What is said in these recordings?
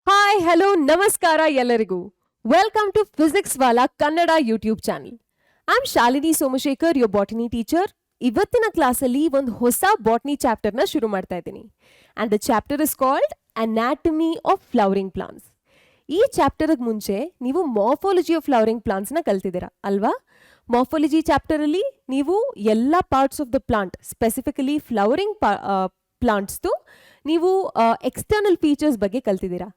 Hi hello ನಮಸ್ಕಾರ ಎಲ್ಲರಿಗೂ. Welcome to Physics Wallah Kannada YouTube channel. I am Shalini Somashekar, your botany teacher. ಇವತ್ತಿನ ಕ್ಲಾಸಲ್ಲಿ ಒಂದು ಹೊಸ ಬಾಟನಿ ಚಾಪ್ಟರ್ನ ಶುರು ಮಾಡ್ತಾ ಇದ್ದೀನಿ. And the chapter is called anatomy of flowering plants. ಈ ಚಾಪ್ಟರ್ಗೆ ಮುಂಚೆ ನೀವು ಮಾರ್ಫಾಲಜಿ ಆಫ್ ಫ್ಲವರಿಂಗ್ ಪ್ಲಾಂಟ್ಸ್ನ ಕಲ್ತಿದ್ದೀರಾ ಅಲ್ವಾ? ಮಾರ್ಫಾಲಜಿ ಚಾಪ್ಟರಲ್ಲಿ ನೀವು ಎಲ್ಲ parts of the plant, specifically flowering ಪ್ಲಾಂಟ್ಸ್ದು ನೀವು ಎಕ್ಸ್ಟರ್ನಲ್ ಫೀಚರ್ಸ್ ಬಗ್ಗೆ ಕಲ್ತಿದ್ದೀರಾ.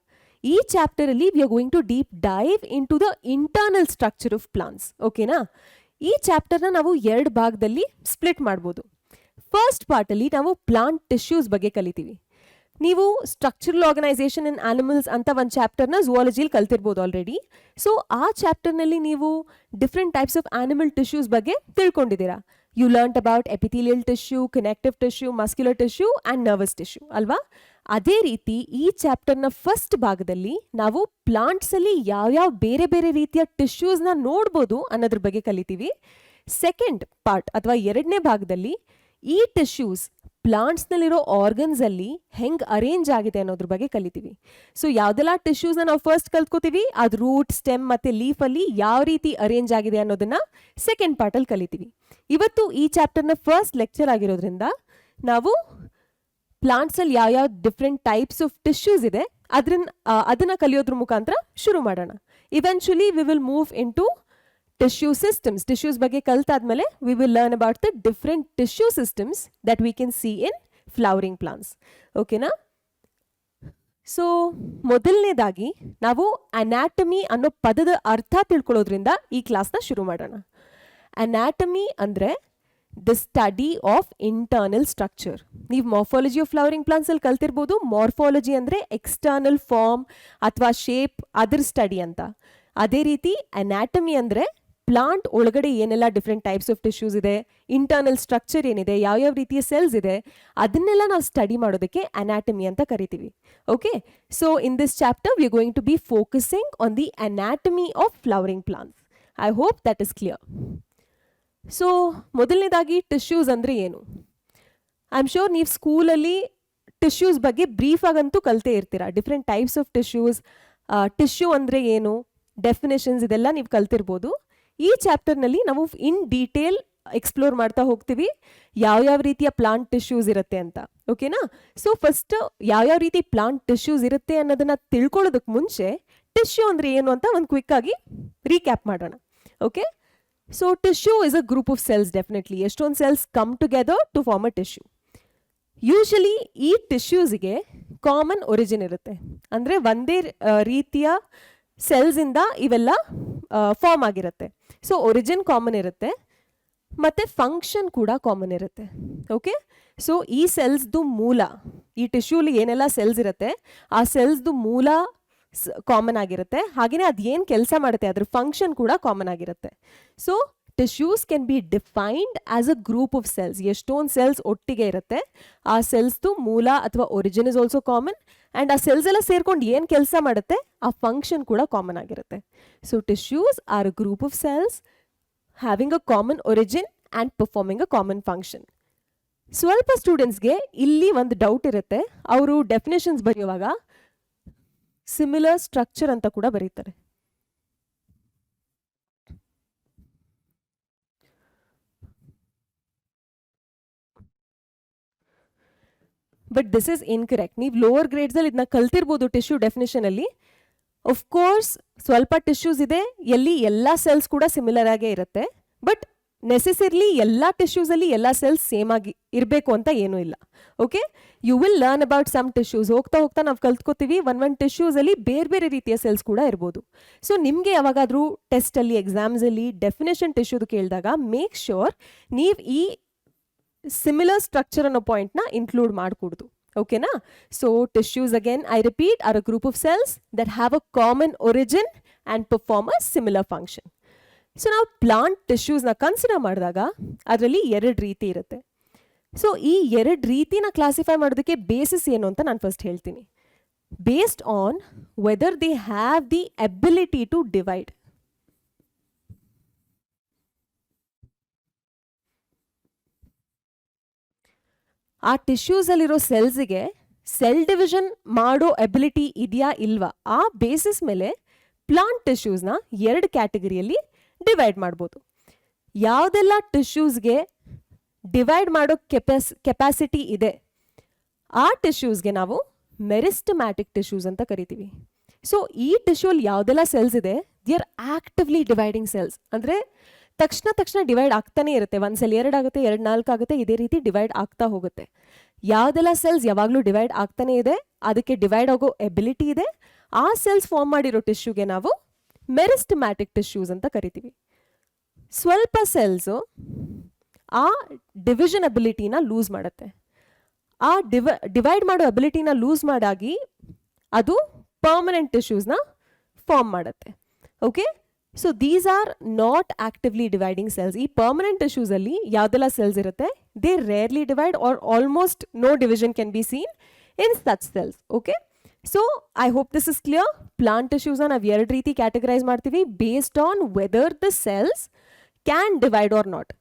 ಈ ಚಾಪ್ಟರ್ ಅಲ್ಲಿ we are going to deep dive into the internal structure of plants. ಓಕೆನಾ? ಈ ಚಾಪ್ಟರ್ನ ನಾವು 2 ಭಾಗದಲ್ಲಿ ಸ್ಪ್ಲಿಟ್ ಮಾಡ್ಬೋದು. ಫಸ್ಟ್ ಪಾರ್ಟಲ್ಲಿ ನಾವು ಪ್ಲಾಂಟ್ ಟಿಶ್ಯೂಸ್ ಬಗ್ಗೆ ಕಲಿತೀವಿ. ನೀವು ಸ್ಟ್ರಕ್ಚರಲ್ ಆರ್ಗನೈಸೇಷನ್ ಇನ್ ಆನಿಮಲ್ಸ್ ಅಂತ ಒಂದು ಚಾಪ್ಟರ್ನ ಝುವಾಲಜಿಯಲ್ಲಿ ಕಲ್ತಿರ್ಬೋದು ಆಲ್ರೆಡಿ. ಸೊ ಆ ಚಾಪ್ಟರ್ನಲ್ಲಿ ನೀವು different types of animal tissues ಬಗ್ಗೆ ತಿಳ್ಕೊಂಡಿದ್ದೀರಾ. You learned about epithelial tissue, connective tissue, muscular tissue and nervous tissue ಅಲ್ವಾ? ಅದೇ ರೀತಿ ಈ ಚಾಪ್ಟರ್ನ ಫಸ್ಟ್ ಭಾಗದಲ್ಲಿ ನಾವು ಪ್ಲಾಂಟ್ಸ್ ಅಲ್ಲಿ ಯಾವ್ಯಾವ ಬೇರೆ ಬೇರೆ ರೀತಿಯ ಟಿಶ್ಯೂಸ್ನ ನೋಡ್ಬೋದು ಅನ್ನೋದ್ರ ಬಗ್ಗೆ ಕಲಿತೀವಿ. ಸೆಕೆಂಡ್ ಪಾರ್ಟ್ ಅಥವಾ 2ನೇ ಭಾಗದಲ್ಲಿ ಈ ಟಿಶ್ಯೂಸ್ ಪ್ಲಾಂಟ್ಸ್ನಲ್ಲಿರೋ ಆರ್ಗನ್ಸ್ ಅಲ್ಲಿ ಹೆಂಗ್ ಅರೇಂಜ್ ಆಗಿದೆ ಅನ್ನೋದ್ರ ಬಗ್ಗೆ ಕಲಿತೀವಿ. ಸೊ ಯಾವ್ದೆಲ್ಲ ಟಿಶ್ಯೂಸ್ನ ನಾವು ಫಸ್ಟ್ ಕಲ್ತ್ಕೋತೀವಿ, ಅದು ರೂಟ್, ಸ್ಟೆಮ್ ಮತ್ತೆ ಲೀಫ್ ಅಲ್ಲಿ ಯಾವ ರೀತಿ ಅರೇಂಜ್ ಆಗಿದೆ ಅನ್ನೋದನ್ನ ಸೆಕೆಂಡ್ ಪಾರ್ಟಲ್ಲಿ ಕಲಿತೀವಿ. ಇವತ್ತು ಈ ಚಾಪ್ಟರ್ನ ಫಸ್ಟ್ ಲೆಕ್ಚರ್ ಆಗಿರೋದ್ರಿಂದ ನಾವು ಪ್ಲಾಂಟ್ಸ್ ಅಲ್ಲಿ ಯಾವ್ಯಾವ ಡಿಫ್ರೆಂಟ್ ಟೈಪ್ಸ್ ಆಫ್ ಟಿಶ್ಯೂಸ್ ಇದೆ ಅದನ್ನ ಕಲಿಯೋದ್ರ ಮುಖಾಂತರ ಶುರು ಮಾಡೋಣ. Eventually we will move into tissue systems. Tissues ಬಗ್ಗೆ ಕಲ್ತಾದ್ಮೇಲೆ we will learn about the different tissue systems that we can see in flowering plants. ಓಕೆನಾ? ಸೊ ಮೊದಲನೇದಾಗಿ ನಾವು ಅನಾಟಮಿ ಅನ್ನೋ ಪದದ ಅರ್ಥ ತಿಳ್ಕೊಳ್ಳೋದ್ರಿಂದ ಈ ಕ್ಲಾಸ್ನ ಶುರು ಮಾಡೋಣ. ಅನಾಟಮಿ ಅಂದ್ರೆ the study of internal structure. ನೀವು ಮಾರ್ಫಾಲಜಿ ಆಫ್ ಫ್ಲವರಿಂಗ್ ಪ್ಲಾಂಟ್ಸ್ ಅಲ್ಲಿ ಕಲ್ತಿರ್ಬೋದು. ಮಾರ್ಫಾಲಜಿ ಅಂದ್ರೆ ಎಕ್ಸ್ಟರ್ನಲ್ ಫಾರ್ಮ್ ಅಥವಾ ಶೇಪ್, ಅದ್ರ ಸ್ಟಡಿ ಅಂತ. ಅದೇ ರೀತಿ ಅನಾಟಮಿ ಅಂದ್ರೆ ಪ್ಲಾಂಟ್ ಒಳಗಡೆ ಏನೆಲ್ಲ ಡಿಫ್ರೆಂಟ್ ಟೈಪ್ಸ್ ಆಫ್ ಟಿಶ್ಯೂಸ್ ಇದೆ, ಇಂಟರ್ನಲ್ ಸ್ಟ್ರಕ್ಚರ್ ಏನಿದೆ, ಯಾವ್ಯಾವ ರೀತಿಯ ಸೆಲ್ಸ್ ಇದೆ, ಅದನ್ನೆಲ್ಲ ನಾವು ಸ್ಟಡಿ ಮಾಡೋದಕ್ಕೆ ಅನಾಟಮಿ ಅಂತ ಕರಿತೀವಿ. Okay, so in this chapter we are going to be focusing on the anatomy of flowering plants. I hope that is clear. So ಮೊದಲನೇದಾಗಿ ಟಿಶ್ಯೂಸ್ ಅಂದರೆ ಏನು? ಐ ಆಮ್ ಶೋರ್ ನೀವು ಸ್ಕೂಲಲ್ಲಿ ಟಿಶ್ಯೂಸ್ ಬಗ್ಗೆ ಬ್ರೀಫ್ ಆಗಂತೂ ಕಲ್ತೇ ಇರ್ತೀರಾ. Different types of tissues, tissue ಅಂದರೆ ಏನು, definitions, ಇದೆಲ್ಲ ನೀವು ಕಲ್ತಿರ್ಬೋದು. ಈ ಚಾಪ್ಟರ್ನಲ್ಲಿ ನಾವು ಇನ್ ಡೀಟೇಲ್ ಎಕ್ಸ್ಪ್ಲೋರ್ ಮಾಡ್ತಾ ಹೋಗ್ತೀವಿ ಯಾವ್ಯಾವ ರೀತಿಯ ಪ್ಲಾಂಟ್ ಟಿಶ್ಯೂಸ್ ಇರುತ್ತೆ ಅಂತ. ಓಕೆನಾ? ಸೊ ಫಸ್ಟ್ ಯಾವ್ಯಾವ ರೀತಿ ಪ್ಲಾಂಟ್ ಟಿಶ್ಯೂಸ್ ಇರುತ್ತೆ ಅನ್ನೋದನ್ನ ತಿಳ್ಕೊಳ್ಳೋದಕ್ಕೆ ಮುಂಚೆ ಟಿಶ್ಯೂ ಅಂದರೆ ಏನು ಅಂತ ಒಂದು ಕ್ವಿಕ್ ಆಗಿ ರೀಕ್ಯಾಪ್ ಮಾಡೋಣ. Okay, so tissue is a group of cells. Definitely ಎಷ್ಟೊಂದು cells come together to form a tissue. Usually ಈ ಟಿಶ್ಯೂಸ್ಗೆ ಕಾಮನ್ ಒರಿಜಿನ್ ಇರುತ್ತೆ. ಅಂದರೆ ಒಂದೇ ರೀತಿಯ ಸೆಲ್ಸಿಂದ ಇವೆಲ್ಲ ಫಾರ್ಮ್ ಆಗಿರುತ್ತೆ. ಸೊ ಒರಿಜಿನ್ ಕಾಮನ್ ಇರುತ್ತೆ ಮತ್ತು ಫಂಕ್ಷನ್ ಕೂಡ ಕಾಮನ್ ಇರುತ್ತೆ. ಓಕೆ, ಸೊ ಈ ಸೆಲ್ಸ್ದು ಮೂಲ, ಈ ಟಿಶ್ಯೂಲಿ ಏನೆಲ್ಲ ಸೆಲ್ಸ್ ಇರುತ್ತೆ ಆ ಸೆಲ್ಸ್ದು ಮೂಲ ಕಾಮನ್ ಆಗಿರುತ್ತೆ. ಹಾಗೆಯೇ ಅದು ಏನು ಕೆಲಸ ಮಾಡುತ್ತೆ ಅದ್ರ ಫಂಕ್ಷನ್ ಕೂಡ ಕಾಮನ್ ಆಗಿರುತ್ತೆ. So tissues can be defined as a group of cells. ಎಷ್ಟೊಂದು ಸೆಲ್ಸ್ ಒಟ್ಟಿಗೆ ಇರುತ್ತೆ, ಆ ಸೆಲ್ಸ್ದು ಮೂಲ ಅಥವಾ origin is also common. And ಆ ಸೆಲ್ಸ್ ಎಲ್ಲ ಸೇರ್ಕೊಂಡು ಏನು ಕೆಲಸ ಮಾಡುತ್ತೆ ಆ ಫಂಕ್ಷನ್ ಕೂಡ ಕಾಮನ್ ಆಗಿರುತ್ತೆ. So tissues R a group of cells having a common origin and performing a common function. ಸ್ವಲ್ಪ ಸ್ಟೂಡೆಂಟ್ಸ್ಗೆ ಇಲ್ಲಿ ಒಂದು ಡೌಟ್ ಇರುತ್ತೆ. ಅವರು ಡೆಫಿನೇಷನ್ಸ್ ಬರೆಯುವಾಗ ಸಿಮಿಲರ್ ಸ್ಟ್ರಕ್ಚರ್ ಅಂತ ಕೂಡ ಬರೀತಾರೆ. But this is incorrect. ನೀವು ಲೋವರ್ ಗ್ರೇಡ್ಸಲ್ಲಿ ಇದನ್ನ ಕಲ್ತಿರ್ಬೋದು ಟಿಶ್ಯೂ ಡೆಫಿನೇಷನ್ ಅಲ್ಲಿ. ಆಫ್ ಕೋರ್ಸ್ ಸ್ವಲ್ಪ ಟಿಶ್ಯೂಸ್ ಇದೆ ಎಲ್ಲಿ ಎಲ್ಲ ಸೆಲ್ಸ್ ಕೂಡ ಸಿಮಿಲರ್ ಆಗೇ ಇರುತ್ತೆ. ಬಟ್ ನೆಸೆಸರಿಲಿ ಎಲ್ಲ ಟಿಶ್ಯೂಸಲ್ಲಿ ಎಲ್ಲ ಸೆಲ್ಸ್ ಸೇಮ್ ಆಗಿ ಇರಬೇಕು ಅಂತ ಏನೂ ಇಲ್ಲ. Okay, you will learn about some tissues. ಹೋಗ್ತಾ ಹೋಗ್ತಾ ನಾವು ಕಲ್ತ್ಕೋತೀವಿ ಒಂದೊಂದು ಟಿಶ್ಯೂಸಲ್ಲಿ ಬೇರೆ ಬೇರೆ ರೀತಿಯ ಸೆಲ್ಸ್ ಕೂಡ ಇರ್ಬೋದು. ಸೊ ನಿಮಗೆ ಯಾವಾಗಾದರೂ ಟೆಸ್ಟಲ್ಲಿ, ಎಕ್ಸಾಮ್ಸಲ್ಲಿ ಡೆಫಿನೇಷನ್ ಟಿಶ್ಯೂದು ಕೇಳಿದಾಗ ಮೇಕ್ ಶ್ಯೂರ್ ನೀವು ಈ ಸಿಮಿಲರ್ ಸ್ಟ್ರಕ್ಚರ್ ಅನ್ನೋ ಪಾಯಿಂಟ್ನ ಇನ್ಕ್ಲೂಡ್ ಮಾಡಿಕೊಡ್ದು. ಓಕೆನಾ? So tissues again I repeat are a group of cells that have a common origin and perform a similar function. So ನಾವು ಪ್ಲಾಂಟ್ ಟಿಶ್ಯೂಸ್ನ ಕನ್ಸಿಡರ್ ಮಾಡಿದಾಗ ಅದರಲ್ಲಿ 2 ರೀತಿ ಇರುತ್ತೆ. ಸೊ ಈ 2 ರೀತಿನ ಕ್ಲಾಸಿಫೈ ಮಾಡೋದಕ್ಕೆ ಬೇಸಿಸ್ ಏನು ಅಂತ ನಾನು ಫಸ್ಟ್ ಹೇಳ್ತೀನಿ. Based on whether they have the ability to divide. ಆ ಟಿಶ್ಯೂಸಲ್ಲಿರೋ ಸೆಲ್ಸ್ಗೆ ಸೆಲ್ ಡಿವಿಷನ್ ಮಾಡೋ ಎಬಿಲಿಟಿ ಇದೆಯಾ ಇಲ್ವಾ ಆ ಬೇಸಿಸ್ ಮೇಲೆ ಪ್ಲಾಂಟ್ ಟಿಶ್ಯೂಸ್ನ 2 ಕ್ಯಾಟಗರಿಯಲ್ಲಿ ಡಿವೈಡ್ ಮಾಡ್ಬೋದು. ಯಾವುದೆಲ್ಲ ಟಿಶ್ಯೂಸ್ಗೆ ಡಿವೈಡ್ ಮಾಡೋ ಕೆಪಾಸಿಟಿ ಇದೆ ಆ ಟಿಶ್ಯೂಸ್ಗೆ ನಾವು ಮೆರಿಸ್ಟಮ್ಯಾಟಿಕ್ ಟಿಶ್ಯೂಸ್ ಅಂತ ಕರಿತೀವಿ. ಸೊ ಈ ಟಿಶ್ಯೂಲ್ ಯಾವುದೆಲ್ಲ ಸೆಲ್ಸ್ ಇದೆ they are actively dividing cells. ಅಂದರೆ ತಕ್ಷಣ ಡಿವೈಡ್ ಆಗ್ತಾನೆ ಇರುತ್ತೆ. ಒಂದು ಸೆಲ್ 2 ಆಗುತ್ತೆ, 2 4 ಆಗುತ್ತೆ, ಇದೇ ರೀತಿ ಡಿವೈಡ್ ಆಗ್ತಾ ಹೋಗುತ್ತೆ. ಯಾವುದೆಲ್ಲ ಸೆಲ್ಸ್ ಯಾವಾಗಲೂ ಡಿವೈಡ್ ಆಗ್ತಾನೆ ಇದೆ, ಅದಕ್ಕೆ ಡಿವೈಡ್ ಆಗೋ ಎಬಿಲಿಟಿ ಇದೆ, ಆ ಸೆಲ್ಸ್ ಫಾರ್ಮ್ ಮಾಡಿರೋ ಟಿಶ್ಯೂಗೆ ನಾವು ಮೆರಿಸ್ಟಮ್ಯಾಟಿಕ್ ಟಿಶ್ಯೂಸ್ ಅಂತ ಕರಿತೀವಿ. ಸ್ವಲ್ಪ ಸೆಲ್ಸು ಆ ಡಿವಿಷನ್ ಅಬಿಲಿಟಿನ ಲೂಸ್ ಮಾಡುತ್ತೆ. ಆ ಡಿವೈಡ್ ಮಾಡೋ ಅಬಿಲಿಟಿನ ಲೂಸ್ ಮಾಡಾಗಿ ಅದು ಪರ್ಮನೆಂಟ್ ಟಿಶ್ಯೂಸ್ನ ಫಾರ್ಮ್ ಮಾಡುತ್ತೆ. Okay, so these are not actively dividing cells. ಈ ಪರ್ಮನೆಂಟ್ ಟಿಶ್ಯೂಸ್ ಅಲ್ಲಿ ಯಾವುದೆಲ್ಲ ಸೆಲ್ಸ್ ಇರುತ್ತೆ they rarely divide or almost no division can be seen in such cells. Okay, so I hope this is clear. Plant ಟಿಶ್ಯೂಸ್ನ ನಾವು 2 ರೀತಿ categorise ಮಾಡ್ತೀವಿ based on whether the cells can divide or not.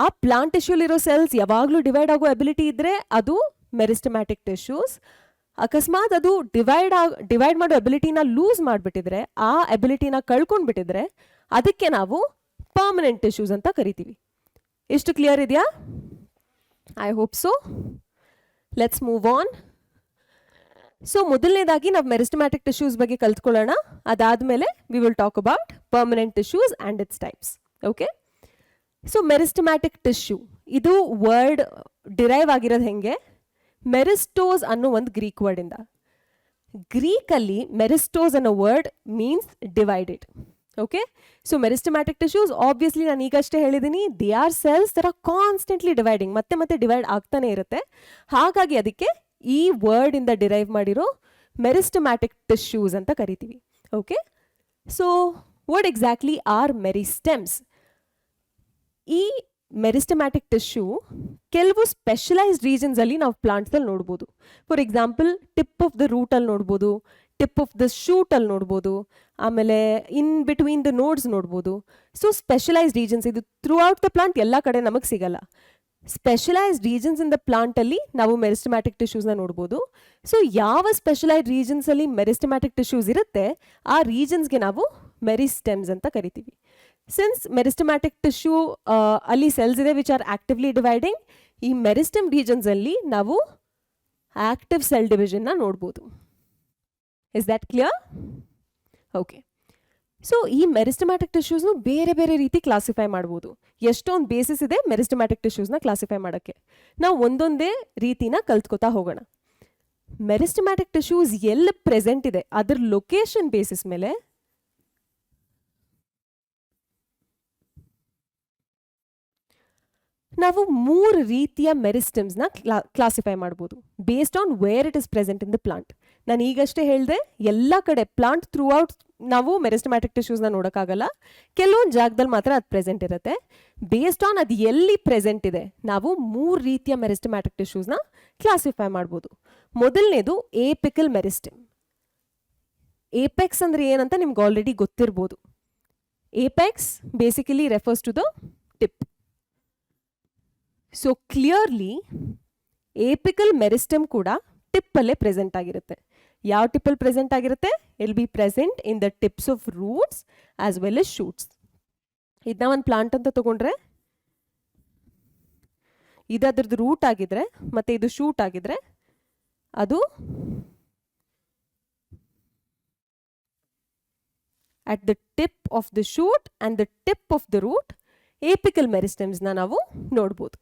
ಆ plant ಟಿಶ್ಯೂಲಿರೋ cells ಯಾವಾಗಲೂ divide ಆಗೋ ability ಇದ್ರೆ ಅದು ಮೆರಿಸ್ಟಮ್ಯಾಟಿಕ್ ಟಿಶ್ಯೂಸ್. ಅಕಸ್ಮಾತ್ ಅದು ಡಿವೈಡ್ ಮಾಡೋ ಎಬಿಲಿಟಿನ ಲೂಸ್ ಮಾಡಿಬಿಟ್ಟಿದ್ರೆ, ಆ ಎಬಿಲಿಟಿನ ಕಳ್ಕೊಂಡ್ಬಿಟ್ಟಿದ್ರೆ ಅದಕ್ಕೆ ನಾವು ಪರ್ಮನೆಂಟ್ ಟಿಶ್ಯೂಸ್ ಅಂತ ಕರಿತೀವಿ. ಇಷ್ಟು ಕ್ಲಿಯರ್ ಇದೆಯಾ? I hope so. Let's move on. So ಮೊದಲನೇದಾಗಿ ನಾವು ಮೆರಿಸ್ಟಮ್ಯಾಟಿಕ್ ಟಿಶ್ಯೂಸ್ ಬಗ್ಗೆ ಕಲ್ತ್ಕೊಳ್ಳೋಣ. ಅದಾದಮೇಲೆ we will talk about permanent tissues and its types. Okay, so meristematic tissue ಇದು ವರ್ಡ್ ಡಿರೈವ್ ಆಗಿರೋದು ಹೆಂಗೆ? ಮೆರಿಸ್ಟೋಸ್ ಅನ್ನೋ ಒಂದು ಗ್ರೀಕ್ ವರ್ಡ್ ಇಂದ. ಗ್ರೀಕಲ್ಲಿ ಮೆರಿಸ್ಟೋಸ್ ಅನ್ನೋ word means divided. Okay, so meristematic tissues obviously ನಾನು ಈಗಷ್ಟೇ ಹೇಳಿದ್ದೀನಿ they are cells there are constantly dividing, ಮತ್ತೆ ಡಿವೈಡ್ ಆಗ್ತಾನೆ ಇರುತ್ತೆ. ಹಾಗಾಗಿ ಅದಕ್ಕೆ ಈ ವರ್ಡ್ ಇಂದ ಡಿರೈವ್ ಮಾಡಿರೋ ಮೆರಿಸ್ಟಮ್ಯಾಟಿಕ್ ಟಿಶ್ಯೂಸ್ ಅಂತ ಕರಿತೀವಿ. Okay, so what exactly are meristems? ಈ ಮೆರಿಸ್ಟಮ್ಯಾಟಿಕ್ ಟಿಶ್ಯೂ ಕೆಲವು ಸ್ಪೆಷಲೈಸ್ಡ್ ರೀಜನ್ಸ್ ಅಲ್ಲಿ ನಾವು ಪ್ಲಾಂಟ್ಸ್ ಅಲ್ಲಿ ನೋಡ್ಬೋದು. For example tip of the root ಅಲ್ಲಿ ನೋಡ್ಬೋದು, ಟಿಪ್ ಆಫ್ ದ ಶೂಟ್ ಅಲ್ಲಿ ನೋಡ್ಬೋದು, ಆಮೇಲೆ ಇನ್ ಬಿಟ್ವೀನ್ ದ ನೋಡ್ಸ್ ನೋಡ್ಬೋದು. ಸೊ ಸ್ಪೆಷಲೈಸ್ಡ್ ರೀಜನ್ಸ್ ಇದು ಥ್ರೂ ಔಟ್ ದ ಪ್ಲಾಂಟ್ ಎಲ್ಲ ಕಡೆ ನಮಗೆ ಸಿಗಲ್ಲ. Specialised regions in the plant ಅಲ್ಲಿ ನಾವು ಮೆರಿಸ್ಟಮ್ಯಾಟಿಕ್ ಟಿಶ್ಯೂಸ್ನ ನೋಡ್ಬೋದು. ಸೊ ಯಾವ ಸ್ಪೆಷಲೈಸ್ಡ್ ರೀಜನ್ಸ್ ಅಲ್ಲಿ ಮೆರಿಸ್ಟಮ್ಯಾಟಿಕ್ ಟಿಶ್ಯೂಸ್ ಇರುತ್ತೆ ಆ ರೀಜನ್ಸ್ಗೆ ನಾವು ಮೆರಿಸ್ಟೆಮ್ಸ್ ಅಂತ ಕರಿತೀವಿ. ಸಿನ್ಸ್ ಮೆರಿಸ್ಟಮ್ಯಾಟಿಕ್ ಟಿಶ್ಯೂ ಅಲ್ಲಿ ಸೆಲ್ಸ್ ಇದೆ ವಿಚ್ ಆರ್ ಆಕ್ಟಿವ್ಲಿ ಡಿವೈಡಿಂಗ್, ಈ ಮೆರಿಸ್ಟಮ್ ರೀಜನ್ಸ್ ಅಲ್ಲಿ ನಾವು ಆಕ್ಟಿವ್ ಸೆಲ್ ಡಿವಿಷನ್ನ ನೋಡ್ಬೋದು. Is that clear? Okay, so ಈ ಮೆರಿಸ್ಟಮ್ಯಾಟಿಕ್ ಟಿಶ್ಯೂಸ್ನು ಬೇರೆ ಬೇರೆ ರೀತಿ ಕ್ಲಾಸಿಫೈ ಮಾಡ್ಬೋದು. ಎಷ್ಟೊಂದು ಬೇಸಿಸ್ ಇದೆ ಮೆರಿಸ್ಟಮ್ಯಾಟಿಕ್ ಟಿಶ್ಯೂಸ್ನ ಕ್ಲಾಸಿಫೈ ಮಾಡೋಕ್ಕೆ. ನಾವು ಒಂದೊಂದೇ ರೀತಿನ ಕಲ್ತ್ಕೋತಾ ಹೋಗೋಣ. ಮೆರಿಸ್ಟಮ್ಯಾಟಿಕ್ ಟಿಶ್ಯೂಸ್ ಎಲ್ಲಿ ಪ್ರೆಸೆಂಟ್ ಇದೆ ಅದ್ರ ಲೊಕೇಶನ್ ಬೇಸಿಸ್ ಮೇಲೆ ನಾವು 3 ರೀತಿಯ ಮೆರಿಸ್ಟಮ್ಸ್ನ ಕ್ಲಾಸಿಫೈ ಮಾಡ್ಬೋದು based on where it is present in the plant. ನಾನು ಈಗಷ್ಟೇ ಹೇಳಿದೆ ಎಲ್ಲ ಕಡೆ ಪ್ಲಾಂಟ್ ಥ್ರೂ ಔಟ್ ನಾವು ಮೆರಿಸ್ಟಮ್ಯಾಟಿಕ್ ಟಿಶ್ಯೂಸ್ನ ನೋಡೋಕ್ಕಾಗಲ್ಲ, ಕೆಲವೊಂದು ಜಾಗದಲ್ಲಿ ಮಾತ್ರ ಅದು ಪ್ರೆಸೆಂಟ್ ಇರುತ್ತೆ. ಬೇಸ್ಡ್ ಆನ್ ಅದು ಎಲ್ಲಿ ಪ್ರೆಸೆಂಟ್ ಇದೆ ನಾವು 3 ರೀತಿಯ ಮೆರಿಸ್ಟಮ್ಯಾಟಿಕ್ ಟಿಶ್ಯೂಸ್ನ ಕ್ಲಾಸಿಫೈ ಮಾಡ್ಬೋದು. ಮೊದಲನೇದು ಏಪಿಕಲ್ ಮೆರಿಸ್ಟಮ್. ಏಪೆಕ್ಸ್ ಅಂದರೆ ಏನಂತ ನಿಮ್ಗೆ ಆಲ್ರೆಡಿ ಗೊತ್ತಿರ್ಬೋದು. Apex basically refers to the tip. So clearly apical meristem ಕೂಡ ಟಿಪ್ಪಲ್ಲೇ ಪ್ರೆಸೆಂಟ್ ಆಗಿರುತ್ತೆ. ಯಾವ ಟಿಪ್ಪಲ್ಲಿ ಪ್ರೆಸೆಂಟ್ ಆಗಿರುತ್ತೆ? It'll be present in the tips of roots as well as shoots. ಇದನ್ನ ಒಂದು ಪ್ಲಾಂಟ್ ಅಂತ ತಗೊಂಡ್ರೆ ಇದು ಅದ್ರದ್ದು ರೂಟ್ ಆಗಿದ್ರೆ ಮತ್ತೆ ಇದು ಶೂಟ್ ಆಗಿದ್ರೆ ಅದು at the tip of the shoot and the tip of the root apical meristems ನ ನಾವು ನೋಡ್ಬೋದು.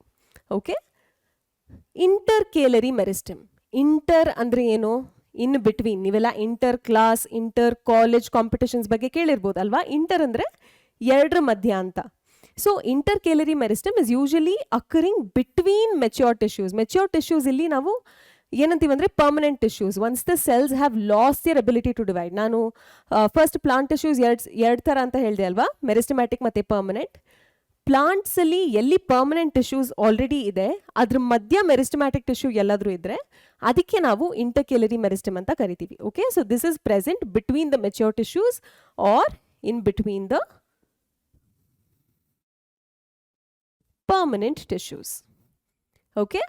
Okay, ಇಂಟರ್ಕೇಲರಿ meristem. ಇಂಟರ್ ಅಂದ್ರೆ ಏನು? In between. ನೀವೆಲ್ಲ inter class, inter college competitions ಬಗ್ಗೆ ಕೇಳಿರ್ಬೋದು ಅಲ್ವಾ? ಇಂಟರ್ ಅಂದ್ರೆ 2 ಮಧ್ಯ ಅಂತ. So intercalary meristem is usually occurring between mature tissues. Mature tissues ಇಲ್ಲಿ ನಾವು ಏನಂತೀವಿ ಅಂದರೆ permanent tissues. Once the cells have lost their ability to divide. ನಾನು ಫಸ್ಟ್ ಪ್ಲಾಂಟ್ ಟಿಶ್ಯೂಸ್ ಎರಡು ಥರ ಅಂತ ಹೇಳಿದೆ ಅಲ್ವಾ, ಮೆರಿಸ್ಟಮ್ಯಾಟಿಕ್ ಮತ್ತು ಪರ್ಮನೆಂಟ್. ಪ್ಲಾಂಟ್ಸಲ್ಲಿ ಎಲ್ಲಿ ಪರ್ಮನೆಂಟ್ ಟಿಶ್ಯೂಸ್ ಆಲ್ರೆಡಿ ಇದೆ ಅದ್ರ ಮಧ್ಯ ಮೆರಿಸ್ಟಮ್ಯಾಟಿಕ್ ಟಿಶ್ಯೂ ಎಲ್ಲಾದರೂ ಇದ್ದರೆ ಅದಕ್ಕೆ ನಾವು ಇಂಟರ್ಕೇಲರಿ ಮೆರಿಸ್ಟಮ್ ಅಂತ ಕರಿತೀವಿ. Okay, so this is present between the mature tissues R in between the permanent tissues. Okay,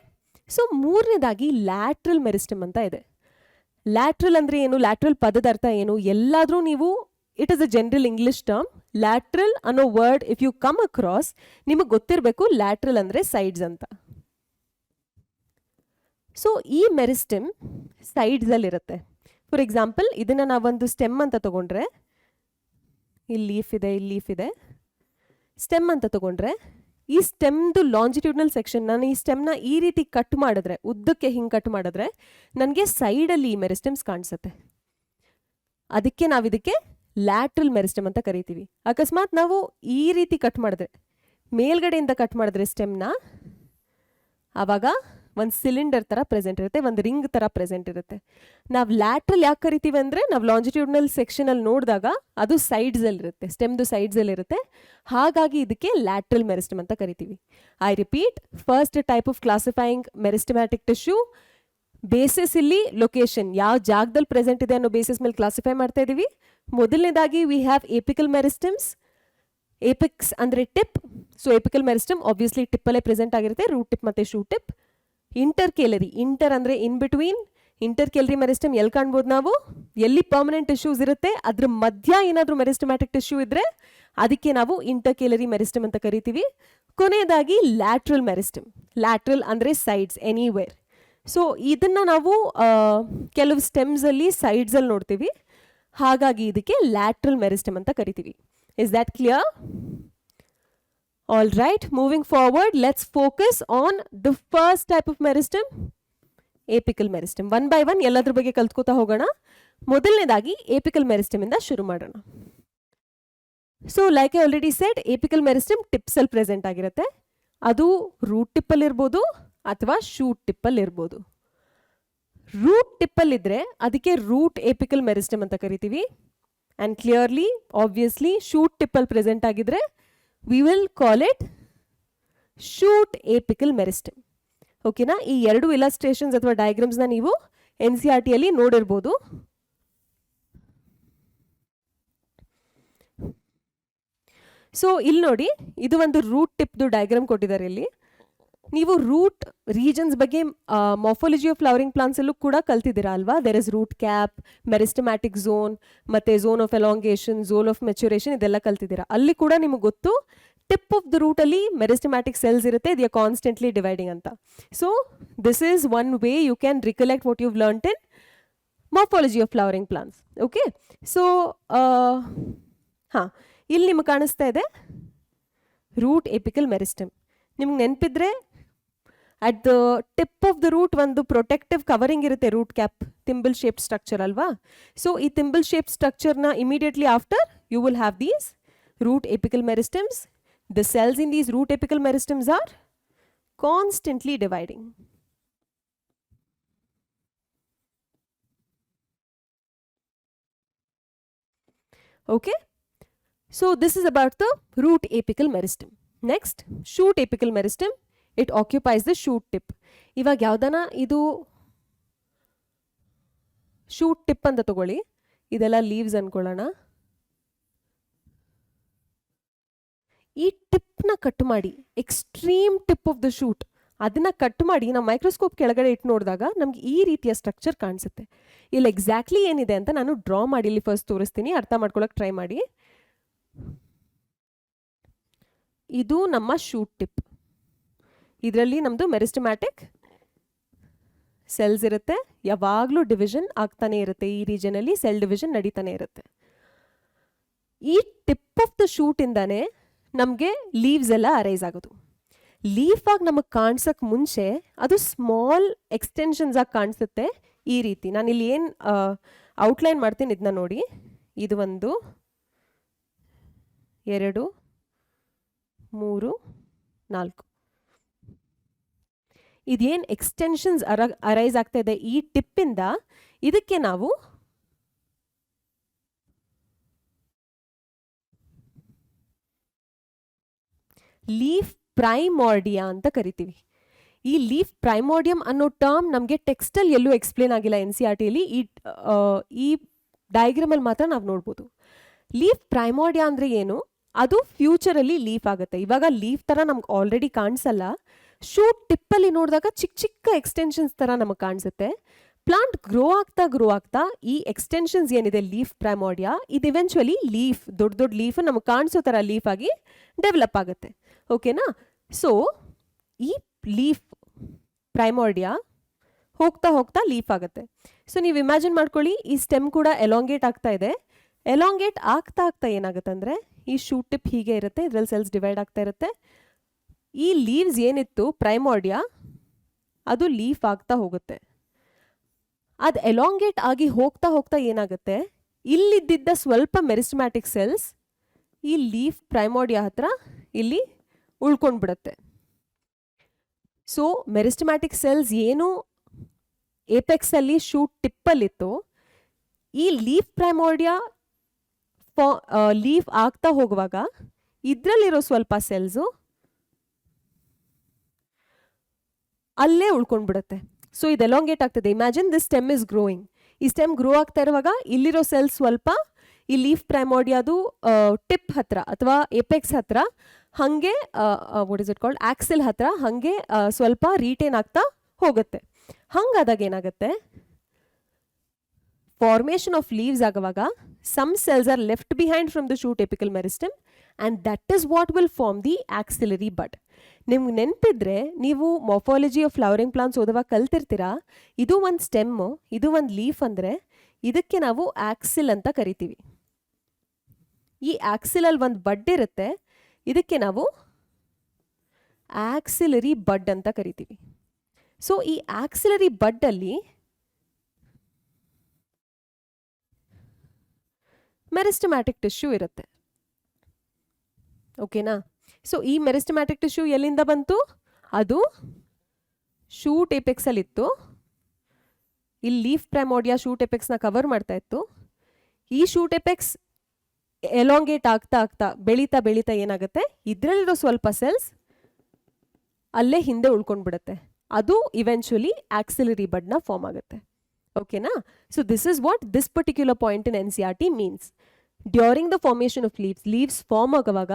so ಮೂರನೇದಾಗಿ ಲ್ಯಾಟ್ರಲ್ ಮೆರಿಸ್ಟಮ್ ಅಂತ ಇದೆ. ಲ್ಯಾಟ್ರಲ್ ಅಂದರೆ ಏನು, ಲ್ಯಾಟ್ರಲ್ ಪದದ ಅರ್ಥ ಏನು, ಎಲ್ಲಾದರೂ ನೀವು it is a general English term. Lateral ಅನ್ನೋ word if you come across ನಿಮಗೆ ಗೊತ್ತಿರಬೇಕು ಲ್ಯಾಟ್ರಲ್ ಅಂದರೆ ಸೈಡ್ಸ್ ಅಂತ. ಸೊ ಈ ಮೆರಿಸ್ಟಮ್ ಸೈಡ್ಸಲ್ಲಿರುತ್ತೆ. ಫಾರ್ ಎಕ್ಸಾಂಪಲ್ ಇದನ್ನು ನಾವೊಂದು ಸ್ಟೆಮ್ ಅಂತ ತಗೊಂಡ್ರೆ, ಇಲ್ಲಿ ಲೀಫ್ ಇದೆ, ಇಲ್ಲಿ ಲೀಫ್ ಇದೆ, ಸ್ಟೆಮ್ ಅಂತ ತಗೊಂಡ್ರೆ ಈ ಸ್ಟೆಮ್ದು ಲಾಂಜಿಟ್ಯೂಡ್ನಲ್ ಸೆಕ್ಷನ್, ನಾನು ಈ ಸ್ಟೆಮ್ನ ಈ ರೀತಿ ಕಟ್ ಮಾಡಿದ್ರೆ, ಉದ್ದಕ್ಕೆ ಹಿಂಗೆ ಕಟ್ ಮಾಡಿದ್ರೆ ನನಗೆ ಸೈಡಲ್ಲಿ ಈ ಮೆರಿಸ್ಟಮ್ಸ್ ಕಾಣಿಸುತ್ತೆ. ಅದಕ್ಕೆ ನಾವು ಇದಕ್ಕೆ ಲ್ಯಾಟ್ರಲ್ ಮೆರಿಸ್ಟಮ್ ಅಂತ ಕರಿತೀವಿ. ಅಕಸ್ಮಾತ್ ನಾವು ಈ ರೀತಿ ಕಟ್ ಮಾಡಿದ್ರೆ, ಮೇಲ್ಗಡೆಯಿಂದ ಕಟ್ ಮಾಡಿದ್ರೆ ಸ್ಟೆಮ್ನ, ಆವಾಗ ಒಂದು ಸಿಲಿಂಡರ್ ಥರ ಪ್ರೆಸೆಂಟ್ ಇರುತ್ತೆ, ಒಂದು ರಿಂಗ್ ಥರ ಪ್ರೆಸೆಂಟ್ ಇರುತ್ತೆ. ನಾವು ಲ್ಯಾಟ್ರಲ್ ಯಾಕೆ ಕರಿತೀವಿ ಅಂದರೆ ನಾವು ಲಾಂಜಿಟ್ಯೂಡ್ನಲ್ ಸೆಕ್ಷನಲ್ಲಿ ನೋಡಿದಾಗ ಅದು ಸೈಡ್ಸಲ್ಲಿರುತ್ತೆ, ಸ್ಟೆಮ್ದು ಸೈಡ್ಸಲ್ಲಿರುತ್ತೆ. ಹಾಗಾಗಿ ಇದಕ್ಕೆ ಲ್ಯಾಟ್ರಲ್ ಮೆರಿಸ್ಟಮ್ ಅಂತ ಕರಿತೀವಿ. I repeat, first type of classifying meristematic tissue basis ಇಲ್ಲಿ ಲೊಕೇಶನ್, ಯಾವ ಜಾಗದಲ್ಲಿ ಪ್ರೆಸೆಂಟ್ ಇದೆ ಅನ್ನೋ ಬೇಸಿಸ್ ಮೇಲೆ ಕ್ಲಾಸಿಫೈ ಮಾಡ್ತಾ ಇದ್ದೀವಿ. ಮೊದಲನೇದಾಗಿ we have apical meristems. Apex ಅಂದರೆ ಟಿಪ್. ಸೊ ಏಪಿಕಲ್ ಮೆರಿಸ್ಟಮ್ ಆಬ್ವಿಯಸ್ಲಿ ಟಿಪ್ಪಲ್ಲೇ ಪ್ರೆಸೆಂಟ್ ಆಗಿರುತ್ತೆ, ರೂಟ್ ಟಿಪ್ ಮತ್ತು ಶೂ ಟಿಪ್. ಇಂಟರ್ಕೇಲರಿ, ಇಂಟರ್ ಅಂದರೆ ಇನ್ ಬಿಟ್ವೀನ್. ಇಂಟರ್ಕೇಲರಿ ಮೆರಿಸ್ಟಮ್ ಎಲ್ಲಿ ಕಾಣ್ಬೋದು ನಾವು, ಎಲ್ಲಿ ಪರ್ಮನೆಂಟ್ ಟಿಶ್ಯೂಸ್ ಇರುತ್ತೆ ಅದ್ರ ಮಧ್ಯ ಏನಾದರೂ ಮೆರಿಸ್ಟಮ್ಯಾಟಿಕ್ ಟಿಶ್ಯೂ ಇದ್ದರೆ ಅದಕ್ಕೆ ನಾವು ಇಂಟರ್ಕೇಲರಿ ಮೆರಿಸ್ಟಮ್ ಅಂತ ಕರಿತೀವಿ. ಕೊನೆಯದಾಗಿ ಲ್ಯಾಟ್ರಲ್ ಮೆರಿಸ್ಟಮ್. ಲ್ಯಾಟ್ರಲ್ ಅಂದರೆ ಸೈಡ್ಸ್, ಎನಿವೇರ್. ಸೊ ಇದನ್ನು ನಾವು ಕೆಲವು ಸ್ಟೆಮ್ಸಲ್ಲಿ ಸೈಡ್ಸಲ್ಲಿ ನೋಡ್ತೀವಿ, ಹಾಗಾಗಿ ಇದಕ್ಕೆ ಲ್ಯಾಟ್ರಲ್ ಮೆರಿಸ್ಟಮ್ ಅಂತ ಕರಿತೀವಿ. Is that clear? All right, moving forward, let's focus on the first type of meristem, apical meristem. One by one ಎಲ್ಲದ್ರ ಬಗ್ಗೆ ಕಲ್ತ್ಕೋತಾ ಹೋಗೋಣ. ಮೊದಲನೇದಾಗಿ apical meristem ಇಂದ ಶುರು ಮಾಡೋಣ. So like I already shed, apical meristem tips ಅಲ್ಲಿ ಪ್ರೆಸೆಂಟ್ ಆಗಿರುತ್ತೆ. ಅದು ರೂಟ್ ಟಿಪ್ಪಲ್ಲಿ ಇರ್ಬೋದು ಅಥವಾ ಶೂಟ್ ಟಿಪ್ಪಲ್ಲಿ ಇರ್ಬೋದು. ರೂಟ್ ಟಿಪ್ಪಲ್ಲಿದ್ದರೆ ಅದಕ್ಕೆ ರೂಟ್ apical meristem ಅಂತ ಕರಿತೀವಿ. ಆ್ಯಂಡ್ ಕ್ಲಿಯರ್ಲಿ ಆಬ್ವಿಯಸ್ಲಿ ಶೂಟ್ ಟಿಪ್ಪಲ್ಲಿ ಪ್ರೆಸೆಂಟ್ ಆಗಿದ್ರೆ we will call it shoot apical meristem. ಓಕೆನಾ? ಈ ಎರಡು ಇಲಸ್ಟ್ರೇಷನ್ಸ್ ಅಥವಾ ಡಯಾಗ್ರಾಮ್ಸ್ನ ನೀವು NCERT ಅಲ್ಲಿ ನೋಡಿರ್ಬೋದು. ಸೊ ಇಲ್ಲಿ ನೋಡಿ, ಇದು ಒಂದು ರೂಟ್ ಟಿಪ್ದು ಡಯಾಗ್ರಾಮ್ ಕೊಟ್ಟಿದ್ದಾರೆ. ಇಲ್ಲಿ ನೀವು ರೂಟ್ ರೀಜನ್ಸ್ ಬಗ್ಗೆ ಮಾರ್ಫಾಲಜಿ ಆಫ್ ಫ್ಲವರಿಂಗ್ ಪ್ಲಾಂಟ್ಸ್ ಅಲ್ಲೂ ಕೂಡ ಕಲ್ತಿದ್ದೀರಾ ಅಲ್ವಾ? There is root cap, meristematic zone, ಮತ್ತೆ zone of elongation, zone of maturation, ಇದೆಲ್ಲ ಕಲ್ತಿದ್ದೀರಾ. ಅಲ್ಲಿ ಕೂಡ ನಿಮಗೆ ಗೊತ್ತು ಟಿಪ್ ಆಫ್ ದ ರೂಟ್ ಅಲ್ಲಿ ಮೆರಿಸ್ಟಮ್ಯಾಟಿಕ್ ಸೆಲ್ಸ್ ಇರುತ್ತೆ, ದಿ ಆರ್ ಕಾನ್ಸ್ಟೆಂಟ್ಲಿ ಡಿವೈಡಿಂಗ್ ಅಂತ. So this is one way you can recollect what you've learnt in morphology of flowering plants. Okay, so ಹಾಂ, ಇಲ್ಲಿ ನಿಮಗೆ ಕಾಣಿಸ್ತಾ ಇದೆ ರೂಟ್ ಎಪಿಕಲ್ ಮೆರಿಸ್ಟಮ್. ನಿಮ್ಗೆ ನೆನಪಿದ್ರೆ at the tip of the root ಒಂದು protective covering ಇರುತ್ತೆ, root cap, thimble shape structure ಅಲ್ವಾ? ಸೊ ಈ ಥಿಂಬಲ್ ಶೇಪ್ ಸ್ಟ್ರಕ್ಚರ್ನ immediately after you will have these root apical meristems. The cells in these root apical meristems are constantly dividing. Okay, so this is about the root apical meristem. Next, shoot apical meristem. It occupies the shoot tip. ಇವಾಗ ಯಾವ್ದಾನ ಇದು shoot tip ಅಂತ ತಗೊಳ್ಳಿ, ಇದೆಲ್ಲ leaves ಅನ್ಕೊಳ್ಳೋಣ. ಈ ಟಿಪ್ನ cut ಮಾಡಿ, extreme tip of the shoot, ಅದನ್ನು cut ಮಾಡಿ ನಾವು ಮೈಕ್ರೋಸ್ಕೋಪ್ ಕೆಳಗಡೆ ಇಟ್ಟು ನೋಡಿದಾಗ ನಮ್ಗೆ ಈ ರೀತಿಯ ಸ್ಟ್ರಕ್ಚರ್ ಕಾಣಿಸುತ್ತೆ. ಇಲ್ಲಿ ಎಕ್ಸಾಕ್ಟ್ಲಿ ಏನಿದೆ ಅಂತ ನಾನು ಡ್ರಾ ಮಾಡಿ ಇಲ್ಲಿ ಫಸ್ಟ್ ತೋರಿಸ್ತೀನಿ, ಅರ್ಥ ಮಾಡ್ಕೊಳ್ಳೋಕೆ ಟ್ರೈ ಮಾಡಿ. ಇದು ನಮ್ಮ ಶೂಟ್ ಟಿಪ್. ಇದರಲ್ಲಿ ನಮ್ಮದು ಮೆರಿಸ್ಟಮ್ಯಾಟಿಕ್ ಸೆಲ್ಸ್ ಇರುತ್ತೆ, ಯಾವಾಗಲೂ ಡಿವಿಷನ್ ಆಗ್ತಾನೆ ಇರುತ್ತೆ, ಈ ರೀಜನಲ್ಲಿ ಸೆಲ್ ಡಿವಿಷನ್ ನಡೀತಾನೆ ಇರುತ್ತೆ. ಈ ಟಿಪ್ ಆಫ್ ದ ಶೂಟಿಂದಾನೇ ನಮಗೆ ಲೀವ್ಸ್ ಎಲ್ಲ ಅರೈಸ್ ಆಗೋದು. ಲೀಫ್ ಆಗಿ ನಮಗೆ ಕಾಣಿಸೋಕೆ ಮುಂಚೆ ಅದು ಸ್ಮಾಲ್ ಎಕ್ಸ್ಟೆನ್ಷನ್ಸ್ ಆಗಿ ಕಾಣಿಸುತ್ತೆ ಈ ರೀತಿ. ನಾನು ಇಲ್ಲಿ ಏನು ಔಟ್ಲೈನ್ ಮಾಡ್ತೀನಿ ಇದನ್ನ ನೋಡಿ. ಇದು 1 2 3 4 ಇದೇನು ಎಕ್ಸ್ಟೆನ್ಷನ್ಸ್ ಅರೈಸ್ ಆಗ್ತಾ ಇದೆ ಈ ಟಿಪ್ಪಿಂದ, ಇದಕ್ಕೆ ನಾವು ಲೀಫ್ ಪ್ರೈಮಾರ್ಡಿಯಾ ಅಂತ ಕರಿತೀವಿ. ಈ ಲೀಫ್ ಪ್ರೈಮಾರ್ಡಿಯಂ ಅನ್ನೋ ಟರ್ಮ್ ನಮಗೆ ಟೆಕ್ಸ್ಟಲ್ಲಿ ಎಲ್ಲೂ ಎಕ್ಸ್ಪ್ಲೇನ್ ಆಗಿಲ್ಲ NCERTಯಲ್ಲಿ. ಈ ಡಯಾಗ್ರಾಮಲ್ಲಿ ಮಾತ್ರ ನಾವು ನೋಡ್ಬೋದು. ಲೀಫ್ ಪ್ರೈಮಾರ್ಡಿಯಾ ಅಂದರೆ ಏನು, ಅದು ಫ್ಯೂಚರಲ್ಲಿ ಲೀಫ್ ಆಗುತ್ತೆ. ಇವಾಗ ಲೀಫ್ ಥರ ನಮ್ಗೆ ಆಲ್ರೆಡಿ ಕಾಣಿಸಲ್ಲ, ಶೂಟ್ ಟಿಪ್ಪಲ್ಲಿ ನೋಡಿದಾಗ ಚಿಕ್ಕ ಚಿಕ್ಕ ಎಕ್ಸ್ಟೆನ್ಷನ್ಸ್ ಥರ ನಮಗೆ ಕಾಣಿಸುತ್ತೆ. ಪ್ಲಾಂಟ್ ಗ್ರೋ ಆಗ್ತಾ ಈ ಎಕ್ಸ್ಟೆನ್ಷನ್ಸ್ ಏನಿದೆ ಲೀಫ್ ಪ್ರೈಮೋರ್ಡಿಯಾ, ಇದು ಇವೆಂಚುವಲಿ ಲೀಫ್, ದೊಡ್ಡ ದೊಡ್ಡ ಲೀಫ್ ನಮಗೆ ಕಾಣಿಸೋ ಥರ ಲೀಫ್ ಆಗಿ ಡೆವಲಪ್ ಆಗುತ್ತೆ. ಓಕೆನಾ? ಸೊ ಈ ಲೀಫ್ ಪ್ರೈಮೋರ್ಡಿಯಾ ಹೋಗ್ತಾ ಲೀಫ್ ಆಗುತ್ತೆ. ಸೊ ನೀವು ಇಮ್ಯಾಜಿನ್ ಮಾಡ್ಕೊಳ್ಳಿ, ಈ ಸ್ಟೆಮ್ ಕೂಡ ಎಲಾಂಗೇಟ್ ಆಗ್ತಾ ಇದೆ. ಎಲಾಂಗೇಟ್ ಆಗ್ತಾ ಏನಾಗುತ್ತೆ ಅಂದರೆ ಈ ಶೂಟ್ ಟಿಪ್ ಹೀಗೆ ಇರುತ್ತೆ, ಇದರಲ್ಲಿ ಸೆಲ್ಸ್ ಡಿವೈಡ್ ಆಗ್ತಾ ಇರುತ್ತೆ. ಈ ಲೀವ್ಸ್ ಏನಿತ್ತು ಪ್ರೈಮೋರ್ಡಿಯಾ ಅದು ಲೀಫ್ ಆಗ್ತಾ ಹೋಗುತ್ತೆ. ಅದು ಎಲಾಂಗೇಟ್ ಆಗಿ ಹೋಗ್ತಾ ಏನಾಗುತ್ತೆ, ಇಲ್ಲಿದ್ದ ಸ್ವಲ್ಪ ಮೆರಿಸ್ಟಮ್ಯಾಟಿಕ್ ಸೆಲ್ಸ್ ಈ ಲೀಫ್ ಪ್ರೈಮೋರ್ಡಿಯಾ ಹತ್ರ ಇಲ್ಲಿ ಉಳ್ಕೊಂಡ್ಬಿಡುತ್ತೆ. ಸೊ ಮೆರಿಸ್ಟಮ್ಯಾಟಿಕ್ ಸೆಲ್ಸ್ ಏನು ಏಪೆಕ್ಸ್ ಅಲ್ಲಿ ಶೂಟ್ ಟಿಪ್ಪಲ್ಲಿತ್ತು, ಈ ಲೀಫ್ ಪ್ರೈಮೋರ್ಡಿಯಾ ಲೀಫ್ ಆಗ್ತಾ ಹೋಗುವಾಗ ಇದರಲ್ಲಿರೋ ಸ್ವಲ್ಪ ಸೆಲ್ಸು ಅಲ್ಲೇ ಉಳ್ಕೊಂಡ್ಬಿಡುತ್ತೆ. ಸೊ ಇದು ಎಲಾಂಗೇಟ್ ಆಗ್ತದೆ. Imagine this stem is growing. ಈ ಸ್ಟೆಮ್ ಗ್ರೋ ಆಗ್ತಾ ಇರುವಾಗ ಇಲ್ಲಿರೋ ಸೆಲ್ಸ್ ಸ್ವಲ್ಪ ಈ ಲೀಫ್ ಪ್ರೈಮೋರ್ಡಿಯಾದು ಟಿಪ್ ಹತ್ರ ಅಥವಾ ಏಪೆಕ್ಸ್ ಹತ್ರ ಹಾಗೆ what is it called axle ಹತ್ರ ಹಾಗೆ ಸ್ವಲ್ಪ ರೀಟೇನ್ ಆಗ್ತಾ ಹೋಗುತ್ತೆ. ಹಂಗಾದಾಗ ಏನಾಗುತ್ತೆ, ಫಾರ್ಮೇಷನ್ ಆಫ್ ಲೀವ್ಸ್ ಆಗುವಾಗ some cells are left behind from the shoot apical meristem and that is what will form the axillary bud. ನಿಮ್ಗೆ ನೆನಪಿದ್ರೆ ನೀವು ಮಾರ್ಫಾಲಜಿ ಆಫ್ ಫ್ಲವರಿಂಗ್ ಪ್ಲಾಂಟ್ಸ್ ಓದುವಾಗ ಕಲ್ತಿರ್ತೀರಾ, ಇದು ಒಂದು ಸ್ಟೆಮ್, ಇದು ಒಂದು ಲೀಫ್ ಅಂದರೆ ಇದಕ್ಕೆ ನಾವು ಆಕ್ಸಿಲ್ ಅಂತ ಕರಿತೀವಿ. ಈ ಆಕ್ಸಿಲಲ್ಲಿ ಒಂದು ಬಡ್ ಇರುತ್ತೆ, ಇದಕ್ಕೆ ನಾವು ಆಕ್ಸಿಲರಿ ಬಡ್ ಅಂತ ಕರಿತೀವಿ. ಸೊ ಈ ಆಕ್ಸಿಲರಿ ಬಡ್ಡಲ್ಲಿ ಮೆರಿಸ್ಟಮ್ಯಾಟಿಕ್ ಟಿಶ್ಯೂ ಇರುತ್ತೆ. ಓಕೆನಾ? ಸೊ ಈ ಮೆರಿಸ್ಟಮ್ಯಾಟಿಕ್ ಟಿಶ್ಯೂ ಎಲ್ಲಿಂದ ಬಂತು? ಅದು ಶೂಟ್ ಏಪೆಕ್ಸಲ್ಲಿತ್ತು. ಇಲ್ಲಿ ಲೀಫ್ ಪ್ರೈಮೋರ್ಡಿಯಾ ಶೂಟ್ ಏಪೆಕ್ಸ್ನ ಕವರ್ ಮಾಡ್ತಾ ಇತ್ತು. ಈ ಶೂಟ್ ಏಪೆಕ್ಸ್ ಎಲಾಂಗೇಟ್ ಆಗ್ತಾ ಬೆಳೀತಾ ಏನಾಗುತ್ತೆ, ಇದರಲ್ಲಿರೋ ಸ್ವಲ್ಪ ಸೆಲ್ಸ್ ಅಲ್ಲೇ ಹಿಂದೆ ಉಳ್ಕೊಂಡ್ಬಿಡುತ್ತೆ. ಅದು ಇವೆಂಚುಲಿ ಆಕ್ಸಿಲರಿ ಬಡ್ನ ಫಾರ್ಮ್ ಆಗುತ್ತೆ. ಓಕೆನಾ? So this is what this particular point in NCERT means. During the formation of leaves form ಆಗುವಾಗ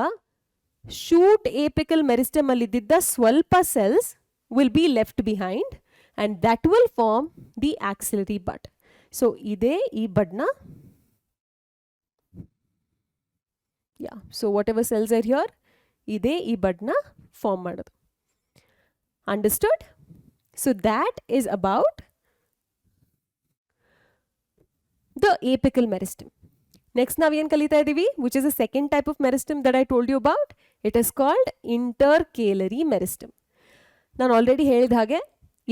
ಶೂಟ್ ಏಪಿಕಲ್ ಮೆರಿಸ್ಟಮ್ ಅಲ್ಲಿ ಇದ್ದಿದ್ದ ಸ್ವಲ್ಪ cells will be left behind and that will form the axillary bud. So ಇದೇ ಈ ಬಡ್ನ so whatever cells are here, ಇದೇ ಈ ಬಡ್ನ ಫಾರ್ಮ್ ಮಾಡೋದು. Understood? So that is about the apical meristem. Next ನಾವು ಏನು ಕಲಿತಾ ಇದ್ದೀವಿ, which is the second type of meristem that I told you about. It is called intercalary meristem. ನಾನು already ಹೇಳಿದ ಹಾಗೆ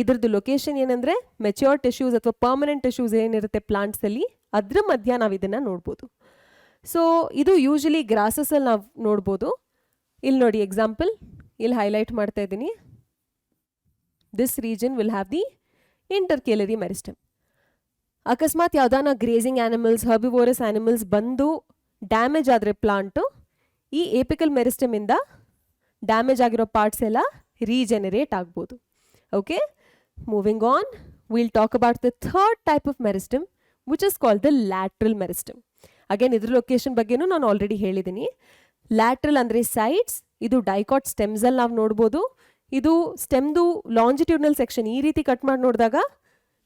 ಇದ್ರದ್ದು ಲೊಕೇಶನ್ ಏನಂದರೆ ಮೆಚ್ಯೂರ್ ಟಿಶ್ಯೂಸ್ ಅಥವಾ ಪರ್ಮನೆಂಟ್ ಟಿಶ್ಯೂಸ್ ಏನಿರುತ್ತೆ ಪ್ಲಾಂಟ್ಸಲ್ಲಿ ಅದ್ರ ಮಧ್ಯ ನಾವು ಇದನ್ನು ನೋಡ್ಬೋದು. ಸೊ ಇದು ಯೂಶಲಿ ಗ್ರಾಸಸಲ್ಲಿ ನಾವು ನೋಡ್ಬೋದು. ಇಲ್ಲಿ ನೋಡಿ ಎಕ್ಸಾಂಪಲ್, ಇಲ್ಲಿ ಹೈಲೈಟ್ ಮಾಡ್ತಾ ಇದ್ದೀನಿ. This region will have the intercalary meristem. ಅಕಸ್ಮಾತ್ ಯಾವುದಾನ ಗ್ರೇಸಿಂಗ್ ಆ್ಯನಿಮಲ್ಸ್, ಹರ್ಬಿವೋರಸ್ ಆ್ಯನಿಮಲ್ಸ್ ಬಂದು ಡ್ಯಾಮೇಜ್ ಆದರೆ ಪ್ಲಾಂಟು, ಈ ಏಪಿಕಲ್ ಮೆರಿಸ್ಟಮಿಂದ ಡ್ಯಾಮೇಜ್ ಆಗಿರೋ ಪಾರ್ಟ್ಸ್ ಎಲ್ಲ ರೀಜೆನರೇಟ್ ಆಗ್ಬೋದು. Okay, moving on, will talk about the third type of meristem which is called the lateral meristem. Again ಇದ್ರ ಲೊಕೇಶನ್ ಬಗ್ಗೆನೂ ನಾನು ಆಲ್ರೆಡಿ ಹೇಳಿದ್ದೀನಿ. ಲ್ಯಾಟ್ರಲ್ ಅಂದರೆ ಸೈಡ್ಸ್. ಇದು ಡೈಕಾಟ್ ಸ್ಟೆಮ್ಸಲ್ಲಿ ನಾವು ನೋಡ್ಬೋದು. ಇದು ಸ್ಟೆಮ್ದು ಲಾಂಜಿಟ್ಯೂಡ್ನಲ್ ಸೆಕ್ಷನ್ ಈ ರೀತಿ ಕಟ್ ಮಾಡಿ ನೋಡಿದಾಗ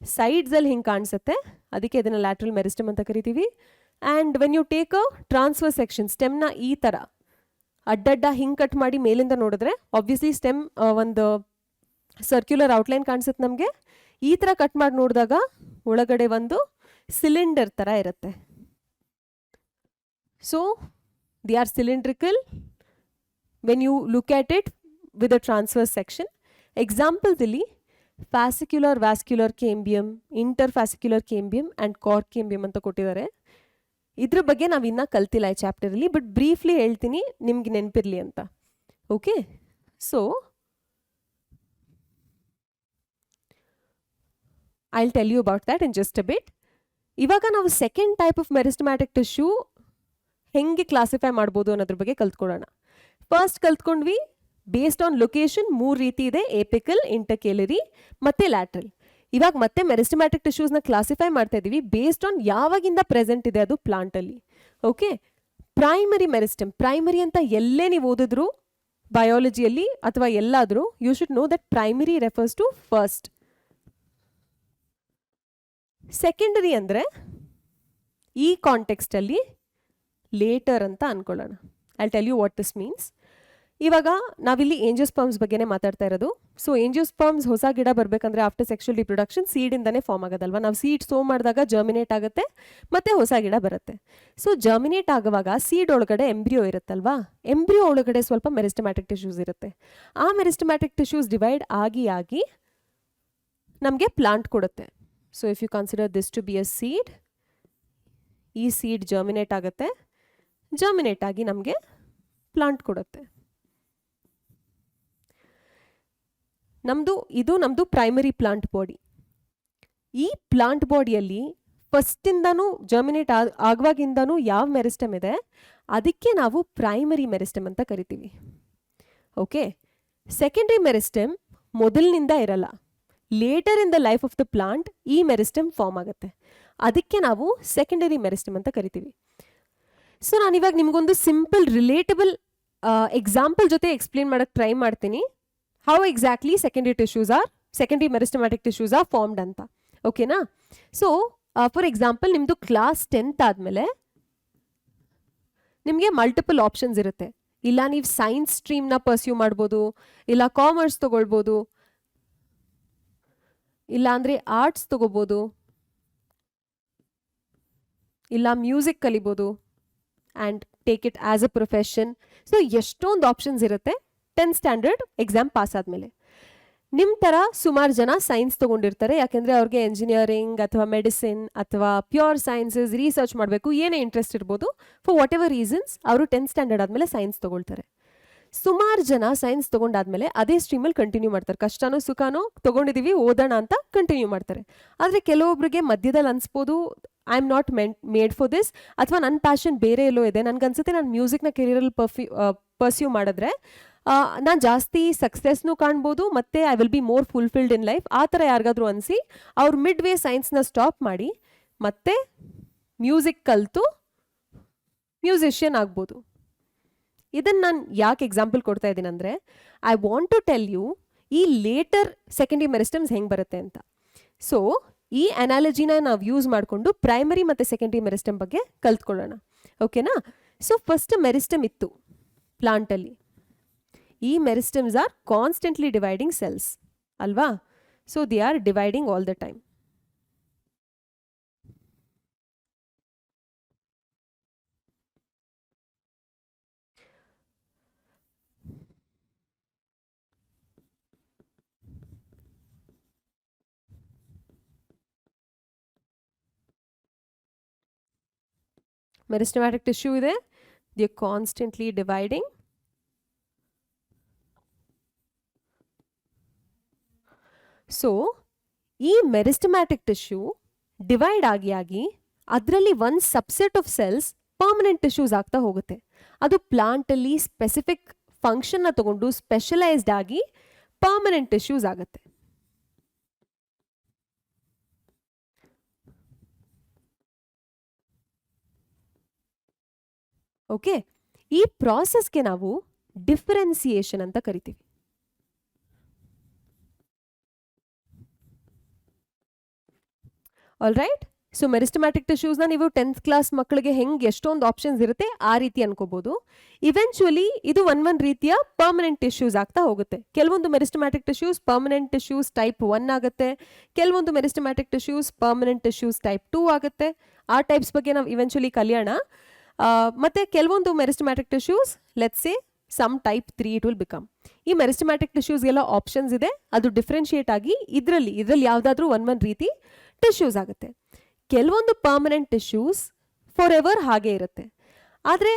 ಸೈಡ್ಸಲ್ಲಿ ಹಿಂಗೆ ಕಾಣಿಸುತ್ತೆ, ಅದಕ್ಕೆ ಇದನ್ನು ಲ್ಯಾಟ್ರಲ್ ಮೆರಿಸ್ಟಮ್ ಅಂತ ಕರಿತೀವಿ. And when you take a transfer section, ಸ್ಟೆಮ್ನ ಈ ಥರ ಅಡ್ಡಡ್ಡ ಹಿಂಗೆ ಕಟ್ ಮಾಡಿ ಮೇಲಿಂದ ನೋಡಿದ್ರೆ ಆಬ್ವಿಯಸ್ಲಿ ಸ್ಟೆಮ್ ಒಂದು ಸರ್ಕ್ಯುಲರ್ ಔಟ್ಲೈನ್ ಕಾಣಿಸುತ್ತೆ ನಮಗೆ. ಈ ಥರ ಕಟ್ ಮಾಡಿ ನೋಡಿದಾಗ ಒಳಗಡೆ ಒಂದು ಸಿಲಿಂಡರ್ ಥರ ಇರುತ್ತೆ. So they are cylindrical when you look at it with a transfer section. Examples ಇಲ್ಲಿ fascicular vascular cambium, interfascicular cambium and cork cambium ಅಂತ ಕೊಟ್ಟಿದ್ದಾರೆ. ಇದ್ರ ಬಗ್ಗೆ ನಾವು ಇನ್ನೂ ಕಲ್ತಿಲ್ಲ ಈ ಚಾಪ್ಟರಲ್ಲಿ, ಬಟ್ ಬ್ರೀಫ್ಲಿ ಹೇಳ್ತೀನಿ ನಿಮ್ಗೆ ನೆನಪಿರಲಿ ಅಂತ. Okay, so I will tell you about that in just a bit. ಇವಾಗ ನಾವು second type of meristematic tissue ಹೆಂಗೆ ಕ್ಲಾಸಿಫೈ ಮಾಡ್ಬೋದು ಅನ್ನೋದ್ರ ಬಗ್ಗೆ ಕಲ್ತ್ಕೊಳ್ಳೋಣ. ಫಸ್ಟ್ ಕಲ್ತ್ಕೊಂಡ್ವಿ ಬೇಸ್ಡ್ ಆನ್ ಲೊಕೇಶನ್ 3 ರೀತಿ ಇದೆ, ಏಪಿಕಲ್, ಇಂಟರ್ಕೇಲರಿ ಮತ್ತು ಲ್ಯಾಟ್ರಲ್. ಇವಾಗ ಮತ್ತೆ ಮೆರಿಸ್ಟಮ್ಯಾಟಿಕ್ ಟಿಶ್ಯೂಸ್ನ ಕ್ಲಾಸಿಫೈ ಮಾಡ್ತಾ ಇದ್ದೀವಿ ಬೇಸ್ಡ್ ಆನ್ ಯಾವಾಗಿಂದ ಪ್ರೆಸೆಂಟ್ ಇದೆ ಅದು ಪ್ಲಾಂಟಲ್ಲಿ. ಓಕೆ, ಪ್ರೈಮರಿ ಮೆರಿಸ್ಟಮ್, ಪ್ರೈಮರಿ ಅಂತ ಎಲ್ಲೇ ನೀವು ಓದಿದ್ರು ಬಯಾಲಜಿಯಲ್ಲಿ ಅಥವಾ ಎಲ್ಲಾದರೂ you should know that primary refers to first. Secondary ಅಂದರೆ ಈ ಕಾಂಟೆಕ್ಸ್ಟಲ್ಲಿ ಲೇಟರ್ ಅಂತ ಅನ್ಕೊಳ್ಳೋಣ. I tell you what this means. ಇವಾಗ ನಾವಿಲ್ಲಿ ಏಂಜಿಯೋಸ್ಪರ್ಮ್ಸ್ ಬಗ್ಗೆನೇ ಮಾತಾಡ್ತಾ ಇರೋದು. ಸೊ ಏಂಜಿಯೋಸ್ಪರ್ಮ್ಸ್ ಹೊಸ ಗಿಡ ಬರಬೇಕಂದ್ರೆ ಆಫ್ಟರ್ ಸೆಕ್ಷುವಲ್ ರಿಪ್ರೊಡಕ್ಷನ್ ಸೀಡಿಂದನೇ ಫಾರ್ಮ್ ಆಗೋದಲ್ವಾ. ನಾವು ಸೀಡ್ ಸೋ ಮಾಡಿದಾಗ ಜರ್ಮಿನೇಟ್ ಆಗುತ್ತೆ ಮತ್ತೆ ಹೊಸ ಗಿಡ ಬರುತ್ತೆ. ಸೊ ಜರ್ಮಿನೇಟ್ ಆಗುವಾಗ ಸೀಡ್ ಒಳಗಡೆ ಎಂಬ್ರಿಯೋ ಇರುತ್ತಲ್ವಾ, ಎಂಬ್ರಿಯೋ ಒಳಗಡೆ ಸ್ವಲ್ಪ ಮೆರಿಸ್ಟಮ್ಯಾಟಿಕ್ ಟಿಶ್ಯೂಸ್ ಇರುತ್ತೆ. ಆ ಮೆರಿಸ್ಟಮ್ಯಾಟಿಕ್ ಟಿಶ್ಯೂಸ್ ಡಿವೈಡ್ ಆಗಿ ಆಗಿ ನಮಗೆ ಪ್ಲಾಂಟ್ ಕೊಡುತ್ತೆ. So if you consider this to be a seed, ಈ ಸೀಡ್ ಜರ್ಮಿನೇಟ್ ಆಗುತ್ತೆ, ಜರ್ಮಿನೇಟ್ ಆಗಿ ನಮಗೆ ಪ್ಲಾಂಟ್ ಕೊಡುತ್ತೆ. ಇದು ನಮ್ಮದು ಪ್ರೈಮರಿ ಪ್ಲಾಂಟ್ ಬಾಡಿ. ಈ ಪ್ಲಾಂಟ್ ಬಾಡಿಯಲ್ಲಿ ಫಸ್ಟಿಂದನೂ ಜರ್ಮಿನೇಟ್ ಆಗುವಾಗಿಂದನೂ ಯಾವ ಮೆರಿಸ್ಟಮ್ ಇದೆ ಅದಕ್ಕೆ ನಾವು ಪ್ರೈಮರಿ ಮೆರಿಸ್ಟಮ್ ಅಂತ ಕರಿತೀವಿ. ಓಕೆ, ಸೆಕೆಂಡರಿ ಮೆರಿಸ್ಟಮ್ ಮೊದಲಿನಿಂದ ಇರಲ್ಲ. Litre in the life of the plant ಈ ಮೆರಿಸ್ಟಮ್ ಫಾರ್ಮ್ ಆಗುತ್ತೆ, ಅದಕ್ಕೆ ನಾವು ಸೆಕೆಂಡರಿ ಮೆರಿಸ್ಟಮ್ ಅಂತ ಕರಿತೀವಿ. ಸೊ ನಾನಿವಾಗ ನಿಮಗೊಂದು ಸಿಂಪಲ್ ರಿಲೇಟಬಲ್ ಎಕ್ಸಾಂಪಲ್ ಜೊತೆ ಎಕ್ಸ್ಪ್ಲೇನ್ ಮಾಡೋಕ್ಕೆ ಟ್ರೈ ಮಾಡ್ತೀನಿ. How exactly secondary meristematic tissues R formed ಅಂತ. ಓಕೆನಾ? ಸೊ ಫಾರ್ ಎಕ್ಸಾಂಪಲ್ ನಿಮ್ಮದು ಕ್ಲಾಸ್ 10th ಆದಮೇಲೆ ನಿಮಗೆ ಮಲ್ಟಿಪಲ್ ಆಪ್ಷನ್ಸ್ ಇರುತ್ತೆ. ಇಲ್ಲ ನೀವು ಸೈನ್ಸ್ ಸ್ಟ್ರೀಮ್ನ ಪರ್ಸ್ಯೂ ಮಾಡ್ಬೋದು, ಇಲ್ಲ ಕಾಮರ್ಸ್ ತೊಗೊಳ್ಬೋದು, ಇಲ್ಲ ಅಂದರೆ ಆರ್ಟ್ಸ್ ತೊಗೋಬೋದು, ಇಲ್ಲ ಮ್ಯೂಸಿಕ್ ಕಲಿಬೋದು and take it as a profession. So ಎಷ್ಟೊಂದು ಆಪ್ಷನ್ಸ್ ಇರುತ್ತೆ 10th ಸ್ಟ್ಯಾಂಡರ್ಡ್ ಎಕ್ಸಾಮ್ ಪಾಸ್ ಆದಮೇಲೆ. ನಿಮ್ಮ ಥರ ಸುಮಾರು ಜನ ಸೈನ್ಸ್ ತೊಗೊಂಡಿರ್ತಾರೆ, ಯಾಕೆಂದರೆ ಅವ್ರಿಗೆ ಎಂಜಿನಿಯರಿಂಗ್ ಅಥವಾ ಮೆಡಿಸಿನ್ ಅಥವಾ ಪ್ಯೂರ್ ಸೈನ್ಸಸ್ ರಿಸರ್ಚ್ ಮಾಡಬೇಕು ಏನೇ ಇಂಟ್ರೆಸ್ಟ್ ಇರ್ಬೋದು. ಫಾರ್ ವಾಟ್ ಎವರ್ ರೀಸನ್ಸ್ ಅವರು 10th ಸ್ಟ್ಯಾಂಡರ್ಡ್ ಆದಮೇಲೆ ಸೈನ್ಸ್ ತೊಗೊಳ್ತಾರೆ. ಸುಮಾರು ಜನ ಸೈನ್ಸ್ ತೊಗೊಂಡಾದ್ಮೇಲೆ ಅದೇ ಸ್ಟ್ರೀಮಲ್ಲಿ ಕಂಟಿನ್ಯೂ ಮಾಡ್ತಾರೆ. ಕಷ್ಟನೋ ಸುಖನೋ ತೊಗೊಂಡಿದ್ದೀವಿ ಓದೋಣ ಅಂತ ಕಂಟಿನ್ಯೂ ಮಾಡ್ತಾರೆ. ಆದರೆ ಕೆಲವೊಬ್ಬರಿಗೆ ಮಧ್ಯದಲ್ಲಿ ಅನಿಸ್ಬೋದು I am not made for this, ಅಥವಾ ನನ್ನ ಪ್ಯಾಷನ್ ಬೇರೆ ಎಲ್ಲೋ ಇದೆ, ನನಗನ್ಸುತ್ತೆ ನಾನು ಮ್ಯೂಸಿಕ್ನ ಕೆರಿಯರಲ್ಲಿ ಪರ್ಸ್ಯೂ ಮಾಡಿದ್ರೆ ನಾನು ಜಾಸ್ತಿ ಸಕ್ಸಸ್ನೂ ಕಾಣ್ಬೋದು ಮತ್ತು I will be more fulfilled in life. ಆ ಥರ ಯಾರಿಗಾದ್ರೂ ಅನಿಸಿ ಅವ್ರು ಮಿಡ್ ವೇ ಸೈನ್ಸ್ನ ಸ್ಟಾಪ್ ಮಾಡಿ ಮತ್ತೆ ಮ್ಯೂಸಿಕ್ ಕಲಿತು ಮ್ಯೂಸಿಷಿಯನ್ ಆಗ್ಬೋದು. ಇದನ್ನು ನಾನು ಯಾಕೆ ಎಕ್ಸಾಂಪಲ್ ಕೊಡ್ತಾ ಇದ್ದೀನಿ ಅಂದರೆ I want to tell you ಈ ಲೇಟರ್ ಸೆಕೆಂಡರಿ ಮೆರಿಸ್ಟಮ್ಸ್ ಹೆಂಗೆ ಬರುತ್ತೆ ಅಂತ. ಸೊ ಈ ಅನಾಲಜಿನ ನಾವು ಯೂಸ್ ಮಾಡಿಕೊಂಡು ಪ್ರೈಮರಿ ಮತ್ತು ಸೆಕೆಂಡರಿ ಮೆರಿಸ್ಟಮ್ ಬಗ್ಗೆ ಕಲ್ತ್ಕೊಳ್ಳೋಣ. ಓಕೆನಾ? ಸೊ ಫಸ್ಟ್ ಮೆರಿಸ್ಟಮ್ ಇತ್ತು ಪ್ಲಾಂಟಲ್ಲಿ. ಈ meristems are constantly dividing cells ಅಲ್ವಾ? So they are dividing all the time. Meristematic tissue ಇದೆ, they are constantly dividing. So ಈ ಮೆರಿಸ್ಟಮ್ಯಾಟಿಕ್ ಟಿಶ್ಯೂ ಡಿವೈಡ್ ಆಗಿ ಆಗಿ ಅದರಲ್ಲಿ ಒಂದು subset of cells permanent tissues ಆಗ್ತಾ ಹೋಗುತ್ತೆ. ಅದು ಪ್ಲಾಂಟಲ್ಲಿ ಸ್ಪೆಸಿಫಿಕ್ ಫಂಕ್ಷನ್ನ ತಗೊಂಡು ಸ್ಪೆಷಲೈಸ್ಡ್ ಆಗಿ ಪರ್ಮನೆಂಟ್ ಟಿಶ್ಯೂಸ್ ಆಗುತ್ತೆ. ಓಕೆ, ಈ ಪ್ರಾಸೆಸ್ಗೆ ನಾವು ಡಿಫರೆನ್ಸಿಯೇಷನ್ ಅಂತ ಕರಿತೀವಿ. All right. ಸೊ ಮೆರಿಸ್ಟಮ್ಯಾಟಿಕ್ ಟಿಶ್ಯೂಸ್ನ ನೀವು 10th ಕ್ಲಾಸ್ ಮಕ್ಕಳಿಗೆ ಹೆಂಗೆ ಎಷ್ಟೊಂದು ಆಪ್ಷನ್ಸ್ ಇರುತ್ತೆ ಆ ರೀತಿ ಅನ್ಕೋಬಹುದು. ಇವೆಂಚುಲಿ ಇದು ಒಂದೊಂದು ರೀತಿಯ ಪರ್ಮನೆಂಟ್ ಟಿಶ್ಯೂಸ್ ಆಗ್ತಾ ಹೋಗುತ್ತೆ. ಕೆಲವೊಂದು meristematic tissues permanent tissues type 1 ಆಗುತ್ತೆ, ಕೆಲವೊಂದು meristematic tissues permanent tissues type 2 ಆಗುತ್ತೆ. ಆ ಟೈಪ್ಸ್ ಬಗ್ಗೆ ನಾವು ಇವೆಂಚುಲಿ ಕಲಿಯೋಣ. ಮತ್ತೆ ಕೆಲವೊಂದು meristematic tissues let's say some type 3 it will become. ಈ ಮೆರಿಸ್ಟಮ್ಯಾಟಿಕ್ ಟಿಶ್ಯೂಸ್ಗೆಲ್ಲ ಆಪ್ಷನ್ಸ್ ಇದೆ, ಅದು ಡಿಫ್ರೆನ್ಶಿಯೇಟ್ ಆಗಿ ಇದರಲ್ಲಿ ಯಾವುದಾದ್ರೂ ಒಂದೊಂದು ರೀತಿ ಟಿಶ್ಯೂಸ್ ಆಗುತ್ತೆ. ಕೆಲವೊಂದು ಪರ್ಮನೆಂಟ್ ಟಿಶ್ಯೂಸ್ ಫಾರ್ ಎವರ್ ಹಾಗೆ ಇರುತ್ತೆ. ಆದರೆ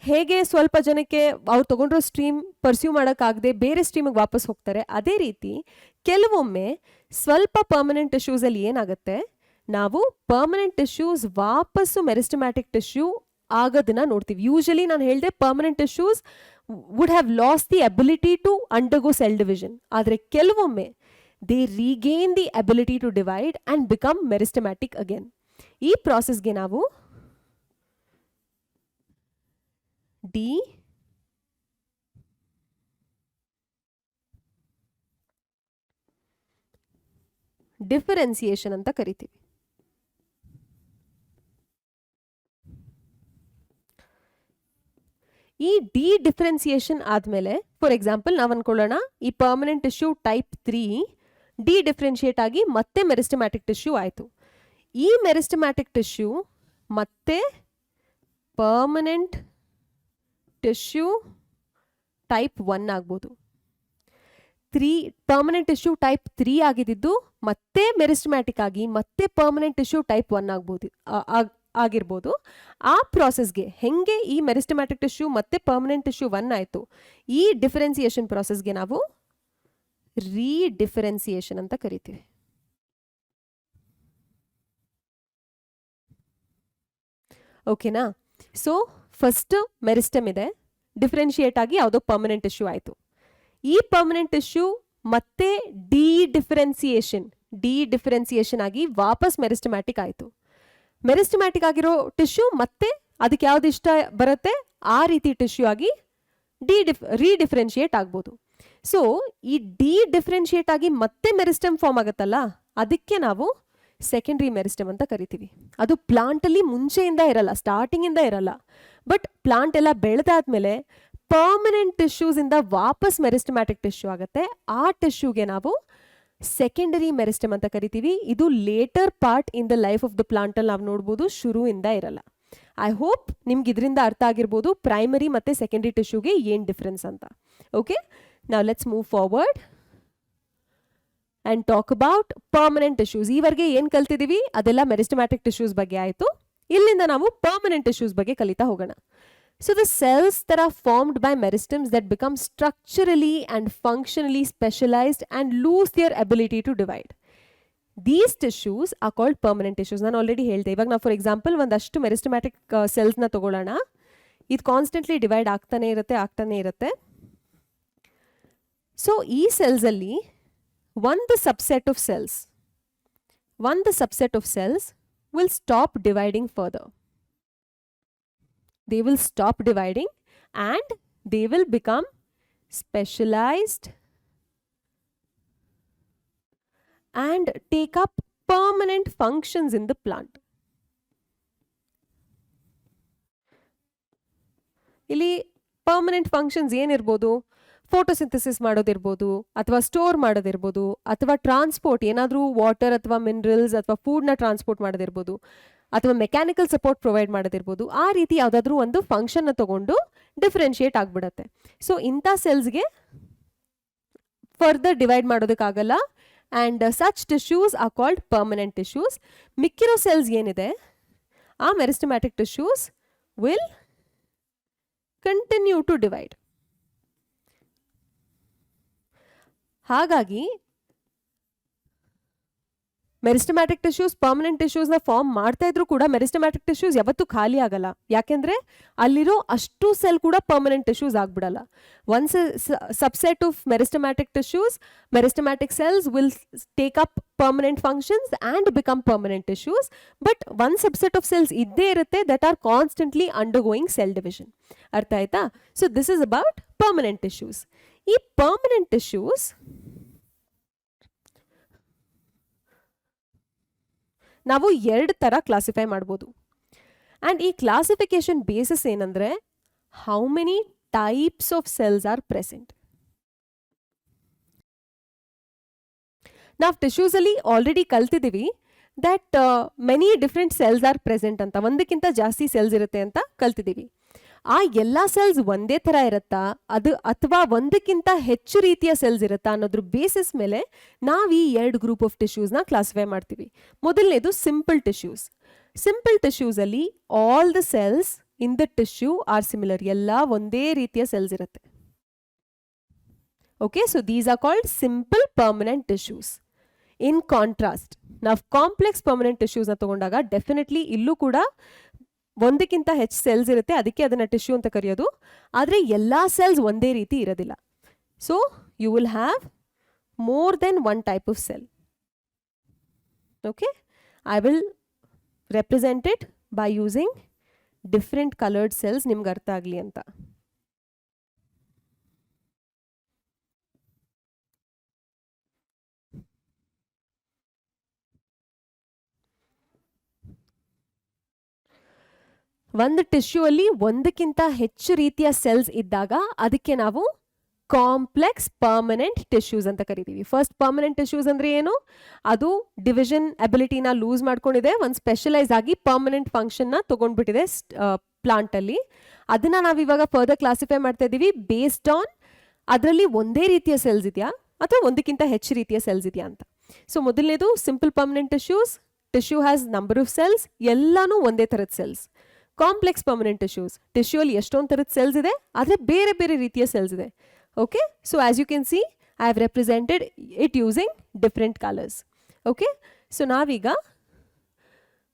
ಹೇಗೆ ಸ್ವಲ್ಪ ಜನಕ್ಕೆ ಅವ್ರು ತೊಗೊಂಡ್ರೋ ಸ್ಟ್ರೀಮ್ ಪರ್ಸ್ಯೂ ಮಾಡೋಕ್ಕಾಗದೆ ಬೇರೆ ಸ್ಟ್ರೀಮಿಗೆ ವಾಪಸ್ ಹೋಗ್ತಾರೆ, ಅದೇ ರೀತಿ ಕೆಲವೊಮ್ಮೆ ಸ್ವಲ್ಪ ಪರ್ಮನೆಂಟ್ ಟಿಶ್ಯೂಸಲ್ಲಿ ಏನಾಗುತ್ತೆ, ನಾವು ಪರ್ಮನೆಂಟ್ ಟಿಶ್ಯೂಸ್ ವಾಪಸ್ಸು ಮೆರಿಸ್ಟಮ್ಯಾಟಿಕ್ ಟಿಶ್ಯೂ ಆಗೋದನ್ನ ನೋಡ್ತೀವಿ. ಯೂಶಲಿ ನಾನು ಹೇಳಿದೆ permanent tissues would have lost the ability to undergo cell division. ಆದರೆ ಕೆಲವೊಮ್ಮೆ they regain the ability to divide and become meristematic again. ಈ ಪ್ರಾಸೆಸ್ಗೆ ನಾವು ಡಿಫರೆನ್ಸಿಯೇಷನ್ ಅಂತ ಕರಿತೀವಿ. ಈ ಡಿ ಡಿಫರೆನ್ಸಿಯೇಷನ್ ಆದಮೇಲೆ ಫಾರ್ ಎಕ್ಸಾಂಪಲ್ ನಾವು ಅನ್ಕೊಳ್ಳೋಣ ಈ permanent tissue type 3 D differentiate ಆಗಿ ಮತ್ತೆ ಮೆರಿಸ್ಟಮ್ಯಾಟಿಕ್ ಟಿಶ್ಯೂ ಆಯಿತು. ಈ ಮೆರಿಸ್ಟಮ್ಯಾಟಿಕ್ ಟಿಶ್ಯೂ ಮತ್ತೆ ಪರ್ಮನೆಂಟ್ ಟಿಶ್ಯೂ ಟೈಪ್ 1 ಆಗ್ಬೋದು. ಪರ್ಮನೆಂಟ್ ಟಿಶ್ಯೂ ಟೈಪ್ 3 ಆಗಿದ್ದು ಮತ್ತೆ ಮೆರಿಸ್ಟಮ್ಯಾಟಿಕ್ ಆಗಿ ಮತ್ತೆ ಪರ್ಮನೆಂಟ್ ಟಿಶ್ಯೂ ಟೈಪ್ 1 ಆಗ್ಬೋದು ಆಗಿರ್ಬೋದು. ಆ ಪ್ರಾಸೆಸ್ಗೆ ಹೆಂಗೆ ಈ ಮೆರಿಸ್ಟಮ್ಯಾಟಿಕ್ ಟಿಶ್ಯೂ ಮತ್ತೆ ಪರ್ಮನೆಂಟ್ ಟಿಶ್ಯೂ 1 ಆಯಿತು, ಈ ಡಿಫರೆನ್ಸಿಯೇಷನ್ ಪ್ರಾಸೆಸ್ಗೆ ನಾವು ರೀಡಿಫರೆನ್ಸಿಯೇಷನ್ ಅಂತ ಕರಿತೀವಿ. ಓಕೆನಾ? ಸೊ ಫಸ್ಟ್ ಮೆರಿಸ್ಟಮ್ ಇದೆ, ಡಿಫರೆನ್ಶಿಯೇಟ್ ಆಗಿ ಯಾವುದೋ ಪರ್ಮನೆಂಟ್ ಟಿಶ್ಯೂ ಆಯಿತು. ಈ ಪರ್ಮನೆಂಟ್ ಟಿಶ್ಯೂ ಮತ್ತೆ ಡಿಡಿಫರೆನ್ಸಿಯೇಷನ್ ಆಗಿ ವಾಪಸ್ ಮೆರಿಸ್ಟಮ್ಯಾಟಿಕ್ ಆಯಿತು. ಮೆರಿಸ್ಟಮ್ಯಾಟಿಕ್ ಆಗಿರೋ ಟಿಶ್ಯೂ ಮತ್ತೆ ಅದಕ್ಕೆ ಯಾವ್ದು ಇಷ್ಟ ಬರುತ್ತೆ ಆ ರೀತಿ ಟಿಶ್ಯೂ ಆಗಿ ರೀಡಿಫರೆನ್ಶಿಯೇಟ್ ಆಗ್ಬೋದು. ಸೊ ಈ ಡಿಫರೆನ್ಶಿಯೇಟ್ ಆಗಿ ಮತ್ತೆ ಮೆರಿಸ್ಟಮ್ ಫಾರ್ಮ್ ಆಗುತ್ತಲ್ಲ, ಅದಕ್ಕೆ ನಾವು ಸೆಕೆಂಡ್ರಿ ಮೆರಿಸ್ಟಮ್ ಅಂತ ಕರಿತೀವಿ. ಅದು ಪ್ಲಾಂಟಲ್ಲಿ ಮುಂಚೆಯಿಂದ ಇರಲ್ಲ, ಸ್ಟಾರ್ಟಿಂಗಿಂದ ಇರಲ್ಲ. ಬಟ್ ಪ್ಲಾಂಟ್ ಎಲ್ಲ ಬೆಳೆದಾದ್ಮೇಲೆ ಪರ್ಮನೆಂಟ್ ಟಿಶ್ಯೂಸ್ ಇಂದ ವಾಪಸ್ ಮೆರಿಸ್ಟಮ್ಯಾಟಿಕ್ ಟಿಶ್ಯೂ ಆಗುತ್ತೆ. ಆ ಟಿಶ್ಯೂಗೆ ನಾವು ಸೆಕೆಂಡರಿ ಮೆರಿಸ್ಟಮ್ ಅಂತ ಕರಿತೀವಿ. ಇದು later part in the life of the plant ಅಲ್ಲಿ ನಾವು ನೋಡ್ಬೋದು, ಶುರುವಿಂದ ಇರಲ್ಲ. ಐ ಹೋಪ್ ನಿಮ್ಗೆ ಇದರಿಂದ ಅರ್ಥ ಆಗಿರ್ಬೋದು ಪ್ರೈಮರಿ ಮತ್ತೆ ಸೆಕೆಂಡರಿ ಟಿಶ್ಯೂಗೆ ಏನ್ ಡಿಫ್ರೆನ್ಸ್ ಅಂತ. Okay, now let's move forward and talk about permanent tissues. ಈವರೆಗೆ ಏನ್ ಕಲ್ತಿದೀವಿ ಅದೆಲ್ಲ ಮೆರಿಸ್ಟಮ್ಯಾಟಿಕ್ ಟಿಶ್ಯೂಸ್ ಬಗ್ಗೆ ಆಯ್ತು. ಇಲ್ಲಿಂದ ನಾವು ಪರ್ಮನೆಂಟ್ ಟಿಶ್ಯೂಸ್ ಬಗ್ಗೆ ಕಲಿತಾ ಹೋಗೋಣ. So the cells that are formed by meristems that become structurally and functionally specialized and lose their ability to divide. These tissues are called permanent tissues. ನಾನು ಆಲ್ರೆಡಿ ಹೇಳ್ದೆ. ಇವಾಗ ನಾವು ಫಾರ್ ಎಕ್ಸಾಂಪಲ್ ಒಂದಷ್ಟು meristematic ಸೆಲ್ಸ್ನ ತಗೊಳ್ಳೋಣ. ಇದು ಕಾನ್ಸ್ಟೆಂಟ್ಲಿ ಡಿವೈಡ್ ಆಗ್ತಾನೆ ಇರುತ್ತೆ. So ಈ ಸೆಲ್ಸ್ ಅಲ್ಲಿ ಒಂದು subset of cells will stop dividing further. They will stop dividing and they will become specialized and take up permanent functions in the plant. ಇಲ್ಲಿ permanent functions ಏನಿರ್ಬೋದು, photosynthesis ಮಾಡೋದಿರ್ಬೋದು, ಅಥವಾ store ಮಾಡೋದಿರ್ಬೋದು, ಅಥವಾ transport ಏನಾದರೂ water ಅಥವಾ minerals ಅಥವಾ ಫುಡ್ನ transport ಮಾಡೋದಿರ್ಬೋದು, ಅಥವಾ mechanical support provide ಮಾಡೋದಿರ್ಬೋದು. ಆ ರೀತಿ ಯಾವುದಾದ್ರೂ ಒಂದು ಫಂಕ್ಷನ್ನ ತಗೊಂಡು ಡಿಫ್ರೆನ್ಶಿಯೇಟ್ ಆಗಿಬಿಡತ್ತೆ. ಸೊ ಇಂಥ ಸೆಲ್ಸ್ಗೆ ಫರ್ದರ್ ಡಿವೈಡ್ ಮಾಡೋದಕ್ಕಾಗಲ್ಲ. And such tissues are called permanent tissues. ಮಿಕ್ಕಿರೋ ಸೆಲ್ಸ್ ಏನಿದೆ ಆ meristematic tissues will continue to divide. ಹಾಗಾಗಿ ಮೆರಿಸ್ಟಮ್ಯಾಟಿಕ್ ಟಿಶ್ಯೂಸ್ ಪರ್ಮನೆಂಟ್ ಟಿಶ್ಯೂಸ್ನ ಫಾರ್ಮ್ ಮಾಡ್ತಾ ಇದ್ರು ಕೂಡ ಮೆರಿಸ್ಟಮ್ಯಾಟಿಕ್ ಟಿಶ್ಯೂಸ್ ಯಾವತ್ತೂ ಖಾಲಿ ಆಗಲ್ಲ. ಯಾಕೆಂದ್ರೆ ಅಲ್ಲಿರೋ ಅಷ್ಟು ಸೆಲ್ ಕೂಡ ಪರ್ಮನೆಂಟ್ ಟಿಶ್ಯೂಸ್ ಆಗ್ಬಿಡಲ್ಲ. One subset of meristematic cells will take up permanent functions and become permanent tissues. But one subset of cells ಇದ್ದೇ ಇರುತ್ತೆ that are constantly undergoing cell division. ಅರ್ಥ ಆಯ್ತಾ? So this is about permanent tissues. ಈ permanent tissues ನಾವು 2 ಥರ classify ಮಾಡ್ಬೋದು. And ಈ classification basis ಏನಂದರೆ how many types of cells are present. ನಾವು ಟಿಶ್ಯೂಸಲ್ಲಿ ಆಲ್ರೆಡಿ ಕಲ್ತಿದ್ದೀವಿ that many different cells are present ಅಂತ. ಒಂದಕ್ಕಿಂತ ಜಾಸ್ತಿ ಸೆಲ್ಸ್ ಇರುತ್ತೆ ಅಂತ ಕಲ್ತಿದ್ದೀವಿ. ಆ ಎಲ್ಲ ಸೆಲ್ಸ್ ಒಂದೇ ಥರ ಇರುತ್ತಾ ಅದು ಅಥವಾ ಒಂದಕ್ಕಿಂತ ಹೆಚ್ಚು ರೀತಿಯ ಸೆಲ್ಸ್ ಇರುತ್ತಾ ಅನ್ನೋದ್ರ ಬೇಸಿಸ್ ಮೇಲೆ ನಾವು ಈ 2 ಗ್ರೂಪ್ ಆಫ್ ಟಿಶ್ಯೂಸ್ನ ಕ್ಲಾಸಿಫೈ ಮಾಡ್ತೀವಿ. ಮೊದಲನೇದು ಸಿಂಪಲ್ ಟಿಶ್ಯೂಸ್. ಸಿಂಪಲ್ ಟಿಶ್ಯೂಸಲ್ಲಿ all the cells in the tissue are similar. ಎಲ್ಲ ಒಂದೇ ರೀತಿಯ ಸೆಲ್ಸ್ ಇರುತ್ತೆ. Okay, so these are called simple permanent tissues. In contrast ನಾವು ಕಾಂಪ್ಲೆಕ್ಸ್ ಪರ್ಮನೆಂಟ್ ಟಿಶ್ಯೂಸ್ನ ತಗೊಂಡಾಗ ಡೆಫಿನೆಟ್ಲಿ ಇಲ್ಲೂ ಕೂಡ ಒಂದಕ್ಕಿಂತ ಹೆಚ್ಚು ಸೆಲ್ಸ್ ಇರುತ್ತೆ, ಅದಕ್ಕೆ ಅದನ್ನು ಟಿಶ್ಯೂ ಅಂತ ಕರೆಯೋದು. ಆದರೆ ಎಲ್ಲ ಸೆಲ್ಸ್ ಒಂದೇ ರೀತಿ ಇರೋದಿಲ್ಲ. So you will have more than one type of cell. Okay, I will represent it by using different coloured cells ನಿಮ್ಗೆ ಅರ್ಥ ಆಗಲಿ ಅಂತ. ಒಂದು ಟಿಶ್ಯೂ ಅಲ್ಲಿ ಒಂದಕ್ಕಿಂತ ಹೆಚ್ಚು ರೀತಿಯ ಸೆಲ್ಸ್ ಇದ್ದಾಗ ಅದಕ್ಕೆ ನಾವು ಕಾಂಪ್ಲೆಕ್ಸ್ ಪರ್ಮನೆಂಟ್ ಟಿಶ್ಯೂಸ್ ಅಂತ ಕರಿತೀವಿ. ಫಸ್ಟ್ ಪರ್ಮನೆಂಟ್ ಟಿಶ್ಯೂಸ್ ಅಂದ್ರೆ ಏನು? ಅದು ಡಿವಿಷನ್ ಅಬಿಲಿಟಿನ ಲೂಸ್ ಮಾಡ್ಕೊಂಡಿದೆ, ಒಂದು ಸ್ಪೆಷಲೈಸ್ ಆಗಿ ಪರ್ಮನೆಂಟ್ ಫಂಕ್ಷನ್ ನ ತಗೊಂಡ್ಬಿಟ್ಟಿದೆ ಪ್ಲಾಂಟ್ ಅಲ್ಲಿ. ಅದನ್ನ ನಾವು ಇವಾಗ ಫರ್ದರ್ ಕ್ಲಾಸಿಫೈ ಮಾಡ್ತಾ ಇದೀವಿ ಬೇಸ್ಡ್ ಆನ್ ಅದರಲ್ಲಿ ಒಂದೇ ರೀತಿಯ ಸೆಲ್ಸ್ ಇದೆಯಾ ಅಥವಾ ಒಂದಕ್ಕಿಂತ ಹೆಚ್ಚು ರೀತಿಯ ಸೆಲ್ಸ್ ಇದೆಯಾ ಅಂತ. ಸೊ ಮೊದಲನೇದು simple permanent tissues. Tissue has number of cells, ಎಲ್ಲಾನು ಒಂದೇ ತರದ cells. Complex permanent tissues, tissue ಅಲ್ಲಿ ಎಷ್ಟೊಂದು ತರದ ಸೆಲ್ಸ್ ಇದೆ ಆದ್ರೆ ಬೇರೆ ಬೇರೆ ರೀತಿಯ ಸೆಲ್ಸ್ ಇದೆ. Okay, so as you can see, I have represented it using different colors. Okay, so ನಾವೀಗ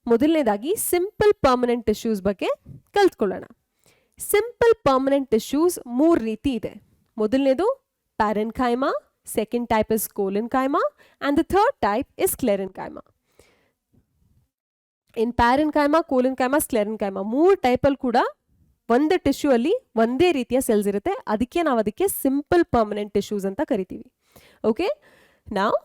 ಮೊದಲನೇದಾಗಿ ಸಿಂಪಲ್ ಪರ್ಮನೆಂಟ್ ಟಿಶ್ಯೂಸ್ ಬಗ್ಗೆ ಕಲ್ತ್ಕೊಳ್ಳೋಣ. ಸಿಂಪಲ್ ಪರ್ಮನೆಂಟ್ ಟಿಶ್ಯೂಸ್ 3 ರೀತಿ ಇದೆ. ಮೊದಲನೇದು parenchyma, second type is collenchyma and the third type is sclerenchyma. In parenchyma, collenchyma, sclerenchyma 3 ಟೈಪಲ್ಲಿ ಕೂಡ ಒಂದು tissue ಅಲ್ಲಿ ಒಂದೇ ರೀತಿಯ ಸೆಲ್ಸ್ ಇರುತ್ತೆ. ಅದಕ್ಕೆ ನಾವು ಅದಕ್ಕೆ ಸಿಂಪಲ್ ಪರ್ಮನೆಂಟ್ ಟಿಶ್ಯೂಸ್ ಅಂತ ಕರಿತೀವಿ. ಓಕೆ, ನಾವು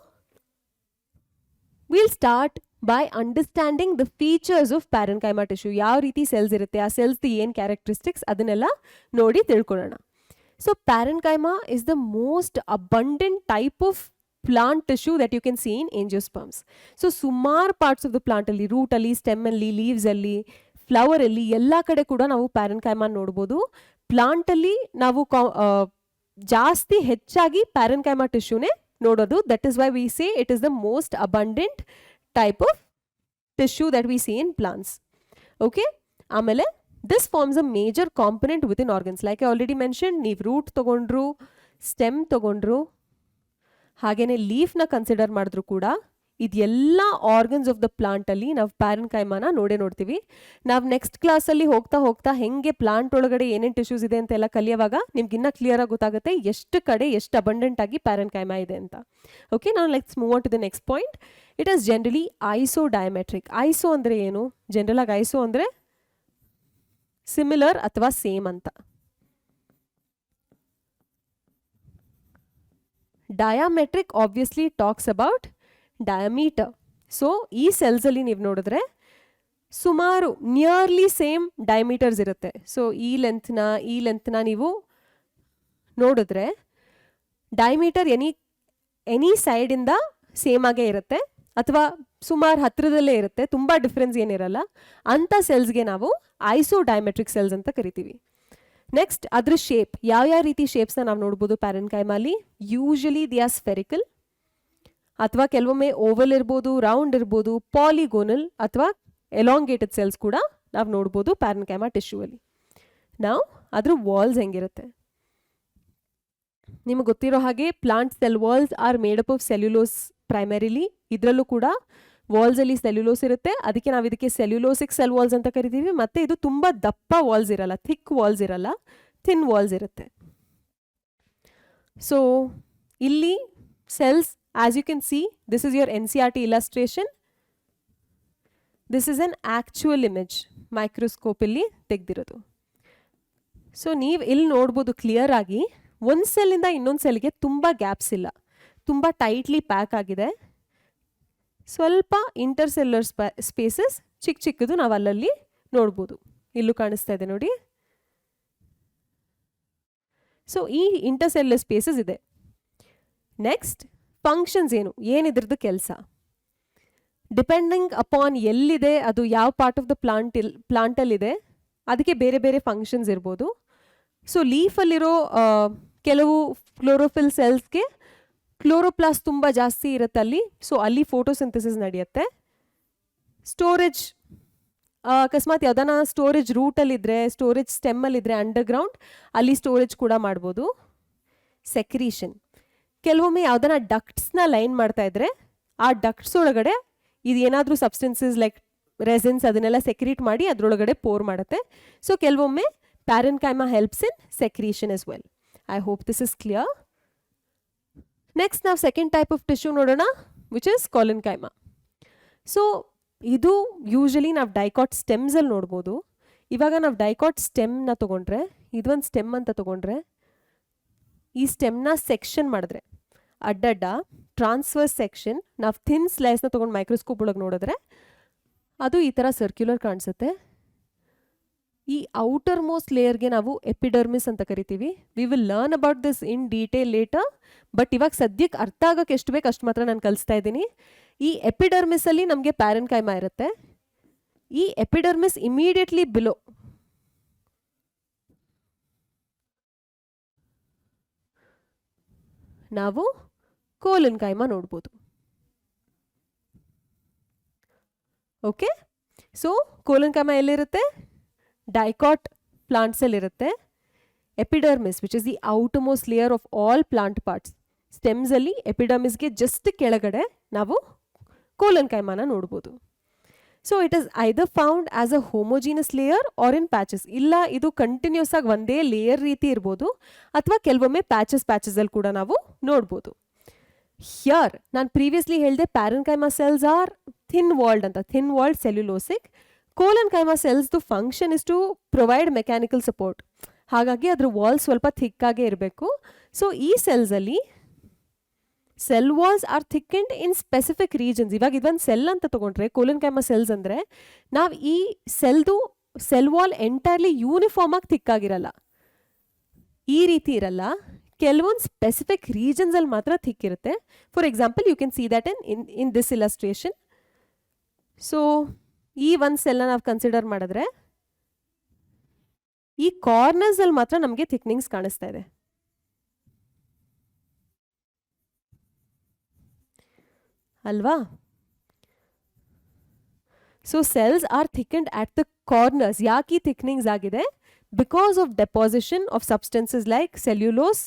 will start by understanding the features of parenchyma tissue. ಯಾವ ರೀತಿ ಸೆಲ್ಸ್ ಇರುತ್ತೆ, ಆ ಸೆಲ್ಸ್ ಏನು ಕ್ಯಾರೆಕ್ಟರಿಸ್ಟಿಕ್ಸ್ ಅದನ್ನೆಲ್ಲ ನೋಡಿ ತಿಳ್ಕೊಳ್ಳೋಣ. So parenchyma is the most abundant type of plant tissue that you can see in angiosperms. So ಸುಮಾರು ಪಾರ್ಟ್ಸ್ ಆಫ್ ದ ಪ್ಲಾಂಟ್ ಅಲ್ಲಿ, ರೂಟ್ ಅಲ್ಲಿ, ಸ್ಟೆಮ್ ಅಲ್ಲಿ, ಲೀವ್ಸ್ ಅಲ್ಲಿ, ಫ್ಲವರ್ ಅಲ್ಲಿ ಎಲ್ಲ ಕಡೆ ಕೂಡ ನಾವು ಪ್ಯಾರೆನ್ಕೈಮಾ ನೋಡ್ಬೋದು. ಪ್ಲಾಂಟ್ ಅಲ್ಲಿ ನಾವು ಜಾಸ್ತಿ ಹೆಚ್ಚಾಗಿ ಪ್ಯಾರೆನ್ಕೈಮಾ ಟಿಶ್ಯೂನೇ ನೋಡೋದು. That is why we say it is the most abundant type of tissue that we see in plants. Okay, ಆಮೇಲೆ this forms a major component within organs. Like I already mention, ನೀವು root ತಗೊಂಡ್ರು, stem ತಗೊಂಡ್ರು, ಹಾಗೇನೆ ಲೀಫ್ನ consider ಮಾಡಿದ್ರು ಕೂಡ ಇದೆಲ್ಲ organs of the plant ಅಲ್ಲಿ ನಾವು ಪ್ಯಾರೆನ್ಕೈಮಾನ ನೋಡ್ತೀವಿ. ನಾವು ನೆಕ್ಸ್ಟ್ ಕ್ಲಾಸಲ್ಲಿ ಹೋಗ್ತಾ ಹೋಗ್ತಾ ಹೆಂಗೆ ಪ್ಲಾಂಟ್ ಒಳಗಡೆ ಏನೇನು ಟಿಶ್ಯೂಸ್ ಇದೆ ಅಂತೆಲ್ಲ ಕಲಿಯುವಾಗ ನಿಮ್ಗೆ ಇನ್ನೂ ಕ್ಲಿಯರ್ ಆಗಿ ಗೊತ್ತಾಗುತ್ತೆ ಎಷ್ಟು ಕಡೆ ಎಷ್ಟು ಅಬಂಡೆಂಟ್ ಆಗಿ ಪ್ಯಾರೆನ್ಕೈಮಾ ಇದೆ ಅಂತ. ಓಕೆ, ನಾವು let's move on to the next point. It is generally isodiametric. Iso ಅಂದ್ರೆ ಏನು? ಜನರಲ್ ಆಗಿ ಐಸೋ ಅಂದ್ರೆ ಸಿಮಿಲರ್ ಅಥವಾ ಸೇಮ್ ಅಂತ. Diametric obviously talks about diameter. So ಈ ಸೆಲ್ಸ್ ಅಲ್ಲಿ ನೀವು ನೋಡಿದ್ರೆ ಸುಮಾರು ನಿಯರ್ಲಿ ಸೇಮ್ ಡಯಾಮೀಟರ್ಸ್ ಇರುತ್ತೆ. ಸೊ ಈ ಲೆಂತ್ನ ನೀವು ನೋಡಿದ್ರೆ ಡಯಾಮೀಟರ್ ಎನಿ ಸೈಡಿಂದ ಸೇಮ್ ಆಗೇ ಇರುತ್ತೆ ಅಥವಾ ಸುಮಾರು ಹತ್ರದಲ್ಲೇ ಇರುತ್ತೆ, ತುಂಬ ಡಿಫ್ರೆನ್ಸ್ ಏನಿರಲ್ಲ. ಅಂಥ ಸೆಲ್ಸ್ಗೆ ನಾವು ಐಸೋ ಡಯಾಮೆಟ್ರಿಕ್ ಸೆಲ್ಸ್ ಅಂತ ಕರಿತೀವಿ. ನೆಕ್ಸ್ಟ್ ಅದ್ರ ಶೇಪ್, ಯಾವ ರೀತಿ ಶೇಪ್ಸ್ನ ನಾವು ನೋಡ್ಬೋದು ಪ್ಯಾರೆನ್ಕೈಮಾಲಿ. ಯೂಶಲಿ ದಿ ಆರ್ ಸ್ಫೆರಿಕಲ್ ಅಥವಾ ಕೆಲವೊಮ್ಮೆ ಓವಲ್ ಇರ್ಬೋದು, ರೌಂಡ್ ಇರ್ಬೋದು, ಪಾಲಿಗೋನಲ್ ಅಥವಾ ಎಲಾಂಗೇಟೆಡ್ ಸೆಲ್ಸ್ ಕೂಡ ನಾವು ನೋಡ್ಬೋದು ಪ್ಯಾರೆನ್ಕೈಮಾ ಟಿಶ್ಯೂ ಅಲ್ಲಿ. ನಾವು ಅದ್ರ ವಾಲ್ಸ್ ಹೆಂಗಿರುತ್ತೆ ನಿಮಗೆ ಗೊತ್ತಿರೋ ಹಾಗೆ, plant cell walls are made up of cellulose primarily. ಇದರಲ್ಲೂ ಕೂಡ ವಾಲ್ಸ್ ಅಲ್ಲಿ ಸೆಲ್ಯುಲೋಸ್ ಇರುತ್ತೆ, ಅದಕ್ಕೆ ನಾವು ಇದಕ್ಕೆ ಸೆಲ್ಯುಲೋಸಿಕ್ ಸೆಲ್ ವಾಲ್ಸ್ ಅಂತ ಕರಿತೀವಿ. ಮತ್ತೆ ಇದು ತುಂಬಾ ದಪ್ಪ ವಾಲ್ಸ್ ಇರಲ್ಲ, ಥಿಕ್ ವಾಲ್ಸ್ ಇರಲ್ಲ, ಥಿನ್ ವಾಲ್ಸ್ ಇರುತ್ತೆ. ಸೊ ಇಲ್ಲಿ cells, as you can see, this is your NCERT illustration. This is an actual image, microscope ಇಲ್ಲಿ ತೆಗೆದಿರೋದು. ಸೊ ನೀವು ಇಲ್ಲಿ ನೋಡ್ಬೋದು ಕ್ಲಿಯರ್ ಆಗಿ, ಒಂದು ಸೆಲ್ಲಿಂದ ಇನ್ನೊಂದು ಸೆಲ್ಗೆ ತುಂಬ ಗ್ಯಾಪ್ಸ್ ಇಲ್ಲ, ತುಂಬ ಟೈಟ್ಲಿ ಪ್ಯಾಕ್ ಆಗಿದೆ. ಸ್ವಲ್ಪ ಇಂಟರ್ಸೆಲ್ಯುಲರ್ ಸ್ಪೇಸಸ್ ಚಿಕ್ಕ ಚಿಕ್ಕದು ನಾವು ಅಲ್ಲಲ್ಲಿ ನೋಡ್ಬೋದು. ಇಲ್ಲೂ ಕಾಣಿಸ್ತಾ ಇದೆ ನೋಡಿ. ಸೊ ಈ ಇಂಟರ್ಸೆಲ್ಯುಲರ್ ಸ್ಪೇಸಸ್ ಇದೆ. ನೆಕ್ಸ್ಟ್ ಫಂಕ್ಷನ್ಸ್ ಏನಿದ್ರದ್ದು ಕೆಲಸ, ಡಿಪೆಂಡಿಂಗ್ ಅಪಾನ್ ಎಲ್ಲಿದೆ, ಅದು ಯಾವ ಪಾರ್ಟ್ ಆಫ್ ದ ಪ್ಲಾಂಟಲ್ಲಿದೆ, ಅದಕ್ಕೆ ಬೇರೆ ಬೇರೆ ಫಂಕ್ಷನ್ಸ್ ಇರ್ಬೋದು. ಸೊ ಲೀಫಲ್ಲಿರೋ ಕೆಲವು ಕ್ಲೋರೋಫಿಲ್ ಸೆಲ್ಸ್ಗೆ ಕ್ಲೋರೋಪ್ಲಾಸ್ಟ್ ತುಂಬ ಜಾಸ್ತಿ ಇರುತ್ತೆ ಅಲ್ಲಿ. ಸೊ ಅಲ್ಲಿ ಫೋಟೋಸಿಂಥಸಿಸ್ ನಡೆಯುತ್ತೆ. ಸ್ಟೋರೇಜ್, ಅಕಸ್ಮಾತ್ ಯಾವ್ದಾನ ಸ್ಟೋರೇಜ್ ರೂಟಲ್ಲಿದ್ದರೆ, ಸ್ಟೋರೇಜ್ ಸ್ಟೆಮ್ಮಲ್ಲಿದ್ದರೆ ಅಂಡರ್ಗ್ರೌಂಡ್, ಅಲ್ಲಿ ಸ್ಟೋರೇಜ್ ಕೂಡ ಮಾಡ್ಬೋದು. ಸೆಕ್ರೀಷನ್, ಕೆಲವೊಮ್ಮೆ ಯಾವ್ದಾನ ಡಕ್ಟ್ಸ್ನ ಲೈನ್ ಮಾಡ್ತಾ ಇದ್ರೆ ಆ ಡಕ್ಟ್ಸ್ ಒಳಗಡೆ ಇದು ಏನಾದರೂ ಸಬ್ಸ್ಟೆನ್ಸಸ್ ಲೈಕ್ ರೆಸಿನ್ಸ್ ಅದನ್ನೆಲ್ಲ ಸೆಕ್ರೀಟ್ ಮಾಡಿ ಅದರೊಳಗಡೆ ಪೋರ್ ಮಾಡುತ್ತೆ. ಸೊ ಕೆಲವೊಮ್ಮೆ parenchyma helps in secretion as well. I hope this is clear. Next ನಾವು ಸೆಕೆಂಡ್ ಟೈಪ್ ಆಫ್ ಟಿಶ್ಯೂ ನೋಡೋಣ, ವಿಚ್ ಇಸ್ ಕೋಲೆನ್ಕೈಮಾ. ಸೊ ಇದು ಯೂಶಲಿ ನಾವು ಡೈಕಾಟ್ ಸ್ಟೆಮ್ಸಲ್ಲಿ ನೋಡ್ಬೋದು. ಇವಾಗ ನಾವು ಡೈಕಾಟ್ ಸ್ಟೆಮ್ನ ತೊಗೊಂಡ್ರೆ, ಇದೊಂದು ಸ್ಟೆಮ್ ಅಂತ ತೊಗೊಂಡ್ರೆ, ಈ ಸ್ಟೆಮ್ನ ಸೆಕ್ಷನ್ ಮಾಡಿದ್ರೆ ಅಡ್ಡಡ್ಡ ಟ್ರಾನ್ಸ್ಫರ್ ಸೆಕ್ಷನ್, ನಾವು ಥಿನ್ ಸ್ಲೈಸ್ನ ತೊಗೊಂಡು ಮೈಕ್ರೋಸ್ಕೋಪ್ ಒಳಗೆ ನೋಡಿದ್ರೆ ಅದು ಈ ಥರ ಸರ್ಕ್ಯುಲರ್ ಕಾಣಿಸುತ್ತೆ. ಈ ಔಟರ್ ಮೋಸ್ಟ್ ಲೇಯರ್ಗೆ ನಾವು ಎಪಿಡರ್ಮಿಸ್ ಅಂತ ಕರಿತೀವಿ. We will learn about this in detail later, but ಇವಾಗ ಸದ್ಯಕ್ಕೆ ಅರ್ಥ ಆಗೋಕ್ಕೆ ಎಷ್ಟು ಬೇಕು ಅಷ್ಟು ಮಾತ್ರ ನಾನು ಕಲಿಸ್ತಾ ಇದ್ದೀನಿ. ಈ ಎಪಿಡರ್ಮಿಸಲ್ಲಿ ನಮಗೆ ಪ್ಯಾರೆನ್ಕೈಮಾ ಇರುತ್ತೆ. ಈ ಎಪಿಡರ್ಮಿಸ್ ಇಮಿಡಿಯೇಟ್ಲಿ ಬಿಲೋ ನಾವು ಕೋಲನ್ಕೈಮಾ ನೋಡ್ಬೋದು. ಓಕೆ, ಸೊ ಕೋಲನ್ಕೈಮಾ ಎಲ್ಲಿರುತ್ತೆ? ಡೈಕಾಟ್ ಪ್ಲಾಂಟ್ಸ್ ಅಲ್ಲಿ ಇರುತ್ತೆ. Epidermis which is the outermost layer of all plant parts, stems ಅಲ್ಲಿ ಎಪಿಡರ್ಮಿಸ್ಗೆ ಜಸ್ಟ್ ಕೆಳಗಡೆ ನಾವು ಕೋಲನ್ಕೈಮಾನ ನೋಡ್ಬೋದು. So it is either found as a homogeneous layer or in patches. ಇಲ್ಲ, ಇದು ಕಂಟಿನ್ಯೂಸ್ ಆಗಿ ಒಂದೇ ಲೇಯರ್ ರೀತಿ ಇರ್ಬೋದು, ಅಥವಾ ಕೆಲವೊಮ್ಮೆ ಪ್ಯಾಚಸ್ ಅಲ್ಲಿ ಕೂಡ ನಾವು ನೋಡ್ಬೋದು. ಹಿಯರ್ ನಾನು ಪ್ರೀವಿಯಸ್ಲಿ ಹೇಳಿದೆ parenchyma cells are thin walled ಅಂತ, ಥಿನ್ ವಾಲ್ಡ್ ಸೆಲ್ಯುಲೋಸಿಕ್. ಕೋಲನ್ಕೈಮಾ ಸೆಲ್ಸ್ದು function is to provide mechanical support, ಹಾಗಾಗಿ ಅದ್ರ ವಾಲ್ ಸ್ವಲ್ಪ ಥಿಕ್ಕಾಗೇ ಇರಬೇಕು. ಸೊ ಈ ಸೆಲ್ಸಲ್ಲಿ cell walls are thickened in specific regions. ಇವಾಗ ಇದೊಂದು ಸೆಲ್ ಅಂತ ತಗೊಂಡ್ರೆ ಕೋಲನ್ಕೈಮಾ ಸೆಲ್ಸ್ ಅಂದರೆ ನಾವು ಈ ಸೆಲ್ ವಾಲ್ ಎಂಟೈರ್ಲಿ ಯೂನಿಫಾರ್ಮ್ ಆಗಿ ಥಿಕ್ಕಾಗಿರಲ್ಲ, ಈ ರೀತಿ ಇರಲ್ಲ. ಕೆಲವೊಂದು ಸ್ಪೆಸಿಫಿಕ್ ರೀಜನ್ಸಲ್ಲಿ ಮಾತ್ರ ಥಿಕ್ ಇರುತ್ತೆ. For example you can see that in this illustration. So ಈ ಒಂದು ಸೆಲ್ನ ನಾವು ಕನ್ಸಿಡರ್ ಮಾಡಿದ್ರೆ ಈ ಕಾರ್ನರ್ಸ್ ಅಲ್ಲಿ ಮಾತ್ರ ನಮಗೆ ಥಿಕ್ನಿಂಗ್ಸ್ ಕಾಣಿಸ್ತಾ ಇದೆ. ಅಲ್ವಾ? So cells are thickened at the corners. ಯಾಕೆ ಈ ಥಿಕ್ನಿಂಗ್ಸ್ ಆಗಿದೆ? Because of deposition of substances like cellulose,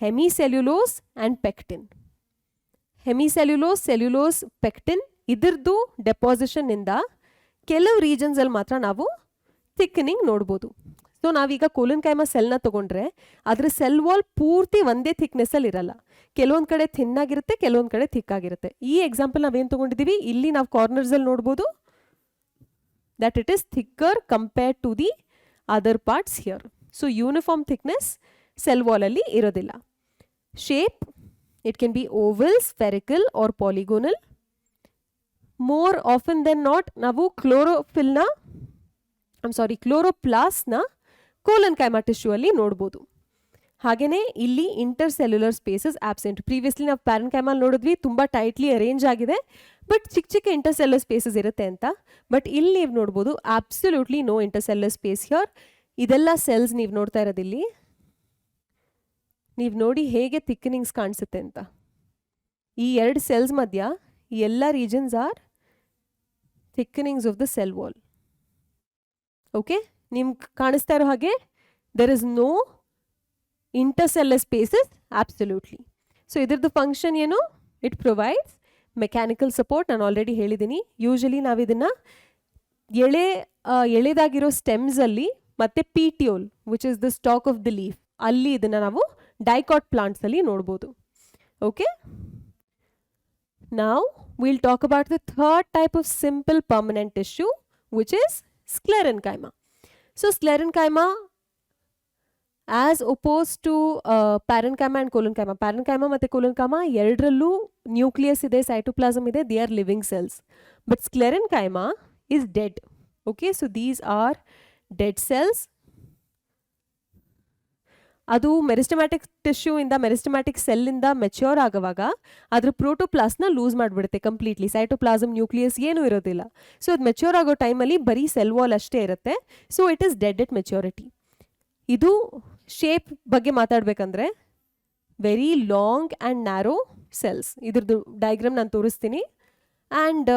hemicellulose and pectin. Hemicellulose, cellulose, pectin ಇದ್ರದ್ದು ಡೆಪಾಸಿಷನ್ ಇಂದ ಕೆಲವು ರೀಜನ್ಸ್ ಅಲ್ಲಿ ಮಾತ್ರ ನಾವು ಥಿಕ್ನಿಂಗ್ ನೋಡ್ಬೋದು. ಸೊ ನಾವೀಗ ಕೋಲನ್ಕೈಮಾ ಸೆಲ್ನ ತಗೊಂಡ್ರೆ ಅದ್ರ ಸೆಲ್ ವಾಲ್ ಪೂರ್ತಿ ಒಂದೇ ಥಿಕ್ನೆಸ್ ಅಲ್ಲಿ ಇರಲ್ಲ. ಕೆಲವೊಂದು ಕಡೆ ಥಿನ್ ಆಗಿರುತ್ತೆ, ಕೆಲವೊಂದು ಕಡೆ ಥಿಕ್ ಆಗಿರುತ್ತೆ. ಈ ಎಕ್ಸಾಂಪಲ್ ನಾವೇನು ತಗೊಂಡಿದ್ದೀವಿ, ಇಲ್ಲಿ ನಾವು ಕಾರ್ನರ್ಸ್ ಅಲ್ಲಿ ನೋಡ್ಬೋದು that it is thicker compared to the other parts here. So uniform thickness cell wall ಅಲ್ಲಿ ಇರೋದಿಲ್ಲ. Shape, it can be oval, spherical or polygonal. More often than not ನಾವು ಕ್ಲೋರೋಪ್ಲಾಸ್ಟ್ನ ಕೋಲನ್ಕೈಮಾ ಟಿಶ್ಯೂ ಅಲ್ಲಿ ನೋಡ್ಬೋದು. ಹಾಗೆಯೇ ಇಲ್ಲಿ ಇಂಟರ್ಸೆಲ್ಯುಲರ್ ಸ್ಪೇಸಸ್ ಆಬ್ಸೆಂಟ್. ಪ್ರೀವಿಯಸ್ಲಿ ನಾವು parenchyma ನೋಡಿದ್ವಿ, ತುಂಬ ಟೈಟ್ಲಿ ಅರೇಂಜ್ ಆಗಿದೆ, ಬಟ್ ಚಿಕ್ಕ ಚಿಕ್ಕ ಇಂಟರ್ಸೆಲ್ಯುಲರ್ ಸ್ಪೇಸಸ್ ಇರುತ್ತೆ ಅಂತ. ಬಟ್ ಇಲ್ಲಿ ನೀವು ನೋಡ್ಬೋದು absolutely no intercellular space here. ಇದೆಲ್ಲ ಸೆಲ್ಸ್ ನೀವು ನೋಡ್ತಾ ಇರೋದಿಲ್ಲಿ. ನೀವು ನೋಡಿ ಹೇಗೆ ಥಿಕ್ನಿಂಗ್ಸ್ ಕಾಣಿಸುತ್ತೆ ಅಂತ. ಈ ಎರಡು ಸೆಲ್ಸ್ ಮಧ್ಯ ಈ ಎಲ್ಲ regions are thickenings of the cell wall. Okay, ನಿಮ್ಗೆ ಕಾಣಿಸ್ತಾ ಇರೋ ಹಾಗೆ there is no intercellular spaces absolutely. So ಇದ್ರದ್ದು ಫಂಕ್ಷನ್ ಏನು? It provides mechanical support. ನಾನು ಆಲ್ರೆಡಿ ಹೇಳಿದ್ದೀನಿ. ಯೂಶಲಿ ನಾವು ಇದನ್ನು ಎಳೆದಾಗಿರೋ ಸ್ಟೆಮ್ಸಲ್ಲಿ ಮತ್ತು petiole which is the stalk of the leaf, ಅಲ್ಲಿ ಇದನ್ನು ನಾವು ಡೈಕಾಟ್ ಪ್ಲಾಂಟ್ಸಲ್ಲಿ ನೋಡ್ಬೋದು. Okay, now we'll talk about the third type of simple permanent tissue, which is sclerenchyma. So sclerenchyma, as opposed to parenchyma and collenchyma, parenchyma ಮತ್ತು collenchyma ಎರಡರಲ್ಲೂ nucleus ಇದೆ, cytoplasm ಇದೆ, they are living cells. But sclerenchyma is dead. Okay, so these are dead cells. ಅದು meristematic tissue ಇಂದ, meristematic cell ಇಂದ mature ಆಗುವಾಗ ಅದ್ರ ಪ್ರೋಟೋಪ್ಲಾಸ್ನ loose ಮಾಡಿಬಿಡುತ್ತೆ completely. Cytoplasm, nucleus ಏನೂ ಇರೋದಿಲ್ಲ. ಸೊ ಅದು ಮೆಚ್ಯೂರ್ ಆಗೋ ಟೈಮಲ್ಲಿ ಬರೀ ಸೆಲ್ ವಾಲ್ ಅಷ್ಟೇ ಇರುತ್ತೆ. So it is dead at maturity. ಇದು ಶೇಪ್ ಬಗ್ಗೆ ಮಾತಾಡಬೇಕಂದ್ರೆ very long and narrow cells. ಇದ್ರದ್ದು ಡಯಾಗ್ರಾಮ್ ನಾನು ತೋರಿಸ್ತೀನಿ. And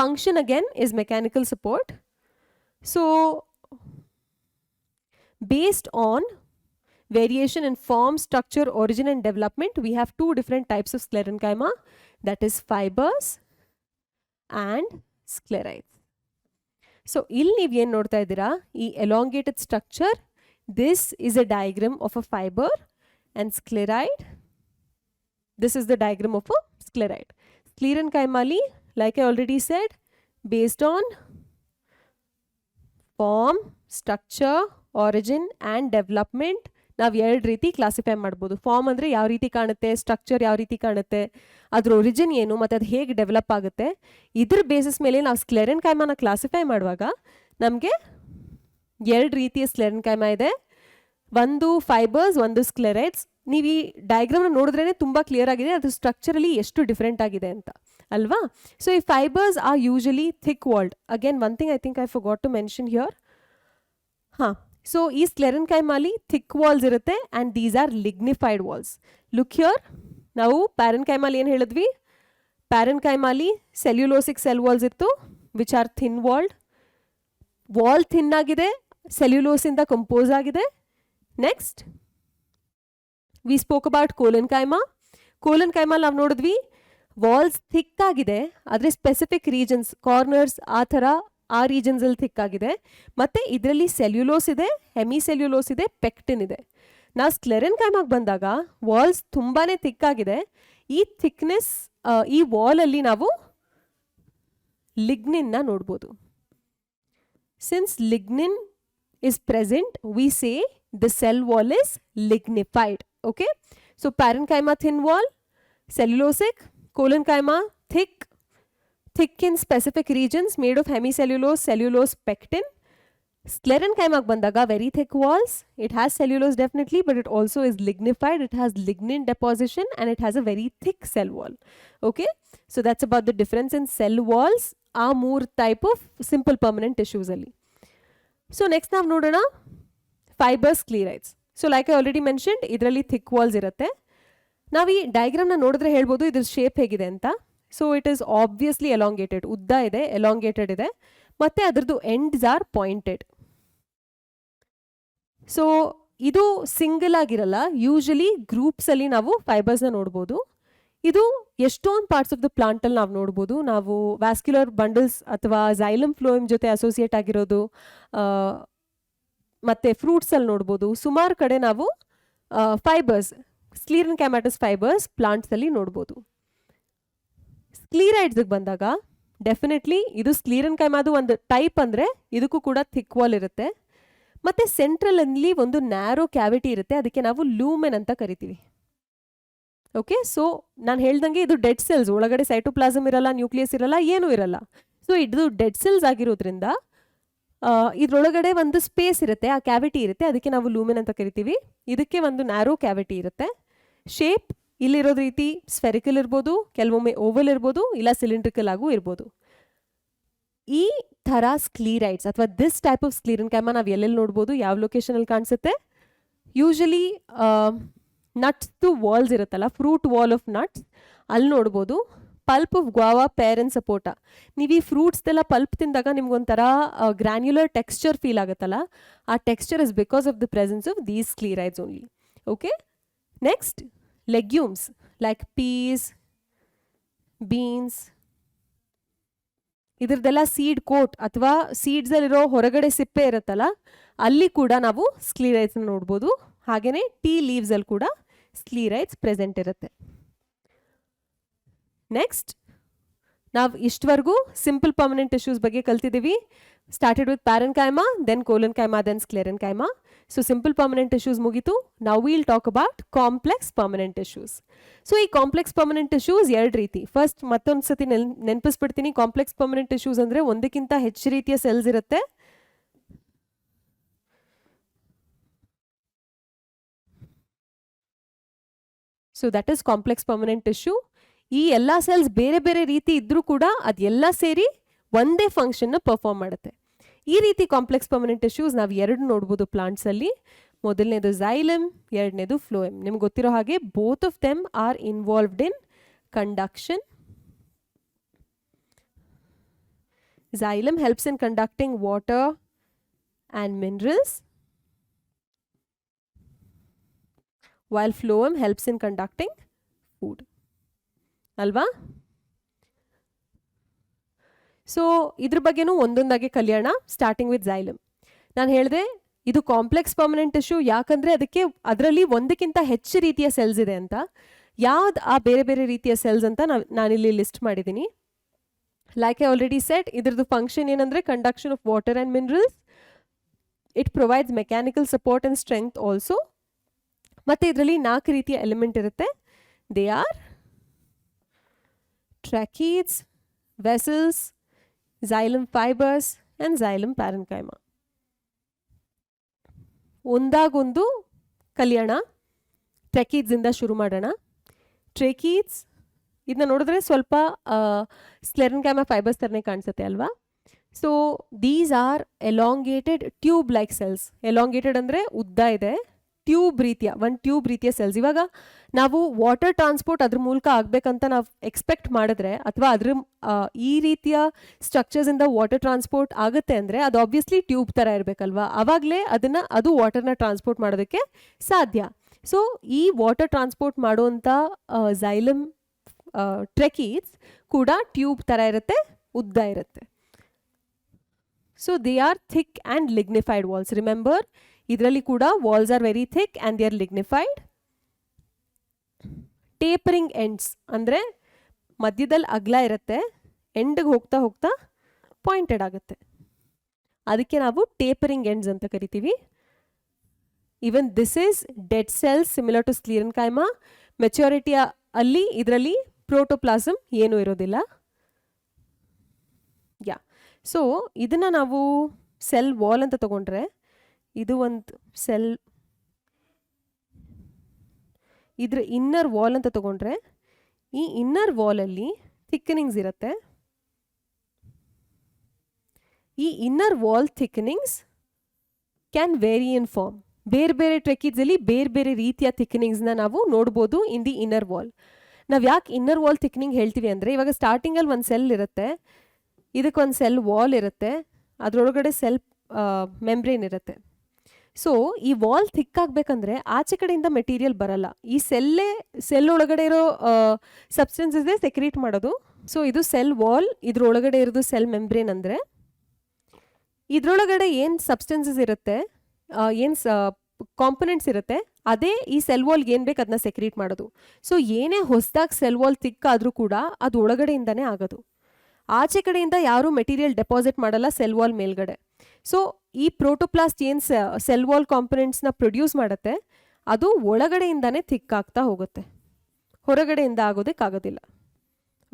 function again is mechanical support. So based on variation in form, structure, origin and development, we have two different types of sclerenchyma, that is fibers and sclerites. So ಇಲ್ಲಿ ನೀವು ಏನು ನೋಡ್ತಾ ಇದ್ದೀರಾ, ಈ elongated structure, this is a diagram of a fiber, and scleride, this is the diagram of a scleride. Sclerenchyma li, like I already said, based on form, structure, origin and development, ನಾವು 2 ರೀತಿ classify ಮಾಡ್ಬೋದು. Form ಅಂದರೆ ಯಾವ ರೀತಿ ಕಾಣುತ್ತೆ, structure ಯಾವ ರೀತಿ ಕಾಣುತ್ತೆ, ಅದ್ರ ಒರಿಜಿನ್ ಏನು, ಮತ್ತು ಅದು ಹೇಗೆ ಡೆವಲಪ್ ಆಗುತ್ತೆ, ಇದ್ರ ಬೇಸಿಸ್ ಮೇಲೆ ನಾವು ಸ್ಕ್ಲೆರೆನ್ಕೈಮಾನ ಕ್ಲಾಸಿಫೈ ಮಾಡುವಾಗ ನಮಗೆ 2 ರೀತಿಯ ಸ್ಕ್ಲೆರೆನ್ಕೈಮಾ ಇದೆ. ಒಂದು ಫೈಬರ್ಸ್, ಒಂದು ಸ್ಕ್ಲೆರೈಡ್ಸ್. ನೀವು ಈ ಡಯಾಗ್ರಾಮ್ನ ನೋಡಿದ್ರೇ ತುಂಬ ಕ್ಲಿಯರ್ ಆಗಿದೆ ಅದು ಸ್ಟ್ರಕ್ಚರಲಿ ಎಷ್ಟು ಡಿಫ್ರೆಂಟ್ ಆಗಿದೆ ಅಂತ ಅಲ್ವಾ. ಸೊ ಈ fibres are usually thick walled. Again one thing I think I forgot to mention here. ಹಾಂ, ಸೊ ಈ ಸ್ಕ್ಲೆರೆನ್ಕೈಮಾಲಿ ಥಿಕ್ ವಾಲ್ಸ್ ಇರುತ್ತೆ and these are lignified walls. Look here, ನಾವು ಪ್ಯಾರೆನ್ಕೈಮಾಲಿ ಏನು ಹೇಳಿದ್ವಿ, ಪ್ಯಾರೆನ್ಕೈಮಾಲಿ ಸೆಲ್ಯುಲೋಸಿಕ್ ಸೆಲ್ ವಾಲ್ಸ್ ಇತ್ತು which are thin walled. Wall thin ಆಗಿದೆ, ಸೆಲ್ಯುಲೋಸಿಂದ ಕಂಪೋಸ್ ಆಗಿದೆ. Next we spoke about collenchyma. Collenchyma ನಾವು ನೋಡಿದ್ವಿ ವಾಲ್ಸ್ ಥಿಕ್ ಆಗಿದೆ, ಆದರೆ ಸ್ಪೆಸಿಫಿಕ್ ರೀಜನ್ಸ್, ಕಾರ್ನರ್ಸ್ ಆ ರೀಜನ್ಸಲ್ಲಿ ಥಿಕ್ ಆಗಿದೆ. ಮತ್ತು ಇದರಲ್ಲಿ ಸೆಲ್ಯುಲೋಸ್ ಇದೆ, ಹೆಮಿಸೆಲ್ಯುಲೋಸ್ ಇದೆ, ಪೆಕ್ಟಿನ್ ಇದೆ. ನಾವು ಸ್ಕ್ಲೆರೆನ್ಕೈಮಾಗೆ ಬಂದಾಗ ವಾಲ್ಸ್ ತುಂಬಾ ಥಿಕ್ ಆಗಿದೆ. ಈ ಥಿಕ್ನೆಸ್, ಈ ವಾಲಲ್ಲಿ ನಾವು ಲಿಗ್ನಿನ್ನ ನೋಡ್ಬೋದು. Since lignin is present, we say the cell wall is lignified. Okay, so parenchyma thin wall, cellulosic, collenchyma thick in specific regions made of hemicellulose, cellulose, pectin. Sclerenchyma bandaga very thick walls, it has cellulose definitely, but it also is lignified, it has lignin deposition and it has a very thick cell wall. Okay, so that's about the difference in cell walls. Are more type of simple permanent tissues ali. So next ನಾವು ನೋಡೋಣ fibres, sclereids. So like I already mentioned, ಇದರಲ್ಲಿ thick walls ಇರುತ್ತೆ. ನಾವು ಈ ಡಯಾಗ್ರಾಮ್ನ ನೋಡಿದ್ರೆ ಹೇಳ್ಬೋದು ಇದ್ರ shape ಹೇಗಿದೆ ಅಂತ. So it is obviously elongated, ಉದ್ದ ಇದೆ, ಎಲಾಂಗೇಟೆಡ್ ಇದೆ, ಮತ್ತು ಅದರದ್ದು ಎಂಡ್ಸ್ ಆರ್ ಪಾಯಿಂಟೆಡ್. ಸೊ ಇದು ಸಿಂಗಲ್ ಆಗಿರಲ್ಲ, ಯೂಶಲಿ ಗ್ರೂಪ್ಸಲ್ಲಿ ನಾವು ಫೈಬರ್ಸ್ನ ನೋಡ್ಬೋದು. ಇದು ಎಷ್ಟೊಂದು ಪಾರ್ಟ್ಸ್ ಆಫ್ ದ ಪ್ಲಾಂಟಲ್ಲಿ ನಾವು ನೋಡ್ಬೋದು. ನಾವು ವ್ಯಾಸ್ಕ್ಯುಲರ್ ಬಂಡಲ್ಸ್ ಅಥವಾ ಝೈಲಮ್ ಫ್ಲೋಯಮ್ ಜೊತೆ ಅಸೋಸಿಯೇಟ್ ಆಗಿರೋದು, ಮತ್ತು ಫ್ರೂಟ್ಸಲ್ಲಿ ನೋಡ್ಬೋದು. ಸುಮಾರು ಕಡೆ ನಾವು ಫೈಬರ್ಸ್, ಸ್ಕ್ಲೆರೆನ್ಕೈಮಾಟಸ್ ಫೈಬರ್ಸ್ ಪ್ಲಾಂಟ್ಸಲ್ಲಿ ನೋಡ್ಬೋದು. ಸ್ಕ್ಲೀರೈಡ್ಸ್ಗೆ ಬಂದಾಗ ಡೆಫಿನೆಟ್ಲಿ ಇದು ಸ್ಕ್ಲೆರೆನ್ಕೈಮಾದು ಒಂದು ಟೈಪ್, ಅಂದರೆ ಇದಕ್ಕೂ ಕೂಡ ಥಿಕ್ ವಾಲ್ ಇರುತ್ತೆ. ಮತ್ತು ಸೆಂಟ್ರಲಲ್ಲಿ ಒಂದು ನ್ಯಾರೋ ಕ್ಯಾವಿಟಿ ಇರುತ್ತೆ, ಅದಕ್ಕೆ ನಾವು ಲೂಮೆನ್ ಅಂತ ಕರಿತೀವಿ. ಓಕೆ, ಸೊ ನಾನು ಹೇಳ್ದಂಗೆ ಇದು ಡೆಡ್ ಸೆಲ್ಸ್, ಒಳಗಡೆ ಸೈಟೋಪ್ಲಾಸಮ್ ಇರಲ್ಲ, ನ್ಯೂಕ್ಲಿಯಸ್ ಇರಲ್ಲ, ಏನೂ ಇರಲ್ಲ. ಸೊ ಇದು ಡೆಡ್ ಸೆಲ್ಸ್ ಆಗಿರೋದ್ರಿಂದ ಇದ್ರೊಳಗಡೆ ಒಂದು ಸ್ಪೇಸ್ ಇರುತ್ತೆ, ಆ ಕ್ಯಾವಿಟಿ ಇರುತ್ತೆ, ಅದಕ್ಕೆ ನಾವು ಲೂಮೆನ್ ಅಂತ ಕರಿತೀವಿ. ಇದಕ್ಕೆ ಒಂದು ನ್ಯಾರೋ ಕ್ಯಾವಿಟಿ ಇರುತ್ತೆ. ಶೇಪ್ ಇಲ್ಲಿರೋದು ರೀತಿ ಸ್ಫೆರಿಕಲ್ ಇರ್ಬೋದು, ಕೆಲವೊಮ್ಮೆ ಓವಲ್ ಇರ್ಬೋದು, ಇಲ್ಲ ಸಿಲಿಂಡ್ರಿಕಲ್ ಆಗೂ ಇರ್ಬೋದು. ಈ ಥರ ಸ್ಕ್ಲೀರೈಡ್ಸ್ ಅಥವಾ ದಿಸ್ ಟೈಪ್ ಆಫ್ ಸ್ಕ್ಲೆರೆನ್ಕೈಮಾ ನಾವು ಎಲ್ಲೆಲ್ಲಿ ನೋಡ್ಬೋದು, ಯಾವ ಲೊಕೇಶನಲ್ಲಿ ಕಾಣಿಸುತ್ತೆ? ಯೂಶಲಿ ನಟ್ಸ್ದು ವಾಲ್ಸ್ ಇರುತ್ತಲ್ಲ, ಫ್ರೂಟ್ ವಾಲ್ ಆಫ್ ನಟ್ಸ್, ಅಲ್ಲಿ ನೋಡ್ಬೋದು. Pulp of guava, pear and sapota. ನೀವು ಈ ಫ್ರೂಟ್ಸ್ದೆಲ್ಲ ಪಲ್ಪ್ ತಿಂದಾಗ ನಿಮ್ಗೊಂಥರ ಗ್ರ್ಯಾನ್ಯುಲರ್ ಟೆಕ್ಸ್ಚರ್ ಫೀಲ್ ಆಗುತ್ತಲ್ಲ, ಆ texture is because of the presence of these sclereids only. Okay, next legumes like peas, beans, ಇದ್ರದ್ದೆಲ್ಲ ಸೀಡ್ ಕೋಟ್ ಅಥವಾ ಸೀಡ್ಸಲ್ಲಿರೋ ಹೊರಗಡೆ ಸಿಪ್ಪೆ ಇರುತ್ತಲ್ಲ, ಅಲ್ಲಿ ಕೂಡ ನಾವು ಸ್ಕ್ಲೀರೈಡ್ಸ್ನ ನೋಡ್ಬೋದು. ಹಾಗೆಯೇ ಟೀ ಲೀವ್ಸಲ್ಲಿ ಕೂಡ ಸ್ಕ್ಲೀರೈಡ್ಸ್ ಪ್ರೆಸೆಂಟ್ ಇರುತ್ತೆ. ನೆಕ್ಸ್ಟ್ ನಾವು ಇಷ್ಟವರೆಗೂ ಸಿಂಪಲ್ ಪರ್ಮನೆಂಟ್ ಟಿಶ್ಯೂಸ್ ಬಗ್ಗೆ ಕಲ್ತಿದ್ದೀವಿ. Started with parenchyma, then collenchyma, then sclerenchyma. So simple permanent tissues ಮುಗೀತು. ನಾವು will talk about complex permanent tissues. So ಈ ಕಾಂಪ್ಲೆಕ್ಸ್ ಪರ್ಮನೆಂಟ್ ಟಿಶ್ಯೂಸ್ 2 ರೀತಿ. ಫಸ್ಟ್ ಮತ್ತೊಂದು ಸತಿ ನೆನಪಿಸ್ಬಿಡ್ತೀನಿ, ಕಾಂಪ್ಲೆಕ್ಸ್ ಪರ್ಮನೆಂಟ್ ಟಿಶ್ಯೂಸ್ ಅಂದರೆ ಒಂದಕ್ಕಿಂತ ಹೆಚ್ಚು ರೀತಿಯ ಸೆಲ್ಸ್ ಇರುತ್ತೆ. So that is complex permanent tissue. ಈ ಎಲ್ಲ ಸೆಲ್ಸ್ ಬೇರೆ ಬೇರೆ ರೀತಿ ಇದ್ರೂ ಕೂಡ ಅದೆಲ್ಲ ಸೇರಿ ಒಂದೇ ಫಂಕ್ಷನ್ನ ಪರ್ಫಾರ್ಮ್ ಮಾಡುತ್ತೆ. ಈ ರೀತಿ ಕಾಂಪ್ಲೆಕ್ಸ್ ಪರ್ಮನೆಂಟ್ ಟಿಶ್ಯೂಸ್ ನಾವು 2 ನೋಡ್ಬೋದು ಪ್ಲಾಂಟ್ಸಲ್ಲಿ. ಮೊದಲನೇದು ಝೈಲಮ್, ಎರಡನೇದು ಫ್ಲೋಯಮ್. ನಿಮ್ಗೆ ಗೊತ್ತಿರೋ ಹಾಗೆ both of them are involved in conduction. Xylem helps in conducting water and minerals, while phloem helps in conducting food. ಅಲ್ವಾ? ಸೊ ಇದ್ರ ಬಗ್ಗೆನೂ ಒಂದೊಂದಾಗಿ ಕಲಿಯೋಣ, ಸ್ಟಾರ್ಟಿಂಗ್ ವಿತ್ ಝೈಲಮ್. ನಾನು ಹೇಳಿದೆ ಇದು ಕಾಂಪ್ಲೆಕ್ಸ್ ಪರ್ಮನೆಂಟ್ ಟಿಶ್ಯೂ ಯಾಕಂದರೆ ಅದರಲ್ಲಿ ಒಂದಕ್ಕಿಂತ ಹೆಚ್ಚು ರೀತಿಯ ಸೆಲ್ಸ್ ಇದೆ ಅಂತ. ಯಾವ್ದು ಆ ಬೇರೆ ಬೇರೆ ರೀತಿಯ ಸೆಲ್ಸ್ ಅಂತ ನಾನಿಲ್ಲಿ ಲಿಸ್ಟ್ ಮಾಡಿದ್ದೀನಿ. ಲೈಕ್ ಐ ಆಲ್ರೆಡಿ ಸೆಟ್, ಇದ್ರದ್ದು ಫಂಕ್ಷನ್ ಏನಂದರೆ conduction of water and minerals. It provides mechanical support and strength also. ಮತ್ತು ಇದರಲ್ಲಿ 4 ರೀತಿಯ ಎಲಿಮೆಂಟ್ ಇರುತ್ತೆ. They are tracheids, vessels, xylem fibres and xylem parenchyma. ಒಂದಾಗೊಂದು ಕಲಿಯೋಣ. ಟ್ರ್ಯಾಕೀಡ್ಸಿಂದ ಶುರು ಮಾಡೋಣ. ಟ್ರೇಕೀಡ್ಸ್ ಇದನ್ನ ನೋಡಿದ್ರೆ ಸ್ವಲ್ಪ ಸ್ಕ್ಲೆರೆನ್ಕೈಮಾ ಫೈಬರ್ಸ್ ಥರನೇ ಕಾಣಿಸುತ್ತೆ ಅಲ್ವಾ. So these R elongated tube like cells. Elongated ಅಂದರೆ ಉದ್ದ ಇದೆ, ಟ್ಯೂಬ್ ರೀತಿಯ ಸೆಲ್ಸ್. ಇವಾಗ ನಾವು ವಾಟರ್ ಟ್ರಾನ್ಸ್ಪೋರ್ಟ್ ಅದ್ರ ಮೂಲಕ ಆಗಬೇಕಂತ ನಾವು ಎಕ್ಸ್ಪೆಕ್ಟ್ ಮಾಡಿದ್ರೆ, ಅಥವಾ ಈ ರೀತಿಯ ಸ್ಟ್ರಕ್ಚರ್ಸಿಂದ ವಾಟರ್ ಟ್ರಾನ್ಸ್ಪೋರ್ಟ್ ಆಗುತ್ತೆ ಅಂದರೆ ಅದು ಆಬ್ವಿಯಸ್ಲಿ ಟ್ಯೂಬ್ ಥರ ಇರಬೇಕಲ್ವಾ. ಆವಾಗಲೇ ಅದು ವಾಟರ್ನ ಟ್ರಾನ್ಸ್ಪೋರ್ಟ್ ಮಾಡೋದಕ್ಕೆ ಸಾಧ್ಯ. ಸೊ ಈ ವಾಟರ್ ಟ್ರಾನ್ಸ್ಪೋರ್ಟ್ ಮಾಡುವಂಥ xylem ಟ್ರೆಕೀಡ್ಸ್ ಕೂಡ ಟ್ಯೂಬ್ ಥರ ಇರುತ್ತೆ, ಉದ್ದ ಇರುತ್ತೆ. So they are thick and lignified walls. Remember, ಇದರಲ್ಲಿ ಕೂಡ walls are very thick and they are lignified. Tapering ends ಅಂದರೆ ಮಧ್ಯದಲ್ಲಿ ಅಗಲ ಇರುತ್ತೆ, ಎಂಡ್ಗೆ ಹೋಗ್ತಾ ಹೋಗ್ತಾ ಪಾಯಿಂಟೆಡ್ ಆಗುತ್ತೆ. ಅದಕ್ಕೆ ನಾವು ಟೇಪರಿಂಗ್ ಎಂಡ್ಸ್ ಅಂತ ಕರಿತೀವಿ. Even this is dead cells similar to sclerenchyma. Maturity ಅಲ್ಲಿ ಇದರಲ್ಲಿ ಪ್ರೋಟೋಪ್ಲಾಸಮ್ ಏನೂ ಇರೋದಿಲ್ಲ. ಸೊ ಇದನ್ನು ನಾವು ಸೆಲ್ ವಾಲ್ ಅಂತ ತಗೊಂಡ್ರೆ, ಇದು ಒಂದು ಸೆಲ್, ಇದ್ರ ಇನ್ನರ್ ವಾಲ್ ಅಂತ ತಗೊಂಡ್ರೆ, ಈ ಇನ್ನರ್ ವಾಲಲ್ಲಿ ಥಿಕ್ಕನಿಂಗ್ಸ್ ಇರುತ್ತೆ. ಈ inner wall thickenings can vary in form. ಬೇರೆ ಬೇರೆ ಟ್ರೆಕೀಡ್ಸಲ್ಲಿ ಬೇರೆ ಬೇರೆ ರೀತಿಯ ಥಿಕ್ಕನಿಂಗ್ಸ್ನ ನಾವು ನೋಡ್ಬೋದು ಇನ್ ದಿ ಇನ್ನರ್ ವಾಲ್. ನಾವು ಯಾಕೆ ಇನ್ನರ್ ವಾಲ್ ಥಿಕ್ಕನಿಂಗ್ ಹೇಳ್ತೀವಿ ಅಂದರೆ, ಇವಾಗ ಸ್ಟಾರ್ಟಿಂಗಲ್ಲಿ ಒಂದು ಸೆಲ್ ಇರುತ್ತೆ, ಇದಕ್ಕೊಂದು ಸೆಲ್ ವಾಲ್ ಇರುತ್ತೆ, ಅದರೊಳಗಡೆ ಸೆಲ್ ಮೆಂಬ್ರೇನ್ ಇರುತ್ತೆ. ಸೊ ಈ ವಾಲ್ ಥಿಕ್ ಆಗಬೇಕಂದ್ರೆ ಆಚೆ ಕಡೆಯಿಂದ ಮೆಟೀರಿಯಲ್ ಬರಲ್ಲ, ಈ ಸೆಲ್ ಒಳಗಡೆ ಇರೋ ಸಬ್ಸ್ಟೆನ್ಸಸ್ಸೇ ಸೆಕ್ರೀಟ್ ಮಾಡೋದು. ಸೊ ಇದು ಸೆಲ್ ವಾಲ್, ಇದ್ರೊಳಗಡೆ ಇರೋದು ಸೆಲ್ ಮೆಂಬ್ರೇನ್. ಅಂದರೆ ಇದ್ರೊಳಗಡೆ ಏನು ಸಬ್ಸ್ಟೆನ್ಸಸ್ ಇರುತ್ತೆ, ಏನು ಕಾಂಪೊನೆಂಟ್ಸ್ ಇರುತ್ತೆ, ಅದೇ ಈ ಸೆಲ್ ವಾಲ್ಗೆ ಏನು ಬೇಕು ಅದನ್ನ ಸೆಕ್ರೀಟ್ ಮಾಡೋದು. ಸೊ ಏನೇ ಹೊಸದಾಗಿ ಸೆಲ್ ವಾಲ್ ಥಿಕ್ ಆದರೂ ಕೂಡ ಅದು ಒಳಗಡೆಯಿಂದನೇ ಆಗೋದು. ಆಚೆ ಕಡೆಯಿಂದ ಯಾರೂ ಮೆಟೀರಿಯಲ್ ಡೆಪಾಸಿಟ್ ಮಾಡಲ್ಲ ಸೆಲ್ ವಾಲ್ ಮೇಲ್ಗಡೆ. ಸೊ ಈ ಪ್ರೋಟೋಪ್ಲಾಸ್ಟ್ ಏನು ಸೆಲ್ ವಾಲ್ ಕಾಂಪೊನೆಂಟ್ಸ್ನ ಪ್ರೊಡ್ಯೂಸ್ ಮಾಡುತ್ತೆ, ಅದು ಒಳಗಡೆಯಿಂದನೇ ಥಿಕ್ ಆಗ್ತಾ ಹೋಗುತ್ತೆ, ಹೊರಗಡೆಯಿಂದ ಆಗೋದಕ್ಕಾಗೋದಿಲ್ಲ.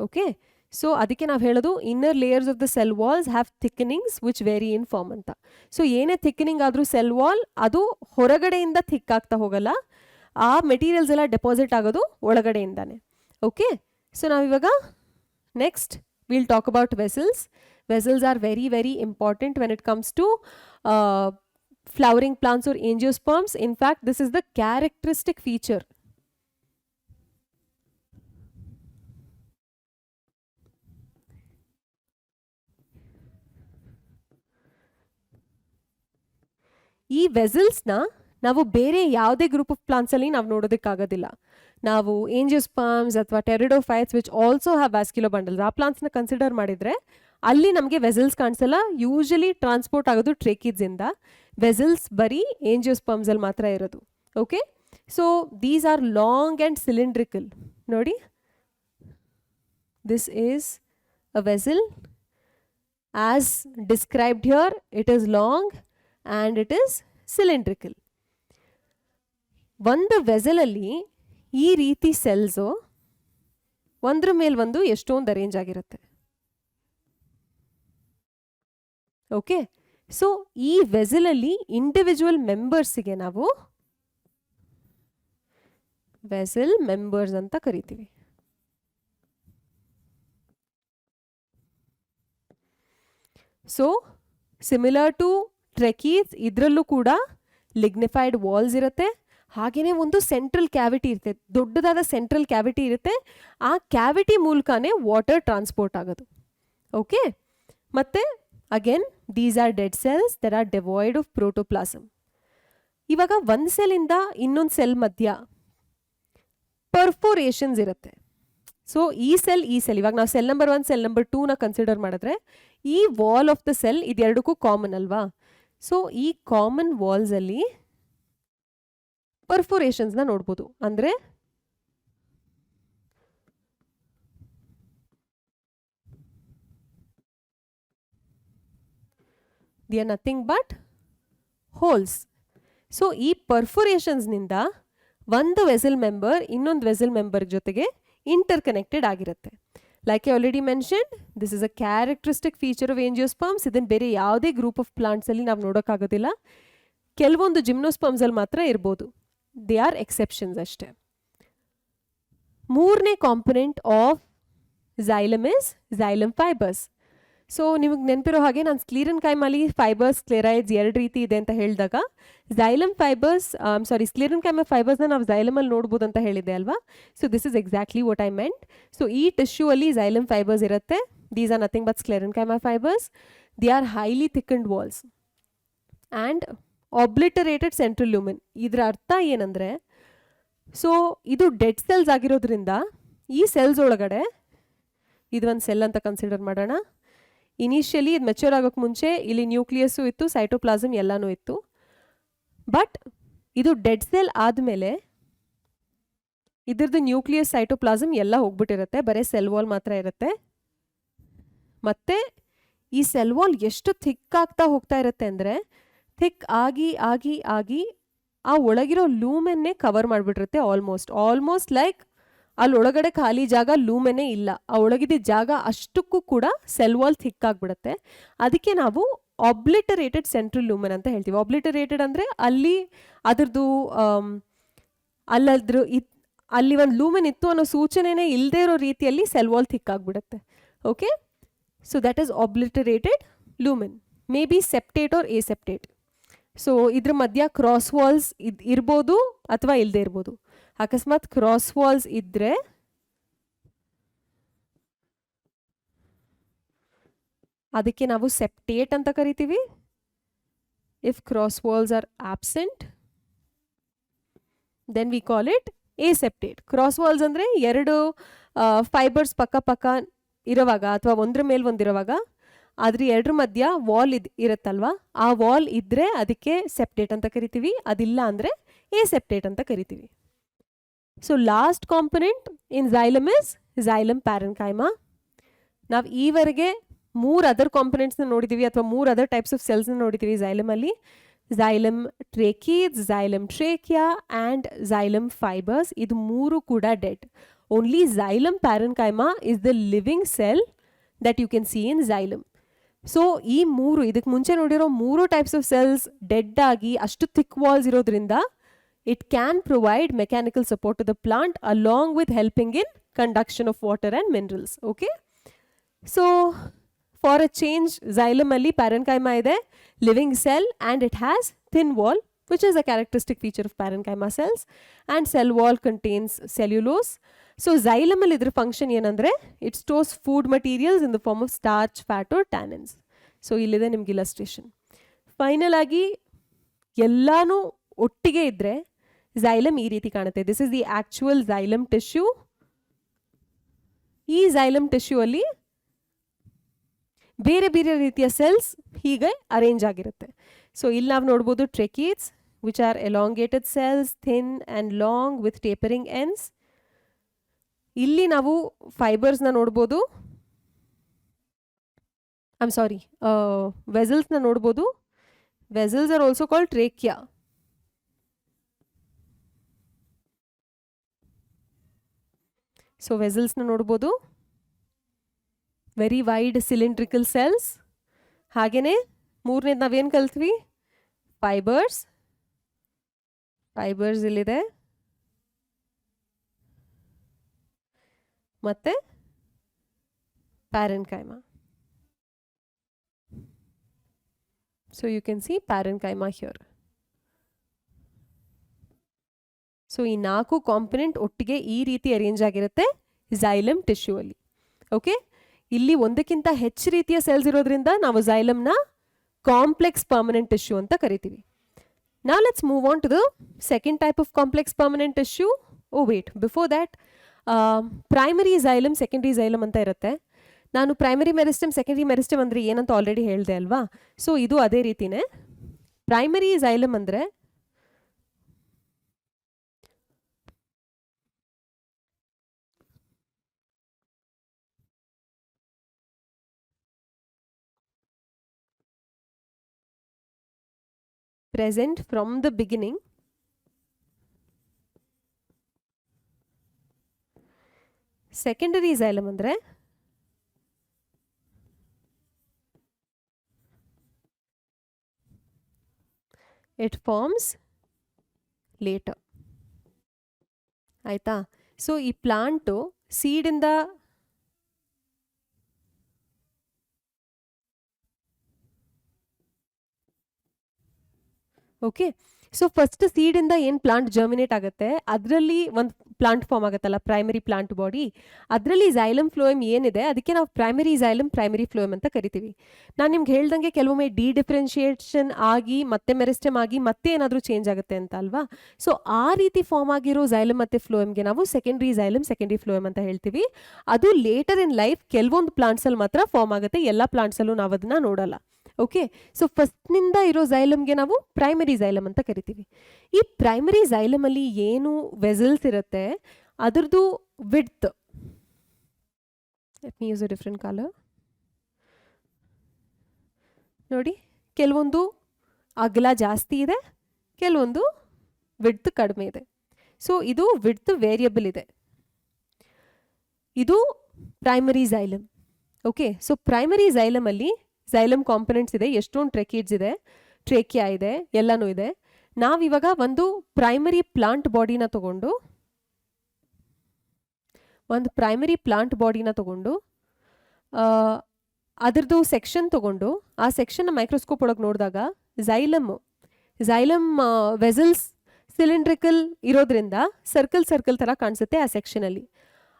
ಓಕೆ, ಸೊ ಅದಕ್ಕೆ ನಾವು ಹೇಳೋದು inner layers of the cell walls have thickenings which vary in form ಅಂತ. ಸೊ ಏನೇ ಥಿಕ್ಕನಿಂಗ್ ಆದರೂ ಸೆಲ್ ವಾಲ್ ಅದು ಹೊರಗಡೆಯಿಂದ ಥಿಕ್ ಆಗ್ತಾ ಹೋಗಲ್ಲ, ಆ ಮೆಟೀರಿಯಲ್ಸ್ ಎಲ್ಲ ಡೆಪಾಸಿಟ್ ಆಗೋದು ಒಳಗಡೆಯಿಂದಾನೆ. ಓಕೆ, ಸೊ ನಾವಿವಾಗ next we'll talk about vessels. Vessels are very, very important when it comes to flowering plants or angiosperms. In fact, this is the characteristic feature. ಈ ವೆಸಲ್ಸ್ನ ನಾವು ಬೇರೆ ಯಾವುದೇ ಗ್ರೂಪ್ ಆಫ್ ಪ್ಲಾಂಟ್ಸಲ್ಲಿ ನಾವು ನೋಡೋದಕ್ಕಾಗೋದಿಲ್ಲ. ನಾವು ಏಂಜಿಯೋಸ್ಪರ್ಮ್ಸ್ ಅಥವಾ pteridophytes which also have vascular bundles, ಆ ಪ್ಲಾಂಟ್ಸ್ನ consider ಮಾಡಿದರೆ ಅಲ್ಲಿ ನಮಗೆ ವೆಸಲ್ಸ್ ಕಾಣಿಸಲ್ಲ. ಯೂಶಲಿ ಟ್ರಾನ್ಸ್ಪೋರ್ಟ್ ಆಗೋದು ಟ್ರೇಕೀಡ್ಸಿಂದ. ವೆಸಲ್ಸ್ ಬರೀ ಏಂಜಿಯೋಸ್ಪರ್ಮ್ಸಲ್ಲಿ ಮಾತ್ರ ಇರೋದು. Okay, so these are long and cylindrical. ನೋಡಿ, this is a vessel as described here. It is long and it is cylindrical. ಒಂದು ವೆಸಲಲ್ಲಿ ಈ ರೀತಿ ಸೆಲ್ಸು ಒಂದ್ರ ಮೇಲೆ ಒಂದು ಎಷ್ಟೊಂದು ಅರೇಂಜ್ ಆಗಿರುತ್ತೆ. ಓಕೆ, ಸೊ ಈ ವೆಸಲಲ್ಲಿ ಇಂಡಿವಿಜುವಲ್ ಮೆಂಬರ್ಸಿಗೆ ನಾವು ವೆಸಲ್ ಮೆಂಬರ್ಸ್ ಅಂತ ಕರಿತೀವಿ. ಸೊ ಸಿಮಿಲರ್ ಟು ಟ್ರೆಕೀಡ್ಸ್, ಇದರಲ್ಲೂ ಕೂಡ ಲಿಗ್ನಿಫೈಡ್ ವಾಲ್ಸ್ ಇರುತ್ತೆ. ಹಾಗೆಯೇ ಒಂದು ಸೆಂಟ್ರಲ್ ಕ್ಯಾವಿಟಿ ಇರುತ್ತೆ, ದೊಡ್ಡದಾದ ಸೆಂಟ್ರಲ್ ಕ್ಯಾವಿಟಿ ಇರುತ್ತೆ. ಆ ಕ್ಯಾವಿಟಿ ಮೂಲಕನೇ ವಾಟರ್ ಟ್ರಾನ್ಸ್ಪೋರ್ಟ್ ಆಗೋದು. ಓಕೆ, ಮತ್ತು again these are dead cells that are devoid of protoplasm. ಇವಾಗ ಒಂದು ಸೆಲ್ಲಿಂದ ಇನ್ನೊಂದು ಸೆಲ್ ಮಧ್ಯ ಪರ್ಫೋರೇಷನ್ಸ್ ಇರುತ್ತೆ. ಸೊ ಈ ಸೆಲ್ ಇವಾಗ ನಾವು ಸೆಲ್ ನಂಬರ್ 1 ಸೆಲ್ ನಂಬರ್ 2ನ ಕನ್ಸಿಡರ್ ಮಾಡಿದ್ರೆ ಈ ವಾಲ್ ಆಫ್ ದ ಸೆಲ್ ಇದೆರಡಕ್ಕೂ ಕಾಮನ್ ಅಲ್ವಾ. ಸೊ ಈ ಕಾಮನ್ ವಾಲ್ಸಲ್ಲಿ ಪರ್ಫೋರೇಷನ್ಸ್ನ ನೋಡ್ಬೋದು. ಅಂದರೆ they are nothing but holes. So ಈ ಪರ್ಫೋರೇಷನ್ಸ್ನಿಂದ ಒಂದು ವೆಸಲ್ ಮೆಂಬರ್ ಇನ್ನೊಂದು ವೆಸಲ್ ಮೆಂಬರ್ ಜೊತೆಗೆ ಇಂಟರ್ ಕನೆಕ್ಟೆಡ್ ಆಗಿರುತ್ತೆ. Like I already mention, this is a characteristic feature of angiosperms. ಇದನ್ನು ಬೇರೆ ಯಾವುದೇ ಗ್ರೂಪ್ ಆಫ್ ಪ್ಲಾಂಟ್ಸಲ್ಲಿ ನಾವು ನೋಡೋಕ್ಕಾಗೋದಿಲ್ಲ. ಕೆಲವೊಂದು ಜಿಮ್ನೋಸ್ಪರ್ಮ್ಸಲ್ಲಿ ಮಾತ್ರ ಇರ್ಬೋದು. ದೇ ಆರ್ ಎಕ್ಸೆಪ್ಷನ್ಸ್ ಅಷ್ಟೇ. ಮೂರನೇ component of xylem is xylem fibres. So ನಿಮಗೆ ನೆನಪಿರೋ ಹಾಗೆ ನಾನು ಸ್ಕ್ಲೀರನ್ ಕೈಮಲ್ಲಿ ಫೈಬರ್ಸ್, ಕ್ಲೆರೈಡ್ಸ್ ಎರಡು ರೀತಿ ಇದೆ ಅಂತ ಹೇಳಿದಾಗ, ಝೈಲಮ್ ಫೈಬರ್ಸ್ ಸ್ಕ್ಲೀರನ್ ಕೈಮ ಫೈಬರ್ಸ್ನ ನಾವು ಝೈಲಮಲ್ಲಿ ನೋಡ್ಬೋದು ಅಂತ ಹೇಳಿದೆ ಅಲ್ವಾ. So this is exactly what I meant. So ಈ ಟಿಶ್ಯೂ ಅಲ್ಲಿ ಝೈಲಮ್ ಫೈಬರ್ಸ್ ಇರುತ್ತೆ. These are nothing but sclerenchyma fibres. They are highly thickened walls and obliterated central lumen. ಇದರ ಅರ್ಥ ಏನಂದರೆ, ಸೊ ಇದು ಡೆಡ್ ಸೆಲ್ಸ್ ಆಗಿರೋದ್ರಿಂದ ಈ ಸೆಲ್ಸ್ ಒಳಗಡೆ, ಇದು ಒಂದು ಸೆಲ್ ಅಂತ ಕನ್ಸಿಡರ್ ಮಾಡೋಣ. ಇನಿಷಿಯಲಿ ಇದು ಮೆಚ್ಯೂರ್ ಆಗೋಕ್ಕೆ ಮುಂಚೆ ಇಲ್ಲಿ ನ್ಯೂಕ್ಲಿಯಸ್ಸು ಇತ್ತು, ಸೈಟೋಪ್ಲಾಸಮ್ ಎಲ್ಲನೂ ಇತ್ತು. ಬಟ್ ಇದು ಡೆಡ್ ಸೆಲ್ ಆದಮೇಲೆ ಇದ್ರದ್ದು ನ್ಯೂಕ್ಲಿಯಸ್, ಸೈಟೋಪ್ಲಾಸಮ್ ಎಲ್ಲ ಹೋಗ್ಬಿಟ್ಟಿರುತ್ತೆ, ಬರೀ ಸೆಲ್ ವಾಲ್ ಮಾತ್ರ ಇರುತ್ತೆ. ಮತ್ತು ಈ ಸೆಲ್ ವಾಲ್ ಎಷ್ಟು ಥಿಕ್ ಆಗ್ತಾ ಹೋಗ್ತಾ ಇರುತ್ತೆ ಅಂದರೆ, ಥಿಕ್ ಆಗಿ ಆಗಿ ಆಗಿ ಆ ಒಳಗಿರೋ ಲೂಮೆನ್ನೇ ಕವರ್ ಮಾಡಿಬಿಟ್ಟಿರುತ್ತೆ. ಆಲ್ಮೋಸ್ಟ್ ಲೈಕ್ ಅಲ್ಲಿ ಒಳಗಡೆ ಖಾಲಿ ಜಾಗ ಲೂಮೆನೇ ಇಲ್ಲ, ಆ ಒಳಗಿದ್ದ ಜಾಗ ಅಷ್ಟಕ್ಕೂ ಕೂಡ ಸೆಲ್ ವಾಲ್ ಥಿಕ್ ಆಗಿಬಿಡುತ್ತೆ. ಅದಕ್ಕೆ ನಾವು ಆಬ್ಲಿಟರೇಟೆಡ್ ಸೆಂಟ್ರಲ್ ಲೂಮೆನ್ ಅಂತ ಹೇಳ್ತೀವಿ. ಆಬ್ಲಿಟರೇಟೆಡ್ ಅಂದರೆ ಅಲ್ಲಿ ಅದ್ರದ್ದು ಅಲ್ಲಿ ಒಂದು ಲೂಮೆನ್ ಇತ್ತು ಅನ್ನೋ ಸೂಚನೆನೇ ಇಲ್ಲದೆ ಇರೋ ರೀತಿಯಲ್ಲಿ ಸೆಲ್ ವಾಲ್ ಥಿಕ್ ಆಗಿಬಿಡುತ್ತೆ. Okay, so that is obliterated lumen. May be septate or aseptate. So ಇದ್ರ ಮಧ್ಯ ಕ್ರಾಸ್ ವಾಲ್ಸ್ ಇರ್ಬೋದು ಅಥವಾ ಇಲ್ಲದೆ ಇರ್ಬೋದು. ಅಕಸ್ಮಾತ್ ಕ್ರಾಸ್ ವಾಲ್ಸ್ ಇದ್ದರೆ ಅದಕ್ಕೆ ನಾವು ಸೆಪ್ಟೇಟ್ ಅಂತ ಕರಿತೀವಿ. If cross walls are absent then we call it aseptate. Cross walls ಅಂದರೆ ಎರಡು ಫೈಬರ್ಸ್ ಪಕ್ಕ ಪಕ್ಕ ಇರೋವಾಗ ಅಥವಾ ಒಂದ್ರ ಮೇಲೆ ಒಂದಿರೋವಾಗ ಅದ್ರ ಎರಡರ ಮಧ್ಯ ವಾಲ್ ಇರುತ್ತಲ್ವಾ, ಆ ವಾಲ್ ಇದ್ದರೆ ಅದಕ್ಕೆ ಸೆಪ್ಟೇಟ್ ಅಂತ ಕರಿತೀವಿ. ಅದಿಲ್ಲ ಅಂದರೆ ಎಸೆಪ್ಟೇಟ್ ಅಂತ ಕರಿತೀವಿ. So last component in xylem is xylem parenchyma. ನಾವು ಈವರೆಗೆ 3 ಅದರ್ ಕಾಂಪೊನೆಂಟ್ಸ್ನ ನೋಡಿದ್ದೀವಿ, ಅಥವಾ 3 ಅದರ್ ಟೈಪ್ಸ್ ಆಫ್ ಸೆಲ್ಸ್ನ ನೋಡಿದ್ದೀವಿ ಝೈಲಮಲ್ಲಿ. Xylem tracheids, xylem trachea and xylem fibres. ಇದು 3 ಕೂಡ dead. Only xylem parenchyma is the living cell that you can see in xylem. So ಈ 3, ಇದಕ್ಕೆ ಮುಂಚೆ ನೋಡಿರೋ 3 ಟೈಪ್ಸ್ ಆಫ್ ಸೆಲ್ಸ್ ಡೆಡ್ ಆಗಿ ಅಷ್ಟು ಥಿಕ್ ವಾಲ್ಸ್ ಇರೋದ್ರಿಂದ it can provide mechanical support to the plant along with helping in conduction of water and minerals. Okay, so for a change, xylem alli parenchyma ide, living cell, and it has thin wall, which is a characteristic feature of parenchyma cells, and cell wall contains cellulose. So xylem alli idra function ಏನಂದ್ರೆ, it stores food materials in the form of starch, fat or tannins. So illide ನಿಮಗೆ illustration. Final ಆಗಿ ಎಲ್ಲಾನು ಒಟ್ಟಿಗೆ ಇದ್ರೆ xylem ಈ ರೀತಿ ಕಾಣುತ್ತೆ. This is the actual xylem tissue. ಈ ಝೈಲಮ್ ಟಿಶ್ಯೂ ಅಲ್ಲಿ ಬೇರೆ ಬೇರೆ ರೀತಿಯ ಸೆಲ್ಸ್ ಹೀಗೆ ಅರೇಂಜ್ ಆಗಿರುತ್ತೆ. ಸೊ ಇಲ್ಲಿ ನಾವು ನೋಡ್ಬೋದು tracheids, which are elongated cells, thin and long with tapering ends. ಇಲ್ಲಿ ನಾವು ಫೈಬರ್ಸ್ನ ನೋಡ್ಬೋದು, ವೆಸಲ್ಸ್ನ ನೋಡ್ಬೋದು. Vessels are also called trachea. So ವೆಸಲ್ಸ್ನ ನೋಡ್ಬೋದು, ವೆರಿ ವೈಡ್ ಸಿಲಿಂಡ್ರಿಕಲ್ ಸೆಲ್ಸ್. ಹಾಗೆಯೇ ಮೂರನೇದು ನಾವೇನು ಕಲ್ತ್ವಿ, ಫೈಬರ್ಸ್. ಇಲ್ಲಿದೆ, ಮತ್ತು parenchyma. So you can see parenchyma here. So ಈ 4 ಕಾಂಪೊನೆಂಟ್ ಒಟ್ಟಿಗೆ ಈ ರೀತಿ ಅರೇಂಜ್ ಆಗಿರುತ್ತೆ ಝೈಲಮ್ ಟಿಶ್ಯೂ ಅಲ್ಲಿ. ಓಕೆ, ಇಲ್ಲಿ ಒಂದಕ್ಕಿಂತ ಹೆಚ್ಚು ರೀತಿಯ ಸೆಲ್ಸ್ ಇರೋದ್ರಿಂದ ನಾವು ಝೈಲಮ್ನ ಕಾಂಪ್ಲೆಕ್ಸ್ ಪರ್ಮನೆಂಟ್ ಟಿಶ್ಯೂ ಅಂತ ಕರಿತೀವಿ. Now let's move on to the second type of complex permanent tissue. Oh wait, before that, primary xylem, secondary xylem ಅಂತ ಇರುತ್ತೆ. ನಾನು ಪ್ರೈಮರಿ ಮೆರಿಸ್ಟಮ್, ಸೆಕೆಂಡರಿ ಮೆರಿಸ್ಟಮ್ ಅಂದರೆ ಏನಂತ ಆಲ್ರೆಡಿ ಹೇಳಿದೆ ಅಲ್ವಾ. ಸೊ ಇದು ಅದೇ ರೀತಿನೇ. ಪ್ರೈಮರಿ xylem ಅಂದರೆ present from the beginning secondary xylem ಅಂದರೆ ಇಟ್ ಫಾರ್ಮ್ಸ್ ಲೇಟರ್. ಆಯಿತಾ? ಸೊ ಈ ಪ್ಲಾಂಟು ಸೀಡಿಂದ ಓಕೆ. ಸೊ ಫಸ್ಟ್ ಸೀಡಿಂದ ಏನು ಪ್ಲಾಂಟ್ ಜರ್ಮಿನೇಟ್ ಆಗುತ್ತೆ, ಅದರಲ್ಲಿ ಒಂದು ಪ್ಲಾಂಟ್ ಫಾರ್ಮ್ ಆಗುತ್ತಲ್ಲ, ಪ್ರೈಮರಿ ಪ್ಲಾಂಟ್ ಬಾಡಿ. ಅದರಲ್ಲಿ ಝೈಲಮ್ ಫ್ಲೋಯಮ್ ಏನಿದೆ ಅದಕ್ಕೆ ನಾವು ಪ್ರೈಮರಿ ಝೈಲಮ್, ಪ್ರೈಮರಿ ಫ್ಲೋಯಮ್ ಅಂತ ಕರಿತೀವಿ. ನಾನು ನಿಮ್ಗೆ ಹೇಳ್ದಂಗೆ ಕೆಲವೊಮ್ಮೆ ಡಿಫ್ರೆನ್ಶಿಯೇಷನ್ ಆಗಿ ಮತ್ತೆ ಮೆರಿಸ್ಟೆಮ್ ಆಗಿ ಮತ್ತೆ ಏನಾದರೂ ಚೇಂಜ್ ಆಗುತ್ತೆ ಅಂತ ಅಲ್ವಾ. ಸೊ ಆ ರೀತಿ ಫಾರ್ಮ್ ಆಗಿರೋ ಝೈಲಮ್ ಮತ್ತು ಫ್ಲೋಯಮ್ಗೆ ನಾವು ಸೆಕೆಂಡ್ರಿ ಝೈಲಮ್, ಸೆಕೆಂಡ್ರಿ ಫ್ಲೋಯಮ್ ಅಂತ ಹೇಳ್ತೀವಿ. ಅದು ಲೇಟರ್ ಇನ್ ಲೈಫ್ ಕೆಲವೊಂದು ಪ್ಲಾಂಟ್ಸಲ್ಲಿ ಮಾತ್ರ ಫಾರ್ಮ್ ಆಗುತ್ತೆ, ಎಲ್ಲ ಪ್ಲಾಂಟ್ಸಲ್ಲೂ ನಾವು ಅದನ್ನ ನೋಡಲ್ಲ. ಓಕೆ. ಸೊ ಫಸ್ಟ್ನಿಂದ ಇರೋ ಝೈಲಮ್ಗೆ ನಾವು ಪ್ರೈಮರಿ ಝೈಲಮ್ ಅಂತ ಕರಿತೀವಿ. ಈ ಪ್ರೈಮರಿ ಝೈಲಮಲ್ಲಿ ಏನು ವೆಸಲ್ಸ್ ಇರುತ್ತೆ ಅದರದ್ದು width, let me use a different colour. ನೋಡಿ, ಕೆಲವೊಂದು ಅಗಲ ಜಾಸ್ತಿ ಇದೆ, ಕೆಲವೊಂದು ವಿಡ್ತ್ ಕಡಿಮೆ ಇದೆ. ಸೊ ಇದು ವಿಡ್ತ್ ವೇರಿಯಬಲ್ ಇದೆ. ಇದು primary xylem. Okay. So primary ಝೈಲಮಲ್ಲಿ ಝೈಲಮ್ ಕಾಂಪೊನೆಂಟ್ಸ್ ಇದೆ, ಎಷ್ಟೊಂದು ಟ್ರೆಕೀಡ್ಸ್ ಇದೆ, ಟ್ರೇಕಿಯಾ ಇದೆ, ಎಲ್ಲನೂ ಇದೆ. ನಾವಿವಾಗ ಒಂದು ಪ್ರೈಮರಿ ಪ್ಲಾಂಟ್ ಬಾಡಿನ ತಗೊಂಡು ಅದರದ್ದು ಸೆಕ್ಷನ್ ತಗೊಂಡು ಆ ಸೆಕ್ಷನ್ನ ಮೈಕ್ರೋಸ್ಕೋಪ್ ಒಳಗೆ ನೋಡಿದಾಗ ಝೈಲಮ್ ವೆಸಲ್ಸ್ ಸಿಲಿಂಡ್ರಿಕಲ್ ಇರೋದ್ರಿಂದ ಸರ್ಕಲ್ ಥರ ಕಾಣಿಸುತ್ತೆ ಆ ಸೆಕ್ಷನಲ್ಲಿ.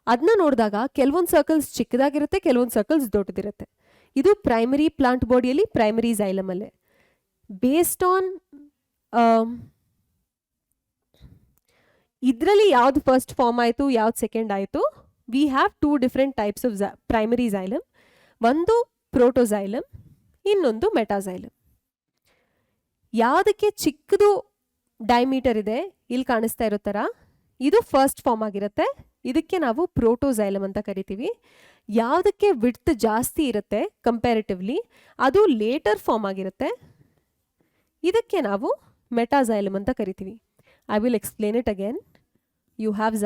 ಅದನ್ನ ನೋಡಿದಾಗ ಕೆಲವೊಂದು ಸರ್ಕಲ್ಸ್ ಚಿಕ್ಕದಾಗಿರುತ್ತೆ, ಕೆಲವೊಂದು ಸರ್ಕಲ್ಸ್ ದೊಡ್ಡದಿರುತ್ತೆ. ಇದು ಪ್ರೈಮರಿ ಪ್ಲಾಂಟ್ ಬಾಡಿಯಲ್ಲಿ ಪ್ರೈಮರಿ ಝೈಲಮಲ್ಲೇ. ಬೇಸ್ಡ್ ಆನ್ ಇದರಲ್ಲಿ ಯಾವ್ದು ಫಸ್ಟ್ ಫಾರ್ಮ್ ಆಯಿತು, ಯಾವ್ದು ಸೆಕೆಂಡ್ ಆಯಿತು, we have 2 different types of primary xylem. ಒಂದು ಪ್ರೋಟೋಝೈಲಮ್, ಇನ್ನೊಂದು ಮೆಟಾಝೈಲಮ್. ಯಾವುದಕ್ಕೆ ಚಿಕ್ಕದು ಡೈಮೀಟರ್ ಇದೆ, ಇಲ್ಲಿ ಕಾಣಿಸ್ತಾ ಇರೋ ಥರ, ಇದು ಫಸ್ಟ್ ಫಾರ್ಮ್ ಆಗಿರುತ್ತೆ, ಇದಕ್ಕೆ ನಾವು ಪ್ರೋಟೋಝೈಲಮ್ ಅಂತ ಕರಿತೀವಿ. ಯಾವುದಕ್ಕೆ ವಿಡ್ತ್ ಜಾಸ್ತಿ ಇರುತ್ತೆ ಕಂಪ್ಯಾರಿಟಿವ್ಲಿ, ಅದು ಲೇಟರ್ ಫಾರ್ಮ್ ಆಗಿರುತ್ತೆ, ಇದಕ್ಕೆ ನಾವು ಮೆಟಾಝೈಲಮ್ ಅಂತ ಕರಿತೀವಿ. I will explain it again. You have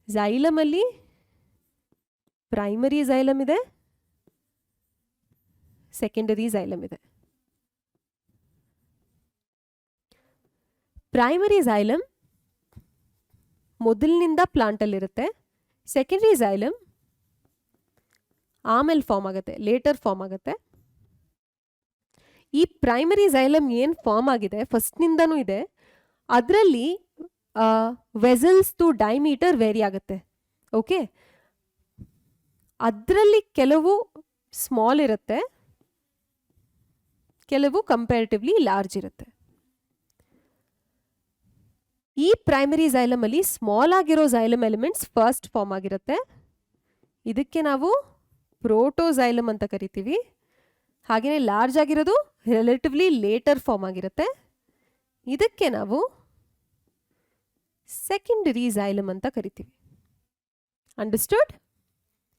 ಝೈಲಮಲ್ಲಿ ಪ್ರೈಮರಿ ಝೈಲಮ್ ಇದೆ, ಸೆಕೆಂಡರಿ ಝೈಲಮ್ ಇದೆ. ಪ್ರೈಮರಿ ಝೈಲಮ್ ಮೊದಲಿನಿಂದ ಪ್ಲಾಂಟಲ್ಲಿರುತ್ತೆ, ಸೆಕೆಂಡರಿ ಝೈಲಮ್ ಆಮೇಲೆ ಫಾರ್ಮ್ ಆಗುತ್ತೆ, ಲೇಟರ್ ಫಾರ್ಮ್ ಆಗುತ್ತೆ. ಈ ಪ್ರೈಮರಿ ಝೈಲಮ್ ಏನು ಫಾರ್ಮ್ ಆಗಿದೆ ಫಸ್ಟ್ನಿಂದನೂ ಇದೆ, ಅದರಲ್ಲಿ ವೆಸಲ್ಸ್ದು ಡೈಮೀಟರ್ ವೇರಿ ಆಗುತ್ತೆ. ಓಕೆ. ಅದರಲ್ಲಿ ಕೆಲವು ಸ್ಮಾಲ್ ಇರುತ್ತೆ, ಕೆಲವು ಕಂಪ್ಯಾರಿಟಿವ್ಲಿ ಲಾರ್ಜ್ ಇರುತ್ತೆ. ಈ ಪ್ರೈಮರಿ ಝೈಲಮಲ್ಲಿ ಸ್ಮಾಲ್ ಆಗಿರೋ ಝೈಲಮ್ ಎಲಿಮೆಂಟ್ಸ್ ಫಸ್ಟ್ ಫಾರ್ಮ್ ಆಗಿರುತ್ತೆ, ಇದಕ್ಕೆ ನಾವು ಪ್ರೋಟೋಝೈಲಮ್ ಅಂತ ಕರಿತೀವಿ. ಹಾಗೆಯೇ ಲಾರ್ಜ್ ಆಗಿರೋದು ರಿಲೇಟಿವ್ಲಿ ಲೇಟರ್ ಫಾರ್ಮ್ ಆಗಿರುತ್ತೆ, ಇದಕ್ಕೆ ನಾವು ಸೆಕೆಂಡರಿ ಝೈಲಮ್ ಅಂತ ಕರಿತೀವಿ. ಅಂಡರ್ಸ್ಟುಡ್?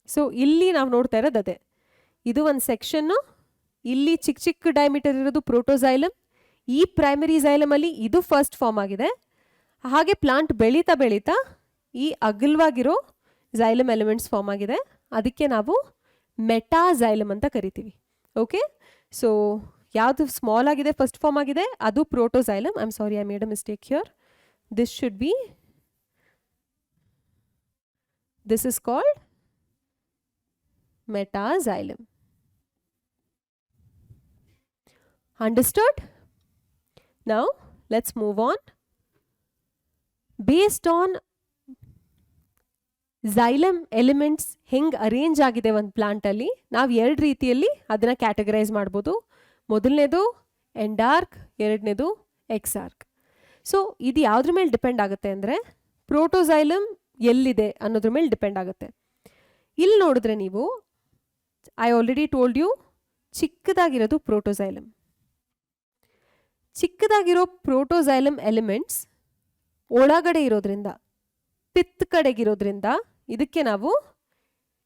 ಸೊ ಇಲ್ಲಿ ನಾವು ನೋಡ್ತಾ ಇರೋದು ಅದೇ, ಇದು ಒಂದು ಸೆಕ್ಷನ್ನು, ಇಲ್ಲಿ ಚಿಕ್ಕ ಚಿಕ್ಕ ಡೈಮೀಟರ್ ಇರೋದು ಪ್ರೋಟೋಝೈಲಮ್. ಈ ಪ್ರೈಮರಿ ಝೈಲಮಲ್ಲಿ ಇದು ಫಸ್ಟ್ ಫಾರ್ಮ್ ಆಗಿದೆ. ಹಾಗೆ ಪ್ಲಾಂಟ್ ಬೆಳೀತಾ ಬೆಳೀತಾ ಈ ಅಗಲವಾಗಿರೋ ಝೈಲಮ್ ಎಲಿಮೆಂಟ್ಸ್ ಫಾರ್ಮ್ ಆಗಿದೆ, ಅದಕ್ಕೆ ನಾವು ಮೆಟಾಝೈಲಮ್ ಅಂತ ಕರಿತೀವಿ. ಓಕೆ. ಸೊ ಯಾವುದು ಸ್ಮಾಲ್ ಆಗಿದೆ ಫಸ್ಟ್ ಫಾರ್ಮ್ ಆಗಿದೆ ಅದು protoxylem. I am sorry, I made a mistake here. This is called metaxylem. Understood? Now let's move on. Based on xylem elements ಹೆಂಗೆ ಅರೇಂಜ್ ಆಗಿದೆ ಒಂದು ಪ್ಲಾಂಟಲ್ಲಿ, ನಾವು 2 ರೀತಿಯಲ್ಲಿ ಅದನ್ನು ಕ್ಯಾಟಗರೈಸ್ ಮಾಡ್ಬೋದು. ಮೊದಲನೇದು ಎಂಡಾರ್ಕ್, ಎರಡನೇದು ಎಕ್ಸಾರ್ಕ್. ಸೊ ಇದು ಯಾವುದ್ರ ಮೇಲೆ ಡಿಪೆಂಡ್ ಆಗುತ್ತೆ ಅಂದರೆ ಪ್ರೋಟೋಝೈಲಮ್ ಎಲ್ಲಿದೆ ಅನ್ನೋದ್ರ ಮೇಲೆ ಡಿಪೆಂಡ್ ಆಗುತ್ತೆ. ಇಲ್ಲಿ ನೋಡಿದ್ರೆ ನೀವು, ಐ ಆಲ್ರೆಡಿ ಟೋಲ್ಡ್ ಯು, ಚಿಕ್ಕದಾಗಿರೋದು ಪ್ರೋಟೋಝೈಲಮ್. ಚಿಕ್ಕದಾಗಿರೋ ಪ್ರೋಟೋಝೈಲಮ್ ಎಲಿಮೆಂಟ್ಸ್ ಒಳಗಡೆ ಇರೋದ್ರಿಂದ, ಪಿತ್ ಕಡೆಗಿರೋದ್ರಿಂದ ಇದಕ್ಕೆ ನಾವು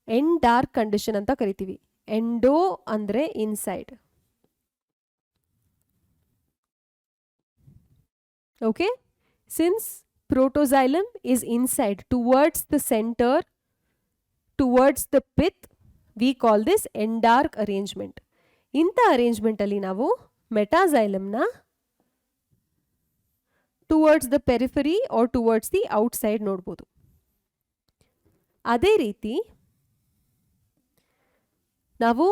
ಎಂಡಾರ್ಕ್ ಕಂಡೀಷನ್ ಅಂತ ಕರಿತೀವಿ. ಎಂಡೋ ಅಂದರೆ inside. Okay. Since protoxylem is inside towards the center, towards the pith. We call this endarch arrangement. ಇಂಥ ಅರೇಂಜ್ಮೆಂಟ್ ಅಲ್ಲಿ ನಾವು ಮೆಟಾಸೈಲಮ್ನ towards the periphery or towards the outside ನೋಡ್ಬೋದು. ಅದೇ ರೀತಿ ನಾವು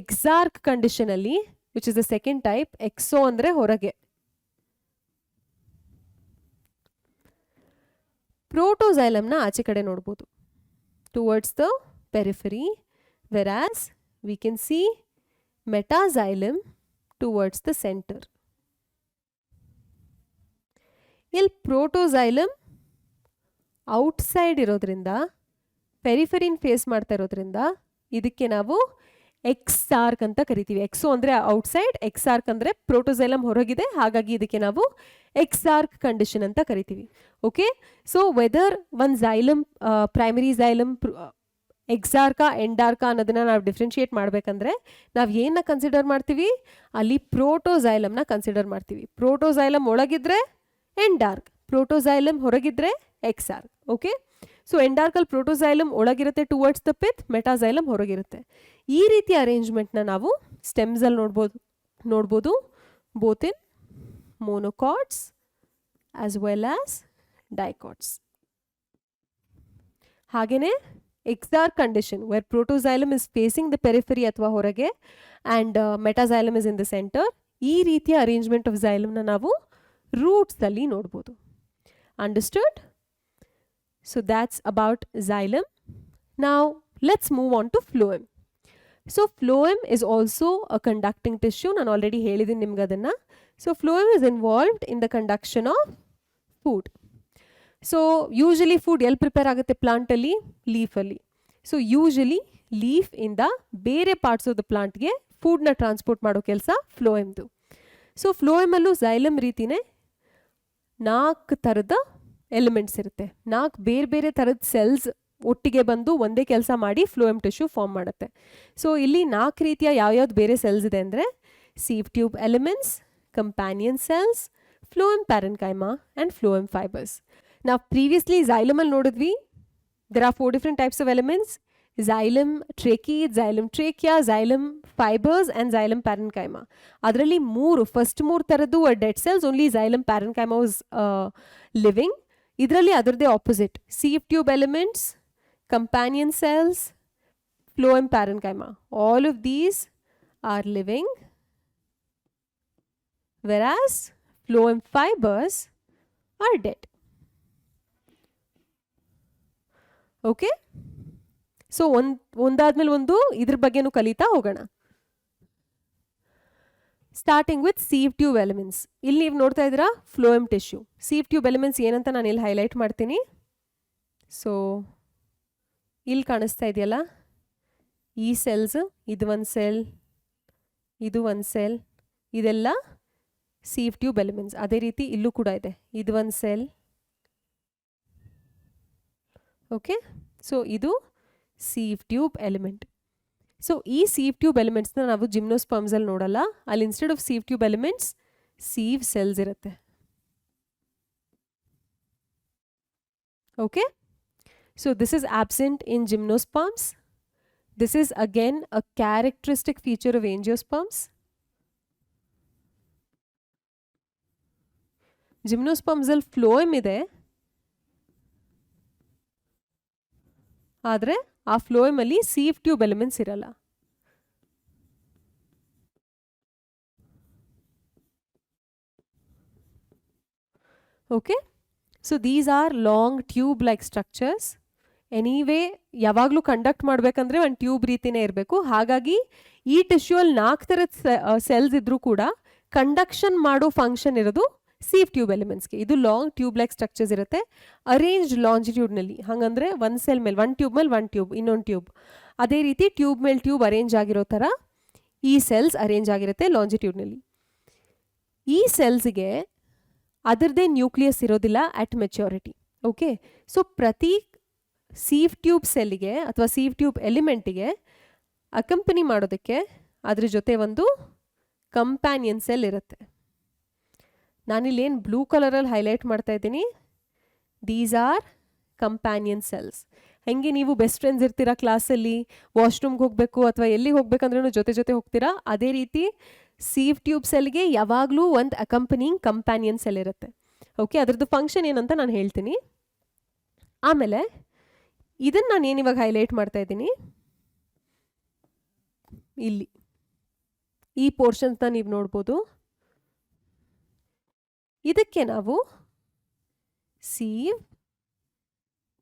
ಎಕ್ಸಾರ್ಕ್ ಕಂಡೀಷನ್ ಅಲ್ಲಿ, which is the second type, exo ಅಂದ್ರೆ ಹೊರಗೆ, ಪ್ರೋಟೋಸೈಲಮ್ನ ಆಚೆ ಕಡೆ ನೋಡ್ಬೋದು, towards the periphery, whereas we can see metaxylem towards the center. ಇಲ್ಲಿ ಪ್ರೋಟೋಸೈಲಮ್ ಔಟ್ಸೈಡ್ ಇರೋದ್ರಿಂದ, ಪೆರಿಫರಿನ್ ಫೇಸ್ ಮಾಡ್ತಾ ಇರೋದ್ರಿಂದ ಇದಕ್ಕೆ ನಾವು ಎಕ್ಸಾರ್ಕ್ ಅಂತ ಕರಿತೀವಿ. ಎಕ್ಸೋ ಅಂದರೆ ಔಟ್ಸೈಡ್, ಎಕ್ಸಾರ್ಕ್ ಅಂದರೆ ಪ್ರೋಟೋಸೈಲಮ್ ಹೊರಗಿದೆ, ಹಾಗಾಗಿ ಇದಕ್ಕೆ ನಾವು ಎಕ್ಸಾರ್ಕ್ ಕಂಡೀಷನ್ ಅಂತ ಕರಿತೀವಿ. Okay, so whether one xylem, primary xylem ಎಕ್ಸಾರ್ಕಾ ಎಂಡಾರ್ಕಾ ಅನ್ನೋದನ್ನ ನಾವು ಡಿಫ್ರೆನ್ಶಿಯೇಟ್ ಮಾಡಬೇಕಂದ್ರೆ ನಾವು ಏನನ್ನ ಕನ್ಸಿಡರ್ ಮಾಡ್ತೀವಿ, ಅಲ್ಲಿ ಪ್ರೋಟೋಸೈಲಮ್ನ ಕನ್ಸಿಡರ್ ಮಾಡ್ತೀವಿ. ಪ್ರೋಟೋಸೈಲಮ್ ಒಳಗಿದ್ರೆ ಎಂಡಾರ್ಕ್, ಪ್ರೋಟೋಸೈಲಮ್ ಹೊರಗಿದ್ರೆ ಎಕ್ಸಾರ್ಕ್. ಓಕೆ, ಸೊ ಎಂಡಾರ್ಕಲ್ ಪ್ರೋಟೋಸೈಲಮ್ ಒಳಗಿರುತ್ತೆ ಟುವರ್ಡ್ಸ್ ದ ಪಿತ್, ಮೆಟಾಸೈಲಮ್ ಹೊರಗಿರುತ್ತೆ. ಈ ರೀತಿಯ ಅರೇಂಜ್ಮೆಂಟ್ನ ನಾವು ಸ್ಟೆಮ್ಸಲ್ಲಿ ನೋಡ್ಬೋದು both in monocots as well as dicots. ಹಾಗೆಯೇ exarch condition where protoxylem is facing the periphery ಅಥವಾ ಹೊರಗೆ and metaxylem is in the center, ಈ ರೀತಿಯ ಅರೇಂಜ್ಮೆಂಟ್ ಆಫ್ xylem ನಾವು ರೂಟ್ಸ್ ಅಲ್ಲಿ ನೋಡ್ಬೋದು. Understood? So that's about xylem. Now let's move on to phloem. So phloem is also a conducting tissue. ನಾನು already ಹೇಳಿದ್ದೀನಿ ನಿಮ್ಗೆ ಅದನ್ನ. So phloem is involved in the conduction of food. So usually food ಎಲ್ಲಿ prepare ಆಗುತ್ತೆ ಪ್ಲಾಂಟಲ್ಲಿ? ಲೀಫಲ್ಲಿ. So usually ಲೀಫಿಂದ ಬೇರೆ parts of the ಪ್ಲಾಂಟ್ಗೆ ಫುಡ್ನ transport ಮಾಡೋ ಕೆಲಸ ಫ್ಲೋಯಮ್ದು. ಸೊ ಫ್ಲೋಯಮಲ್ಲೂ ಝೈಲಮ್ ರೀತಿಯೇ 4 ಥರದ ಎಲಿಮೆಂಟ್ಸ್ ಇರುತ್ತೆ. 4 ಬೇರೆ ಬೇರೆ ಥರದ ಸೆಲ್ಸ್ ಒಟ್ಟಿಗೆ ಬಂದು ಒಂದೇ ಕೆಲಸ ಮಾಡಿ ಫ್ಲೋಯಮ್ ಟಿಶ್ಯೂ ಫಾರ್ಮ್ ಮಾಡುತ್ತೆ. ಸೊ ಇಲ್ಲಿ 4 ರೀತಿಯ ಯಾವ್ಯಾವ್ದು ಬೇರೆ ಸೆಲ್ಸ್ ಇದೆ ಅಂದರೆ sieve tube elements, companion cells, phloem parenchyma and phloem fibres. ನಾವು ಪ್ರೀವಿಯಸ್ಲಿ ಝೈಲಮಲ್ಲಿ ನೋಡಿದ್ವಿ, there are 4 different types of elements: xylem trachea, xylem trachea, xylem fibers and xylem parenchyma. ಅದರಲ್ಲಿ ಫಸ್ಟ್ 3 ಥರದ್ದು dead cells, only xylem parenchyma was living. ಇದರಲ್ಲಿ ಅದರದೇ opposite, sieve tube elements, companion cells, phloem parenchyma, all of these are living, whereas phloem fibers are dead. Okay, so ಒಂದಾದ್ಮೇಲೆ ಒಂದು ಇದ್ರ ಬಗ್ಗೆನೂ ಕಲಿತಾ ಹೋಗೋಣ. Starting with sieve tube elements. ಇಲ್ಲಿ ನೀವು ನೋಡ್ತಾ ಇದ್ದೀರಾ phloem tissue. Sieve tube elements ಏನಂತ ನಾನು ಇಲ್ಲಿ ಹೈಲೈಟ್ ಮಾಡ್ತೀನಿ. ಸೊ ಇಲ್ಲಿ ಕಾಣಿಸ್ತಾ ಇದೆಯಲ್ಲ ಈ ಸೆಲ್ಸ್, ಇದು ಒಂದು ಸೆಲ್, ಇದು ಒಂದು ಸೆಲ್, ಇದೆಲ್ಲ ಸೀವ್ ಟ್ಯೂಬ್ ಎಲಿಮೆಂಟ್ಸ್. ಅದೇ ರೀತಿ ಇಲ್ಲೂ ಕೂಡ ಇದೆ, ಇದು ಒಂದು ಸೆಲ್. ಓಕೆ, ಸೊ ಇದು ಸೀವ್ ಟ್ಯೂಬ್ ಎಲಿಮೆಂಟ್. ಸೊ ಈ ಸೀವ್ ಟ್ಯೂಬ್ ಎಲಿಮೆಂಟ್ಸ್ನ ನಾವು ಜಿಮ್ನೋಸ್ಪರ್ಮ್ಸಲ್ಲಿ ನೋಡಲ್ಲ. ಅಲ್ಲಿ instead of sieve tube elements sieve cells ಇರುತ್ತೆ. Okay, so this is absent in gymnosperms. This is again a characteristic feature of angiosperms. ಜಿಮ್ನೋಸ್ಪರ್ಮ್ಸಲ್ಲಿ phloem ಇದೆ, ಆದರೆ ಆ ಫ್ಲೋಯಮಲ್ಲಿ ಸೀವ್ ಟ್ಯೂಬ್ ಎಲಿಮೆಂಟ್ಸ್ ಇರಲ್ಲ. Okay, so these are long tube like structures. Anyway ಯಾವಾಗಲೂ conduct ಮಾಡಬೇಕಂದ್ರೆ ಒಂದು ಟ್ಯೂಬ್ ರೀತಿಯೇ ಇರಬೇಕು. ಹಾಗಾಗಿ ಈ ಟಿಶ್ಯೂಲ್ಲಿ 4 ಥರದ ಸೆಲ್ಸ್ ಇದ್ರೂ ಕೂಡ ಕಂಡಕ್ಷನ್ ಮಾಡೋ ಫಂಕ್ಷನ್ ಇರೋದು ಸೀವ್ ಟ್ಯೂಬ್ ಎಲಿಮೆಂಟ್ಸ್ಗೆ. ಇದು ಲಾಂಗ್ ಟ್ಯೂಬ್ ಲೈಕ್ ಸ್ಟ್ರಕ್ಚರ್ಸ್ ಇರುತ್ತೆ, ಅರೇಂಜ್ ಲಾಂಜಿಟ್ಯೂಡ್ನಲ್ಲಿ. ಹಾಗಂದರೆ ಒಂದು ಸೆಲ್ ಮೇಲೆ ಒಂದು ಟ್ಯೂಬ್ ಮೇಲೆ ಒಂದು ಟ್ಯೂಬ್, ಇನ್ನೊಂದು ಟ್ಯೂಬ್, ಅದೇ ರೀತಿ ಟ್ಯೂಬ್ ಮೇಲೆ ಟ್ಯೂಬ್ ಅರೇಂಜ್ ಆಗಿರೋ ಥರ ಈ ಸೆಲ್ಸ್ ಅರೇಂಜ್ ಆಗಿರುತ್ತೆ ಲಾಂಜಿಟ್ಯೂಡ್ನಲ್ಲಿ. ಈ ಸೆಲ್ಸ್ಗೆ ಅದರದೇ ನ್ಯೂಕ್ಲಿಯಸ್ ಇರೋದಿಲ್ಲ ಅಟ್ ಮೆಚ್ಯೂರಿಟಿ. ಓಕೆ, ಸೊ ಪ್ರತಿ ಸೀವ್ ಟ್ಯೂಬ್ ಸೆಲ್ಗೆ ಅಥವಾ ಸೀವ್ ಟ್ಯೂಬ್ ಎಲಿಮೆಂಟಿಗೆ ಅಕಂಪನಿ ಮಾಡೋದಕ್ಕೆ ಅದ್ರ ಜೊತೆ ಒಂದು ಕಂಪ್ಯಾನಿಯನ್ ಸೆಲ್ ಇರುತ್ತೆ. ನಾನಿಲ್ಲೇನು ಬ್ಲೂ ಕಲರಲ್ಲಿ ಹೈಲೈಟ್ ಮಾಡ್ತಾ ಇದ್ದೀನಿ, ದೀಸ್ ಆರ್ ಕಂಪ್ಯಾನಿಯನ್ ಸೆಲ್ಸ್. ಹೆಂಗೆ ನೀವು ಬೆಸ್ಟ್ ಫ್ರೆಂಡ್ಸ್ ಇರ್ತೀರಾ ಕ್ಲಾಸಲ್ಲಿ, ವಾಶ್ರೂಮ್ಗೆ ಹೋಗಬೇಕು ಅಥವಾ ಎಲ್ಲಿಗೆ ಹೋಗ್ಬೇಕಂದ್ರೂ ಜೊತೆ ಜೊತೆ ಹೋಗ್ತೀರಾ, ಅದೇ ರೀತಿ ಸೀವ್ ಟ್ಯೂಬ್ ಸೆಲ್ಗೆ ಯಾವಾಗಲೂ ಒಂದು ಅಕಂಪನಿಂಗ್ ಕಂಪ್ಯಾನಿಯನ್ ಸೆಲ್ ಇರುತ್ತೆ. ಓಕೆ, ಅದ್ರದ್ದು ಫಂಕ್ಷನ್ ಏನಂತ ನಾನು ಹೇಳ್ತೀನಿ. ಆಮೇಲೆ ಇದನ್ನು ನಾನು ಏನಿವಾಗ ಹೈಲೈಟ್ ಮಾಡ್ತಾ ಇದ್ದೀನಿ, ಇಲ್ಲಿ ಈ ಪೋರ್ಷನ್ಸ್ನ ನೀವು ನೋಡ್ಬೋದು. ಇದಕ್ಕೆ ನಾವು ಸೀವ್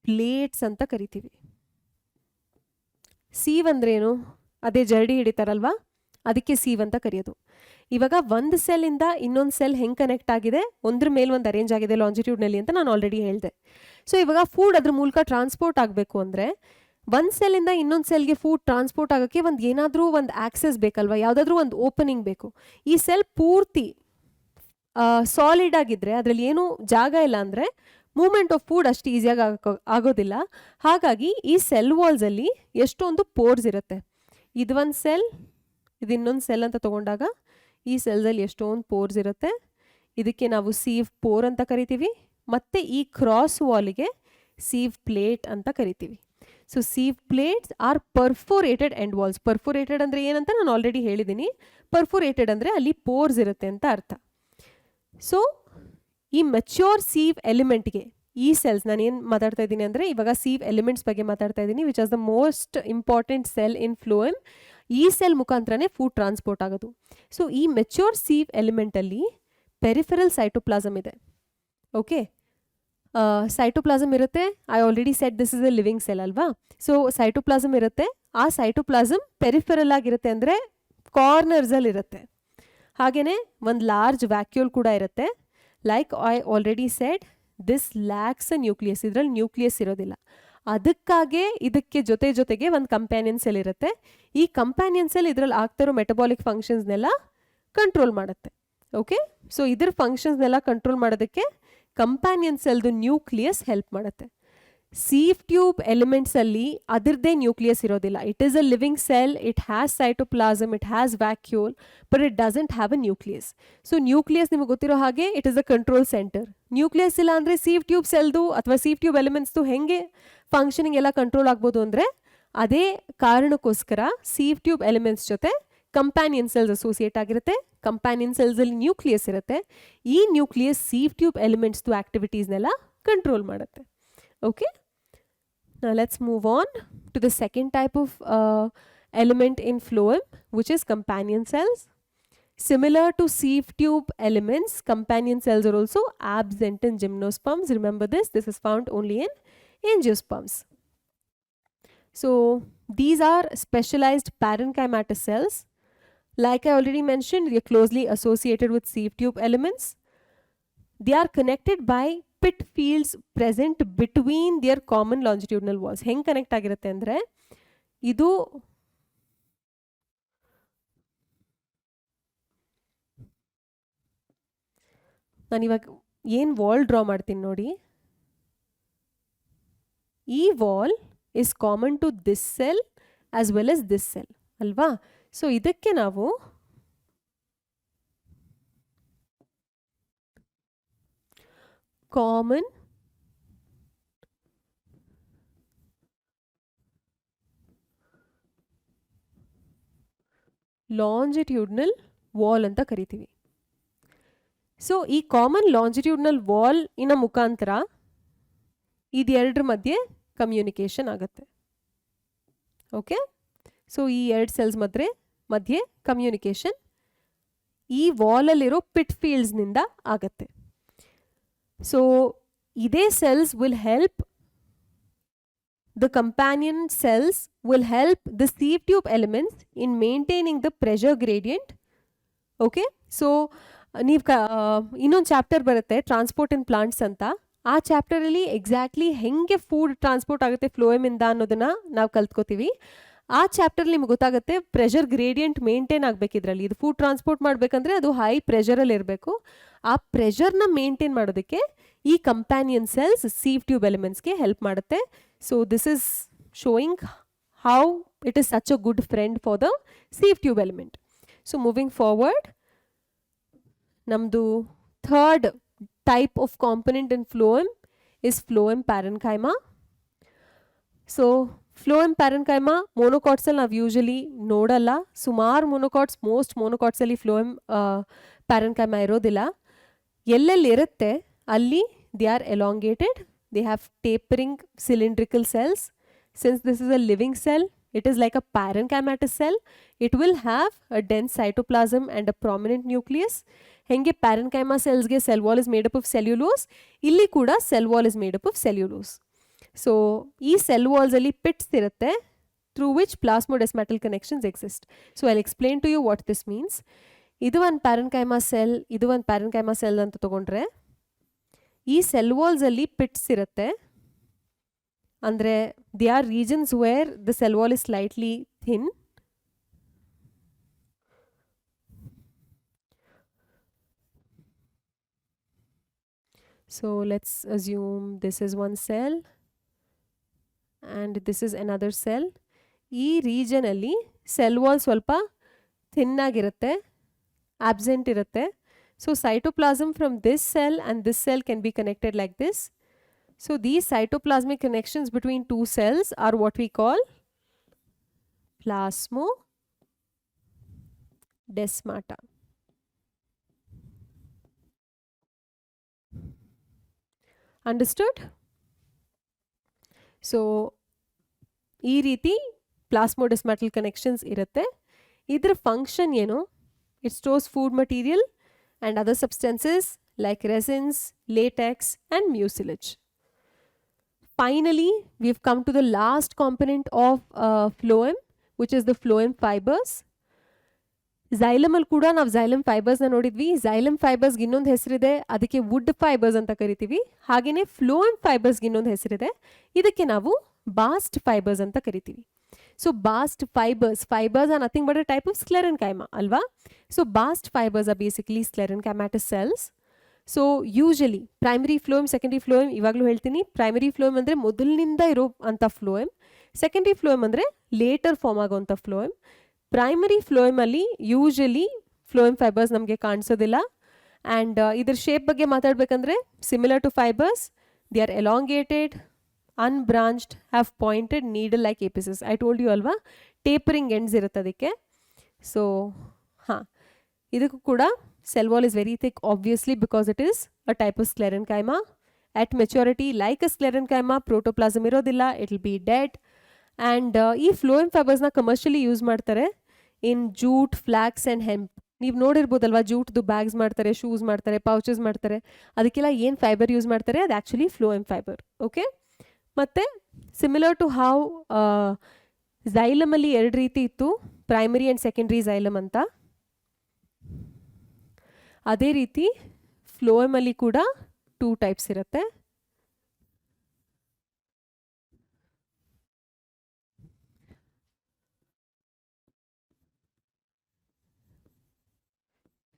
ಪ್ಲೇಟ್ಸ್ ಅಂತ ಕರಿತೀವಿ. ಸೀವ್ ಅಂದ್ರೇನು? ಅದೇ ಜರಡಿ ಹಿಡಿತಾರಲ್ವಾ, ಅದಕ್ಕೆ ಸೀವ್ ಅಂತ ಕರೆಯೋದು. ಇವಾಗ ಒಂದು ಸೆಲ್ಲಿಂದ ಇನ್ನೊಂದು ಸೆಲ್ ಹೆಂಗೆ ಕನೆಕ್ಟ್ ಆಗಿದೆ, ಒಂದ್ರ ಮೇಲೆ ಒಂದು ಅರೇಂಜ್ ಆಗಿದೆ ಲಾಂಜಿಟ್ಯೂಡ್ನಲ್ಲಿ ಅಂತ ನಾನು ಆಲ್ರೆಡಿ ಹೇಳಿದೆ. ಸೊ ಇವಾಗ ಫುಡ್ ಅದ್ರ ಮೂಲಕ ಟ್ರಾನ್ಸ್ಪೋರ್ಟ್ ಆಗಬೇಕು ಅಂದರೆ ಒಂದು ಸೆಲ್ಲಿಂದ ಇನ್ನೊಂದು ಸೆಲ್ಗೆ ಫುಡ್ ಟ್ರಾನ್ಸ್ಪೋರ್ಟ್ ಆಗೋಕ್ಕೆ ಒಂದು ಏನಾದರೂ ಒಂದು ಆಕ್ಸೆಸ್ ಬೇಕಲ್ವಾ, ಯಾವುದಾದ್ರೂ ಒಂದು ಓಪನಿಂಗ್ ಬೇಕು. ಈ ಸೆಲ್ ಪೂರ್ತಿ ಸಾಲಿಡ್ ಆಗಿದ್ದರೆ, ಅದರಲ್ಲಿ ಏನೂ ಜಾಗ ಇಲ್ಲ ಅಂದರೆ ಮೂವ್ಮೆಂಟ್ ಆಫ್ ಫುಡ್ ಅಷ್ಟು ಈಸಿಯಾಗಿ ಆಗೋದಿಲ್ಲ. ಹಾಗಾಗಿ ಈ ಸೆಲ್ ವಾಲ್ಸಲ್ಲಿ ಎಷ್ಟೊಂದು ಪೋರ್ಸ್ ಇರುತ್ತೆ. ಇದು ಒಂದು ಸೆಲ್, ಇದು ಇನ್ನೊಂದು ಸೆಲ್ ಅಂತ ತೊಗೊಂಡಾಗ ಈ ಸೆಲ್ಸಲ್ಲಿ ಎಷ್ಟೊಂದು ಪೋರ್ಸ್ ಇರುತ್ತೆ. ಇದಕ್ಕೆ ನಾವು ಸೀವ್ ಪೋರ್ ಅಂತ ಕರಿತೀವಿ. ಮತ್ತು ಈ ಕ್ರಾಸ್ ವಾಲಿಗೆ ಸೀವ್ ಪ್ಲೇಟ್ ಅಂತ ಕರಿತೀವಿ. So sieve plates are perforated end walls. Perforated ಅಂದರೆ ಏನಂತ ನಾನು ಆಲ್ರೆಡಿ ಹೇಳಿದ್ದೀನಿ. ಪರ್ಫೋರೇಟೆಡ್ ಅಂದರೆ ಅಲ್ಲಿ ಪೋರ್ಸ್ ಇರುತ್ತೆ ಅಂತ ಅರ್ಥ. ಸೊ ಈ ಮೆಚ್ಯೂರ್ ಸೀವ್ ಎಲಿಮೆಂಟ್ಗೆ ಈ ಸೆಲ್ಸ್, ನಾನು ಏನು ಮಾತಾಡ್ತಾ ಇದ್ದೀನಿ ಅಂದರೆ ಇವಾಗ ಸೀವ್ ಎಲಿಮೆಂಟ್ಸ್ ಬಗ್ಗೆ ಮಾತಾಡ್ತಾ ಇದ್ದೀನಿ, which as the most important cell in phloem. ಈ ಸೆಲ್ ಮುಖಾಂತರನೇ ಫುಡ್ ಟ್ರಾನ್ಸ್ಪೋರ್ಟ್ ಆಗೋದು. ಸೊ ಈ ಮೆಚ್ಯೂರ್ ಸೀವ್ ಎಲಿಮೆಂಟಲ್ಲಿ ಪೆರಿಫೆರಲ್ ಸೈಟೋಪ್ಲಾಸಮ್ ಇದೆ. ಓಕೆ, ಸೈಟೋಪ್ಲಾಸಮ್ ಇರುತ್ತೆ. I already set this is A living cell ಅಲ್ವಾ. ಸೊ ಸೈಟೋಪ್ಲಾಸಮ್ ಇರುತ್ತೆ. ಆ ಸೈಟೋಪ್ಲಾಸಮ್ ಪೆರಿಫೆರಲ್ ಆಗಿರುತ್ತೆ, ಅಂದರೆ ಕಾರ್ನರ್ಸಲ್ಲಿ ಇರುತ್ತೆ. ಹಾಗೆಯೇ ಒಂದು ಲಾರ್ಜ್ ವ್ಯಾಕ್ಯೂಲ್ ಕೂಡ ಇರುತ್ತೆ. Like I already shed, this lakhs a nucleus. ಇದರಲ್ಲಿ ನ್ಯೂಕ್ಲಿಯಸ್ ಇರೋದಿಲ್ಲ. ಅದಕ್ಕಾಗೆ ಇದಕ್ಕೆ ಜೊತೆಗೆ ಒಂದು ಕಂಪ್ಯಾನಿಯನ್ ಸೆಲ್ ಇರುತ್ತೆ. ಈ ಕಂಪ್ಯಾನಿಯನ್ ಸೆಲ್ ಇದರಲ್ಲಿ ಆಗ್ತಿರೋ ಮೆಟಬಾಲಿಕ್ ಫಂಕ್ಷನ್ಸ್ನೆಲ್ಲ ಕಂಟ್ರೋಲ್ ಮಾಡುತ್ತೆ. ಓಕೆ, ಸೊ ಇದ್ರ ಫಂಕ್ಷನ್ಸ್ನೆಲ್ಲ ಕಂಟ್ರೋಲ್ ಮಾಡೋದಕ್ಕೆ ಕಂಪ್ಯಾನಿಯನ್ ಸೆಲ್ದು ನ್ಯೂಕ್ಲಿಯಸ್ ಹೆಲ್ಪ್ ಮಾಡುತ್ತೆ. ಸೀವ್ ಟ್ಯೂಬ್ ಎಲಿಮೆಂಟ್ಸಲ್ಲಿ ಅದರದ್ದೇ ನ್ಯೂಕ್ಲಿಯಸ್ ಇರೋದಿಲ್ಲ. It is a living cell, it has cytoplasm, it has vacuole, but it doesn't have a nucleus. So nucleus ನಿಮಗೆ ಗೊತ್ತಿರೋ ಹಾಗೆ it is a control centre. Nucleus ಇಲ್ಲ ಅಂದರೆ sieve tube ಸೆಲ್ದು ಅಥವಾ sieve tube ಎಲಿಮೆಂಟ್ಸ್ದು ಹೆಂಗೆ functioning ಎಲ್ಲ control ಆಗ್ಬೋದು ಅಂದರೆ, ಅದೇ ಕಾರಣಕ್ಕೋಸ್ಕರ ಸೀವ್ ಟ್ಯೂಬ್ ಎಲಿಮೆಂಟ್ಸ್ ಜೊತೆ ಕಂಪ್ಯಾನಿಯನ್ ಸೆಲ್ಸ್ ಅಸೋಸಿಯೇಟ್ ಆಗಿರುತ್ತೆ. ಕಂಪ್ಯಾನಿಯನ್ ಸೆಲ್ಸಲ್ಲಿ ನ್ಯೂಕ್ಲಿಯಸ್ ಇರುತ್ತೆ. ಈ ನ್ಯೂಕ್ಲಿಯಸ್ ಸೀವ್ ಟ್ಯೂಬ್ ಎಲಿಮೆಂಟ್ಸ್ದು ಆಕ್ಟಿವಿಟೀಸ್ನೆಲ್ಲ ಕಂಟ್ರೋಲ್ ಮಾಡುತ್ತೆ. Okay, now let's move on to the second type of element in phloem, which is companion cells. Similar to sieve tube elements, companion cells are also absent in gymnosperms. Remember this is found only in angiosperms. So these are specialized parenchymatous cells. Like I already mentioned, they are closely associated with sieve tube elements. They are connected by pit fields present between their common longitudinal walls. ಹೆಂಗೆ connect ಆಗಿರುತ್ತೆ ಅಂದರೆ, ಇದು ನಾನಿವಾಗ ಏನು wall draw ಮಾಡ್ತೀನಿ ನೋಡಿ. ಈ wall is common to this cell as well as this cell ಅಲ್ವಾ. ಸೊ ಇದಕ್ಕೆ ನಾವು ಕಾಮನ್ ಲಾಂಜಿಟ್ಯೂಡ್ನಲ್ ವಾಲ್ ಅಂತ ಕರಿತೀವಿ. ಸೊ ಈ ಕಾಮನ್ ಲಾಂಜಿಟ್ಯೂಡ್ನಲ್ ವಾಲ್ ಇನ ಮುಖಾಂತರ ಇದೆರಡರ ಮಧ್ಯೆ ಕಮ್ಯುನಿಕೇಷನ್ ಆಗುತ್ತೆ. ಓಕೆ, ಸೊ ಈ ಎರಡು ಸೆಲ್ಸ್ ಮಧ್ಯೆ ಕಮ್ಯುನಿಕೇಷನ್ ಈ ವಾಲಲ್ಲಿರೋ ಪಿಟ್ ಫೀಲ್ಡ್ಸ್ನಿಂದ ಆಗತ್ತೆ. ಸೊ ಇದೇ cells will help the companion cells will help the sieve tube elements in maintaining the pressure gradient. Okay, so ನೀವು ಇನ್ನೊಂದು ಚಾಪ್ಟರ್ ಬರುತ್ತೆ ಟ್ರಾನ್ಸ್ಪೋರ್ಟ್ ಇನ್ ಪ್ಲಾಂಟ್ಸ್ ಅಂತ. ಆ ಚಾಪ್ಟರಲ್ಲಿ ಎಕ್ಸಾಕ್ಟ್ಲಿ ಹೆಂಗೆ ಫುಡ್ ಟ್ರಾನ್ಸ್ಪೋರ್ಟ್ ಆಗುತ್ತೆ ಫ್ಲೋಯಮಿಂದ ಅನ್ನೋದನ್ನು ನಾವು ಕಲ್ತ್ಕೋತೀವಿ. ಆ ಚಾಪ್ಟರ್ಲಿ ನಿಮ್ಗೆ ಗೊತ್ತಾಗುತ್ತೆ ಪ್ರೆಷರ್ ಗ್ರೇಡಿಯಂಟ್ ಮೇಂಟೈನ್ ಆಗಬೇಕಿದ್ರಲ್ಲಿ. ಇದು ಫುಡ್ ಟ್ರಾನ್ಸ್ಪೋರ್ಟ್ ಮಾಡಬೇಕಂದ್ರೆ ಅದು ಹೈ ಪ್ರೆಷರಲ್ಲಿ ಇರಬೇಕು. ಆ ಪ್ರೆಷರ್ನ ಮೇಂಟೈನ್ ಮಾಡೋದಕ್ಕೆ ಈ ಕಂಪ್ಯಾನಿಯನ್ ಸೆಲ್ಸ್ ಸೀವ್ ಟ್ಯೂಬ್ ಎಲಿಮೆಂಟ್ಸ್ಗೆ ಹೆಲ್ಪ್ ಮಾಡುತ್ತೆ. So this is showing how it is such a good friend for the sieve tube element. So moving forward, namdu third type of component in phloem is phloem parenchyma. So phloem parenchyma monocots ಅಲ್ಲಿ ನಾವು usually ನೋಡಲ್ಲ. ಸುಮಾರು monocots, most monocots ಅಲ್ಲಿ phloem parenchyma ಇರೋದಿಲ್ಲ. ಎಲ್ಲೆಲ್ಲಿ ಇರುತ್ತೆ ಅಲ್ಲಿ they are elongated, they have tapering cylindrical cells. Since this is a living cell, it is like a parenchymatous cell. It will have a dense cytoplasm and a prominent nucleus. Henge parenchyma cells ge cell wall is made up of cellulose. Illi kuda cell wall is made up of cellulose. So ee cell walls alli pits irutte through which plasmodesmatal connections exist. So I'll explain to you what this means. Idu one parenchyma cell, idu one parenchyma cell anta tagondre ee cell walls alli pits irutte. Andre there are regions where the cell wall is slightly thin. So let's assume this is one cell and this is another cell. ಈ region ಅಲ್ಲಿ cell wall ಸ್ವಲ್ಪ thin ಆಗಿರುತ್ತೆ, absent ಇರುತ್ತೆ. So cytoplasm from this cell and this cell can be connected like this. So these cytoplasmic connections between two cells are what we call plasmodesmata. Understood? So ಈ ರೀತಿ plasmodesmatal connections ಇರುತ್ತೆ. ಇದರ function ಏನು? It stores food material and other substances like resins, latex and mucilage. Finally, we've come to the last component of phloem, which is the phloem fibers. Xylem ಅಲ್ಲಿ ಕೂಡ ನಾವು xylem fibers ನ ನೋಡಿದ್ವಿ. xylem fibers ಗೆ ಇನ್ನೊಂದು ಹೆಸರಿದೆ, ಅದಕ್ಕೆ wood fibers ಅಂತ ಕರಿತೀವಿ. ಹಾಗೇನೆ phloem fibers ಗೆ ಇನ್ನೊಂದು ಹೆಸರಿದೆ, ಇದಕ್ಕೆ ನಾವು bast fibers ಅಂತ ಕರಿತೀವಿ. So bast fibers are nothing but a type of sclerenchyma, alva? So bast fibers are basically sclerenchymatous cells. So usually primary phloem, secondary phloem ಇವಾಗಲೂ ಹೇಳ್ತೀನಿ. primary phloem ಅಂದ್ರೆ ಮೊದಲಿನಿಂದ ಇರೋ ಅಂತ phloem, secondary phloem ಅಂದ್ರೆ later form ಆಗೋಂಥ phloem. primary phloem ಅಲ್ಲಿ usually phloem fibers ನಮಗೆ ಕಾಣಿಸೋದಿಲ್ಲ. and ಇದರ shape ಬಗ್ಗೆ ಮಾತಾಡಬೇಕಂದ್ರೆ similar to fibers, they are elongated, unbranched, have pointed needle like apices. I told you alva, tapering ends irutte adike. So idukku kuda cell wall is very thick, obviously, because it is a type of sclerenchyma. At maturity, like a sclerenchyma, protoplasm irodilla, it will be dead. And ee phloem fibers na commercially use ಮಾಡ್ತಾರೆ in jute, flax and hemp. ನೀವು ನೋಡಿರ್ಬೋದಲ್ವಾ, ಜೂಟ್ದು bags ಮಾಡ್ತಾರೆ, shoes ಮಾಡ್ತಾರೆ, pouches ಮಾಡ್ತಾರೆ. ಅದಕ್ಕೆಲ್ಲ ಏನು fibre use ಮಾಡ್ತಾರೆ, ಅದು actually phloem fibre. Okay, ಮತ್ತು ಸಿಮಿಲರ್ ಟು ಹೌ ಝೈಲಮಲ್ಲಿ ಎರಡು ರೀತಿ ಇತ್ತು, ಪ್ರೈಮರಿ ಆ್ಯಂಡ್ ಸೆಕೆಂಡ್ರಿ ಝೈಲಮ್ ಅಂತ, ಅದೇ ರೀತಿ ಫ್ಲೋಯಮಲ್ಲಿ ಕೂಡ 2 ಟೈಪ್ಸ್ ಇರುತ್ತೆ.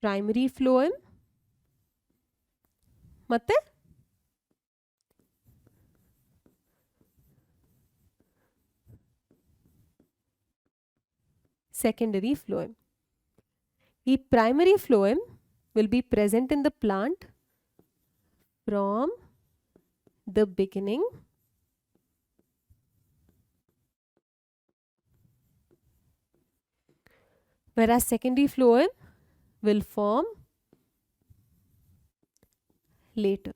ಪ್ರೈಮರಿ ಫ್ಲೋಯಮ್ ಮತ್ತೆ secondary phloem. The primary phloem will be present in the plant from the beginning whereas secondary phloem will form later.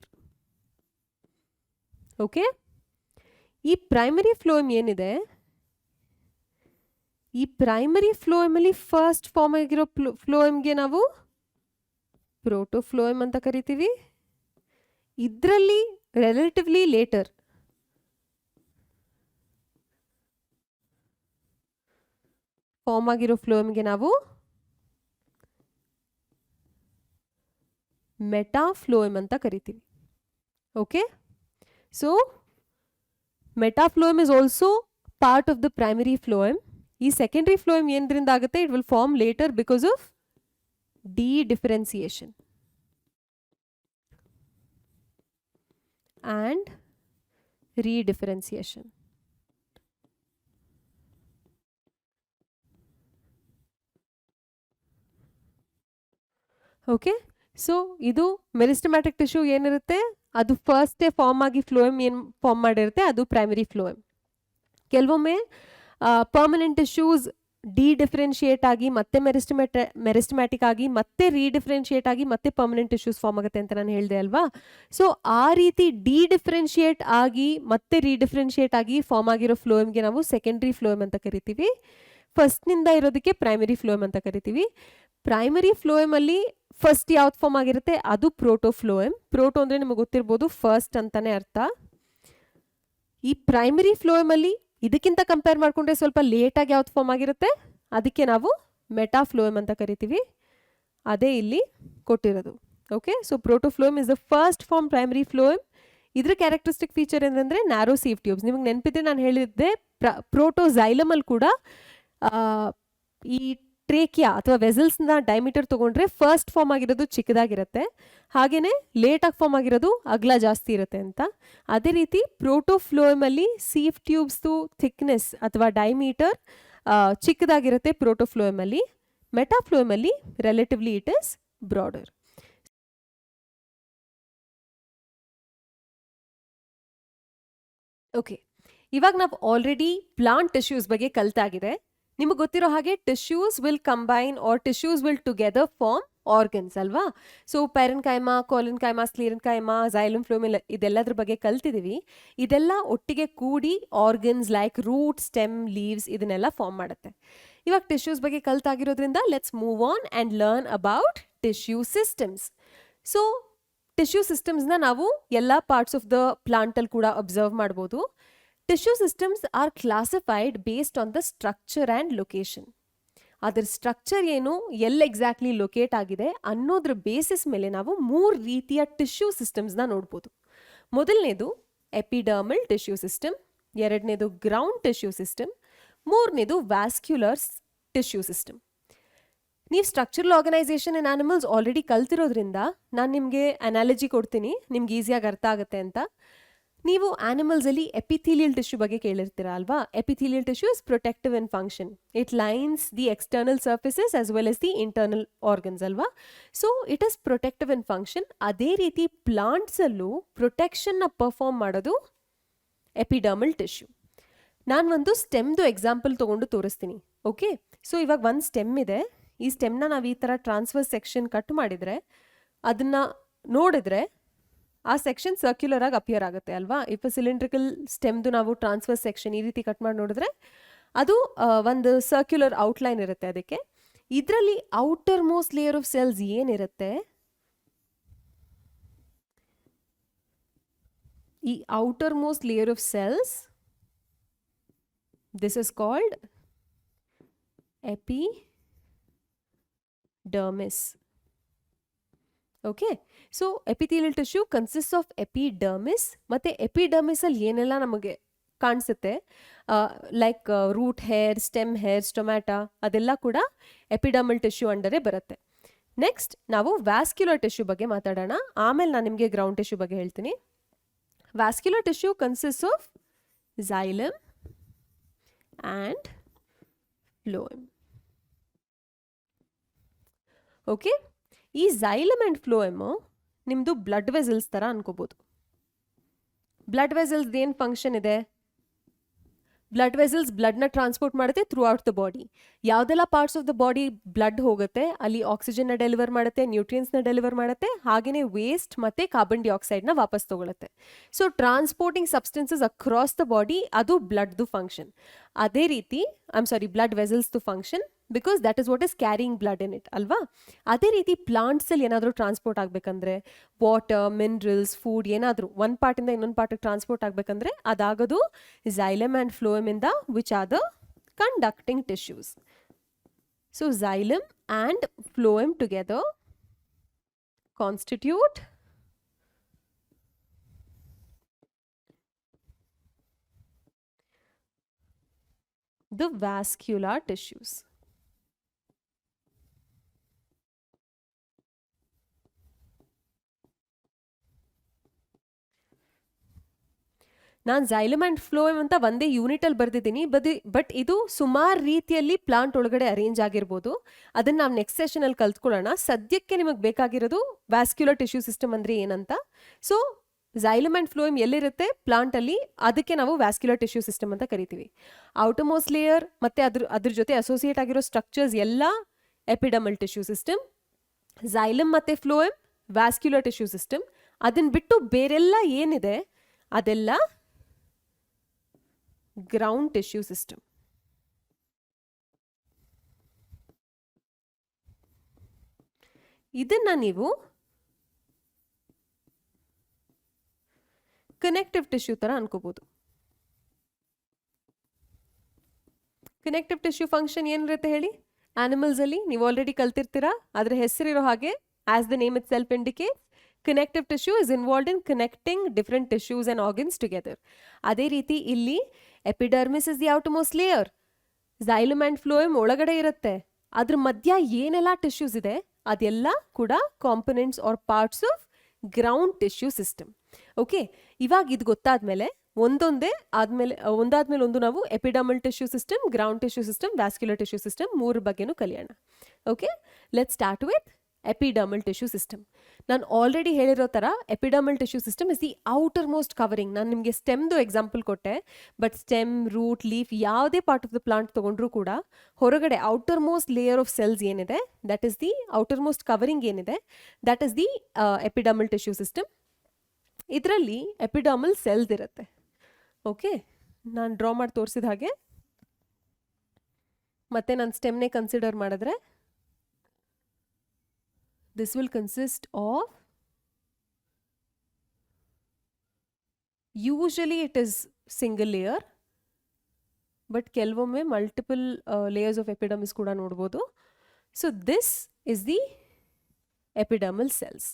Okay? ಈ primary phloem ಏನಿದೆ, ಈ ಪ್ರೈಮರಿ ಫ್ಲೋಯಮ್ ಅಲ್ಲಿ ಫಸ್ಟ್ ಫಾರ್ಮ್ ಆಗಿರೋ ಫ್ಲೋಯಮ್ಗೆ ನಾವು ಪ್ರೋಟೋಫ್ಲೋಯಮ್ ಅಂತ ಕರಿತೀವಿ. ಇದರಲ್ಲಿ ರಿಲೇಟಿವ್ಲಿ ಲೇಟರ್ ಫಾರ್ಮ್ ಆಗಿರೋ ಫ್ಲೋಯಮ್ಗೆ ನಾವು ಮೆಟಾಫ್ಲೋಯಮ್ ಅಂತ ಕರಿತೀವಿ. Okay, so metaphloem is also part of the primary phloem. ಈ ಸೆಕೆಂಡರಿ ಫ್ಲೋಯಮ್ ಏನರಿಂದ ಆಗುತ್ತೆ, it will form later because of dedifferentiation and redifferentiation. Okay, so idu meristematic tissue ಏನಿರುತ್ತೆ ಅದು ಫಸ್ಟೇ ಫಾರ್ಮ್ ಆಗಿ ಫ್ಲೋಯಮ್ ಏನು ಫಾರ್ಮ್ ಮಾಡಿರುತ್ತೆ ಅದು ಪ್ರೈಮರಿ ಫ್ಲೋಯಮ್. ಕೆಲವೊಮ್ಮೆ ಪರ್ಮನೆಂಟ್ ಟಿಶ್ಯೂಸ್ ಡಿಡಿಫ್ರೆನ್ಶಿಯೇಟ್ ಆಗಿ ಮತ್ತೆ ಮೆರಿಸ್ಟಮ್ಯಾಟಿಕ್ ಆಗಿ ಮತ್ತೆ ರೀಡಿಫ್ರೆನ್ಶಿಯೇಟ್ ಆಗಿ ಮತ್ತೆ ಪರ್ಮನೆಂಟ್ ಟಿಶ್ಯೂಸ್ ಫಾರ್ಮ್ ಆಗುತ್ತೆ ಅಂತ ನಾನು ಹೇಳಿದೆ ಅಲ್ವಾ. ಸೊ ಆ ರೀತಿ ಡಿಡಿಫ್ರೆನ್ಶಿಯೇಟ್ ಆಗಿ ಮತ್ತೆ ರೀಡಿಫ್ರೆನ್ಶಿಯೇಟ್ ಆಗಿ ಫಾರ್ಮ್ ಆಗಿರೋ ಫ್ಲೋಯಮ್ಗೆ ನಾವು ಸೆಕೆಂಡ್ರಿ ಫ್ಲೋಯಮ್ ಅಂತ ಕರಿತೀವಿ. ಫಸ್ಟ್ನಿಂದ ಇರೋದಕ್ಕೆ ಪ್ರೈಮರಿ ಫ್ಲೋಯಮ್ ಅಂತ ಕರಿತೀವಿ. ಪ್ರೈಮರಿ ಫ್ಲೋಯಮ್ ಅಲ್ಲಿ ಫಸ್ಟ್ ಯಾವ್ದು ಫಾರ್ಮ್ ಆಗಿರುತ್ತೆ ಅದು ಪ್ರೋಟೋಫ್ಲೋಯಮ್. ಪ್ರೋಟೋ ಅಂದ್ರೆ ನಿಮಗೆ ಗೊತ್ತಿರ್ಬೋದು ಫಸ್ಟ್ ಅಂತಾನೆ ಅರ್ಥ. ಈ ಪ್ರೈಮರಿ ಫ್ಲೋಯಮ್ ಅಲ್ಲಿ ಇದಕ್ಕಿಂತ ಕಂಪೇರ್ ಮಾಡ್ಕೊಂಡ್ರೆ ಸ್ವಲ್ಪ ಲೇಟಾಗಿ ಯಾವ್ದು ಫಾರ್ಮ್ ಆಗಿರುತ್ತೆ ಅದಕ್ಕೆ ನಾವು ಮೆಟಾಫ್ಲೋಯಮ್ ಅಂತ ಕರಿತೀವಿ. ಅದೇ ಇಲ್ಲಿ ಕೊಟ್ಟಿರೋದು. Okay, so protophloem is the first form primary phloem. ಇದ್ರ ಕ್ಯಾರೆಕ್ಟರಿಸ್ಟಿಕ್ ಫೀಚರ್ ಏನಂದ್ರೆ ನ್ಯಾರೋ ಸೀವ್ ಟ್ಯೂಬ್ಸ್. ನಿಮಗೆ ನೆನಪಿದ್ರೆ ನಾನು ಹೇಳಿದ್ದೆ ಪ್ರೋಟೋಝೈಲಮ್ ಅಲ್ಲಿ ಕೂಡ ಈ ಟ್ರೇಕಿಯಾ ಅಥವಾ ವೆಸಲ್ಸ್ನ ಡೈಮೀಟರ್ ತಗೊಂಡ್ರೆ ಫಸ್ಟ್ ಫಾರ್ಮ್ ಆಗಿರೋದು ಚಿಕ್ಕದಾಗಿರುತ್ತೆ, ಹಾಗೇನೆ ಲೇಟಾಗಿ ಫಾರ್ಮ್ ಆಗಿರೋದು ಅಗಲ ಜಾಸ್ತಿ ಇರುತ್ತೆ ಅಂತ. ಅದೇ ರೀತಿ ಪ್ರೋಟೋಫ್ಲೋಯಮ್ ಅಲ್ಲಿ ಸೀಫ್ ಟ್ಯೂಬ್ಸ್ದು ಥಿಕ್ನೆಸ್ ಅಥವಾ ಡೈಮೀಟರ್ ಚಿಕ್ಕದಾಗಿರುತ್ತೆ ಪ್ರೋಟೋಫ್ಲೋಯಮ್ ಅಲ್ಲಿ. ಮೆಟಾಫ್ಲೋಯಮ್ ಅಲ್ಲಿ relatively it is broader. Okay, ಇವಾಗ ನಾವು ಆಲ್ರೆಡಿ ಪ್ಲಾಂಟ್ ಟಿಶ್ಯೂಸ್ ಬಗ್ಗೆ ಕಲ್ತಾಗಿದೆ. ನಿಮಗೆ ಗೊತ್ತಿರೋ ಹಾಗೆ tissues will combine or tissues will together form organs ಅಲ್ವಾ. So parenchyma, collenchyma, sclerenchyma, xylem, phloem ಇದೆಲ್ಲದ್ರ ಬಗ್ಗೆ ಕಲ್ತಿದ್ದೀವಿ. ಇದೆಲ್ಲ ಒಟ್ಟಿಗೆ ಕೂಡಿ organs like root, stem, leaves ಇದನ್ನೆಲ್ಲ ಫಾರ್ಮ್ ಮಾಡುತ್ತೆ. ಇವಾಗ ಟಿಶ್ಯೂಸ್ ಬಗ್ಗೆ ಕಲ್ತಾಗಿರೋದ್ರಿಂದ let's move on and learn about tissue systems. So tissue ಸಿಸ್ಟಮ್ಸ್ನ ನಾವು ಎಲ್ಲ ಪಾರ್ಟ್ಸ್ ಆಫ್ ದ ಪ್ಲಾಂಟಲ್ಲಿ ಕೂಡ ಅಬ್ಸರ್ವ್ ಮಾಡ್ಬೋದು. Tissue systems are classified based on the structure and location. ಅದರ ಸ್ಟ್ರಕ್ಚರ್ ಏನು, ಎಲ್ಲಿ ಎಕ್ಸಾಕ್ಟ್ಲಿ ಲೊಕೇಟ್ ಆಗಿದೆ ಅನ್ನೋದ್ರ ಬೇಸಿಸ್ ಮೇಲೆ ನಾವು 3 ರೀತಿಯ ಟಿಶ್ಯೂ ಸಿಸ್ಟಮ್ಸ್ನ ನೋಡ್ಬೋದು. ಮೊದಲನೇದು ಎಪಿಡರ್ಮಲ್ ಟಿಶ್ಯೂ ಸಿಸ್ಟಮ್, ಎರಡನೇದು ಗ್ರೌಂಡ್ ಟಿಶ್ಯೂ ಸಿಸ್ಟಮ್, ಮೂರನೇದು ವ್ಯಾಸ್ಕ್ಯುಲರ್ ಟಿಶ್ಯೂ ಸಿಸ್ಟಮ್. ನೀವು ಸ್ಟ್ರಕ್ಚರಲ್ ಆರ್ಗನೈಸೇಷನ್ ಇನ್ ಆನಿಮಲ್ಸ್ ಆಲ್ರೆಡಿ ಕಲ್ತಿರೋದ್ರಿಂದ ನಾನು ನಿಮಗೆ ಅನಾಲಜಿ ಕೊಡ್ತೀನಿ, ನಿಮ್ಗೆ ಈಸಿಯಾಗಿ ಅರ್ಥ ಆಗುತ್ತೆ ಅಂತ. ನೀವು ಆನಿಮಲ್ಸ್ ಅಲ್ಲಿ ಎಪಿಥೀಲಿಯಲ್ ಟಿಶ್ಯೂ ಬಗ್ಗೆ ಕೇಳಿರ್ತೀರಾ ಅಲ್ವಾ. Epithelial tissue is protective in function. It lines the external surfaces as well as the internal organs ಅಲ್ವಾ. So it is protective in function. ಅದೇ ರೀತಿ ಪ್ಲಾಂಟ್ಸ್ ಅಲ್ಲೂ ಪ್ರೊಟೆಕ್ಷನ್ ನ ಪರ್ಫಾರ್ಮ್ ಮಾಡೋದು ಎಪಿಡರ್ಮಲ್ ಟಿಶ್ಯೂ. ನಾನು ಒಂದು ಸ್ಟೆಮ್ದು ಎಕ್ಸಾಂಪಲ್ ತಗೊಂಡು ತೋರಿಸ್ತೀನಿ. ಓಕೆ, ಸೊ ಇವಾಗ ಒಂದು ಸ್ಟೆಮ್ ಇದೆ. ಈ ಸ್ಟೆಮ್ನ ನಾವು ಈ ಥರ ಟ್ರಾನ್ಸ್ಫರ್ ಸೆಕ್ಷನ್ ಕಟ್ ಮಾಡಿದರೆ ಅದನ್ನ ನೋಡಿದ್ರೆ ಆ ಸೆಕ್ಷನ್ ಸರ್ಕ್ಯುಲರ್ ಆಗಿ ಅಪಿಯರ್ ಆಗುತ್ತೆ ಅಲ್ವಾ. ಇಫ್ ಸಿಲಿಂಡ್ರಿಕಲ್ ಸ್ಟೆಮ್ದು ನಾವು ಟ್ರಾನ್ಸ್ಫರ್ ಸೆಕ್ಷನ್ ಈ ರೀತಿ ಕಟ್ ಮಾಡಿ ನೋಡಿದ್ರೆ ಅದು ಒಂದು ಸರ್ಕ್ಯುಲರ್ ಔಟ್ಲೈನ್ ಇರುತ್ತೆ ಅದಕ್ಕೆ. ಇದರಲ್ಲಿ outermost layer of cells ಏನಿರುತ್ತೆ, ಈ outermost layer of cells, this is called epidermis. Okay, so epithelial tissue consist of epidermis. ಮತ್ತು ಎಪಿಡರ್ಮಿಸಲ್ಲಿ ಏನೆಲ್ಲ ನಮಗೆ ಕಾಣಿಸುತ್ತೆ like root hair, stem hair, stomata ಅದೆಲ್ಲ ಕೂಡ ಎಪಿಡರ್ಮಲ್ ಟಿಶ್ಯೂ ಅಂಡರೇ ಬರುತ್ತೆ. ನೆಕ್ಸ್ಟ್ ನಾವು ವ್ಯಾಸ್ಕ್ಯುಲರ್ ಟಿಶ್ಯೂ ಬಗ್ಗೆ ಮಾತಾಡೋಣ, ಆಮೇಲೆ ನಾನು ನಿಮಗೆ ಗ್ರೌಂಡ್ ಟಿಶ್ಯೂ ಬಗ್ಗೆ ಹೇಳ್ತೀನಿ. Vascular tissue consist of xylem and phloem. Okay, ಈ ಝೈಲಮ್ ಆ್ಯಂಡ್ ಫ್ಲೋಯಮ್ ನಿಮ್ಮದು ಬ್ಲಡ್ ವೆಸಲ್ಸ್ ಥರ ಅನ್ಕೋಬೋದು. ಬ್ಲಡ್ ವೆಸಲ್ಸ್ ಏನು ಫಂಕ್ಷನ್ ಇದೆ, ಬ್ಲಡ್ ವೆಸಲ್ಸ್ ಬ್ಲಡ್ನ ಟ್ರಾನ್ಸ್ಪೋರ್ಟ್ ಮಾಡುತ್ತೆ ಥ್ರೂ ಔಟ್ ದ ಬಾಡಿ. ಯಾವುದೆಲ್ಲ parts of the body blood ಹೋಗುತ್ತೆ ಅಲ್ಲಿ ಆಕ್ಸಿಜನ್ನ ಡೆಲಿವರ್ ಮಾಡುತ್ತೆ, ನ್ಯೂಟ್ರಿಯನ್ಸ್ನ ಡೆಲಿವರ್ ಮಾಡುತ್ತೆ, ಹಾಗೆಯೇ ವೇಸ್ಟ್ ಮತ್ತು ಕಾರ್ಬನ್ ಡೈಆಕ್ಸೈಡ್ನ ವಾಪಸ್ ತಗೊಳುತ್ತೆ. So transporting substances across the body ಅದು ಬ್ಲಡ್ದು ಫಂಕ್ಷನ್. ಅದೇ ರೀತಿ ಬ್ಲಡ್ ವೆಸಲ್ಸ್ದು function, because that is what is carrying blood in it ಅಲ್ವಾ. ಅದೇ ರೀತಿ ಪ್ಲಾಂಟ್ಸಲ್ಲಿ ಏನಾದರೂ ಟ್ರಾನ್ಸ್ಪೋರ್ಟ್ ಆಗಬೇಕಂದ್ರೆ ವಾಟರ್, ಮಿನರಲ್ಸ್, ಫುಡ್ ಏನಾದರೂ ಒಂದು ಪಾರ್ಟಿಂದ ಇನ್ನೊಂದು ಪಾರ್ಟಿಗೆ ಟ್ರಾನ್ಸ್ಪೋರ್ಟ್ ಆಗಬೇಕಂದ್ರೆ ಅದಾಗೋದು ಝೈಲಮ್ ಆ್ಯಂಡ್ ಫ್ಲೋಯಮ್ ಇಂದ, which are the conducting tissues. So xylem and phloem together constitute the vascular tissues. ನಾನು ಝೈಲಮ್ ಆ್ಯಂಡ್ ಫ್ಲೋಯಮ್ ಅಂತ ಒಂದೇ ಯೂನಿಟಲ್ಲಿ ಬರ್ದಿದ್ದೀನಿ, ಬಟ್ ಇದು ಸುಮಾರು ರೀತಿಯಲ್ಲಿ ಪ್ಲಾಂಟ್ ಒಳಗಡೆ ಅರೇಂಜ್ ಆಗಿರ್ಬೋದು. ಅದನ್ನು ನಾವು ನೆಕ್ಸ್ಟ್ ಸೆಷನಲ್ಲಿ ಕಲ್ತ್ಕೊಳ್ಳೋಣ. ಸದ್ಯಕ್ಕೆ ನಿಮಗೆ ಬೇಕಾಗಿರೋದು ವ್ಯಾಸ್ಕ್ಯುಲರ್ ಟಿಶ್ಯೂ ಸಿಸ್ಟಮ್ ಅಂದರೆ ಏನಂತ. ಸೊ ಝೈಲಮ್ ಅಂಡ್ ಫ್ಲೋಯಮ್ ಎಲ್ಲಿರುತ್ತೆ ಪ್ಲಾಂಟ್ ಅಲ್ಲಿ, ಅದಕ್ಕೆ ನಾವು ವ್ಯಾಸ್ಕ್ಯುಲರ್ ಟಿಶ್ಯೂ ಸಿಸ್ಟಮ್ ಅಂತ ಕರಿತೀವಿ. ಔಟರ್ಮೋಸ್ಟ್ ಲೇಯರ್ ಮತ್ತೆ ಅದ್ರ ಜೊತೆ ಅಸೋಸಿಯೇಟ್ ಆಗಿರೋ ಸ್ಟ್ರಕ್ಚರ್ಸ್ ಎಲ್ಲ ಎಪಿಡರ್ಮಲ್ ಟಿಶ್ಯೂ ಸಿಸ್ಟಮ್. ಝೈಲಮ್ ಮತ್ತೆ ಫ್ಲೋಯಮ್ ವ್ಯಾಸ್ಕ್ಯುಲರ್ ಟಿಶ್ಯೂ ಸಿಸ್ಟಮ್. ಅದನ್ನ ಬಿಟ್ಟು ಬೇರೆಲ್ಲ ಏನಿದೆ ಅದೆಲ್ಲ ಗ್ರೌಂಡ್ ಟಿಶ್ಯೂ ಸಿಸ್ಟಮ್. ಇದನ್ನ ನೀವು ಕನೆಕ್ಟಿವ್ ಟಿಶ್ಯೂ ತರ ಅನ್ಕೋಬಹುದು. ಕನೆಕ್ಟಿವ್ ಟಿಶ್ಯೂ ಫಂಕ್ಷನ್ ಏನಿರುತ್ತೆ ಹೇಳಿ? ಆನಿಮಲ್ಸ್ ಅಲ್ಲಿ ನೀವು ಆಲ್ರೆಡಿ ಕಲ್ತಿರ್ತೀರಾ, ಅದ್ರ ಹೆಸರಿರೋ ಹಾಗೆ as the name it self indicates, connective tissue is involved in connecting different tissues and organs together. ಅದೇ ರೀತಿ ಇಲ್ಲಿ epidermis is the outermost layer. Xylem and phloem ಒಳಗಡೆ ಇರುತ್ತೆ. ಅದ್ರ ಮಧ್ಯ ಏನೆಲ್ಲ ಟಿಶ್ಯೂಸ್ ಇದೆ ಅದೆಲ್ಲ ಕೂಡ components R parts of ground tissue system. Okay, ಇವಾಗ ಇದು ಗೊತ್ತಾದ್ಮೇಲೆ ಒಂದಾದ್ಮೇಲೆ ಒಂದು ನಾವು epidermal tissue system, ground tissue system, vascular tissue system ಮೂರು ಬಗ್ಗೆನೂ ಕಲಿಯೋಣ. Okay, let's start with epidermal tissue system. ನಾನು ಆಲ್ರೆಡಿ ಹೇಳಿರೋ ಥರ epidermal tissue system is the outermost covering. ನಾನು ನಿಮಗೆ ಸ್ಟೆಮ್ದು ಎಕ್ಸಾಂಪಲ್ ಕೊಟ್ಟೆ, ಬಟ್ ಸ್ಟೆಮ್, ರೂಟ್, ಲೀಫ್ ಯಾವುದೇ ಪಾರ್ಟ್ ಆಫ್ ದ ಪ್ಲಾಂಟ್ ತೊಗೊಂಡ್ರೂ ಕೂಡ ಹೊರಗಡೆ outer most layer of cells ಏನಿದೆ, that is the outermost covering ಏನಿದೆ, that is the epidermal tissue system. ಇದರಲ್ಲಿ epidermal cells ಇರುತ್ತೆ. ಓಕೆ, ನಾನು ಡ್ರಾ ಮಾಡಿ ತೋರಿಸಿದ ಹಾಗೆ ಮತ್ತೆ ನಾನು ಸ್ಟೆಮ್ನೇ ಕನ್ಸಿಡರ್ ಮಾಡಿದ್ರೆ this will consist of, usually it is single layer, but ಕೆಲವೊಮ್ಮೆ multiple layers of epidermis ಕೂಡ ನೋಡಬಹುದು. So this is the epidermal cells.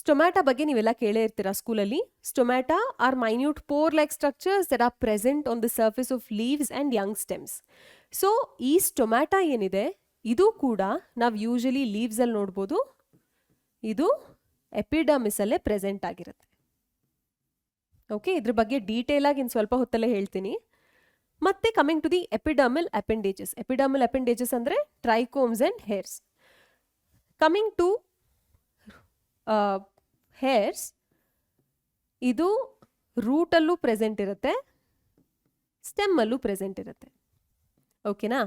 Stomata ಬಗ್ಗೆ ನೀವೆಲ್ಲ ಕೇಳೇ ಇರ್ತೀರಾ ಸ್ಕೂಲಲ್ಲಿ. Stomata are minute pore-like structures that are present on the surface of leaves and young stems. So ಈ stomata ಏನಿದೆ ಇದು ಕೂಡ ನಾವು ಯೂಶಲಿ ಲೀವ್ಸ್ ಅಲ್ಲಿ ನೋಡ್ಬೋದು, ಇದು ಎಪಿಡರ್ಮಿಸ್ ಅಲ್ಲೇ ಪ್ರೆಸೆಂಟ್ ಆಗಿರುತ್ತೆ. ಓಕೆ, ಇದ್ರ ಬಗ್ಗೆ ಡೀಟೇಲ್ ಆಗಿ ಇನ್ನು ಸ್ವಲ್ಪ ಹೊತ್ತಲ್ಲೇ ಹೇಳ್ತೀನಿ. ಮತ್ತೆ coming to the epidermal appendages. Epidermal appendages ಅಂದ್ರೆ trichomes and hairs. Coming to hairs, ಇದು ರೂಟಲ್ಲೂ ಪ್ರೆಸೆಂಟ್ ಇರುತ್ತೆ, ಸ್ಟೆಮ್ಮಲ್ಲೂ ಪ್ರೆಸೆಂಟ್ ಇರುತ್ತೆ. ಓಕೆನಾ?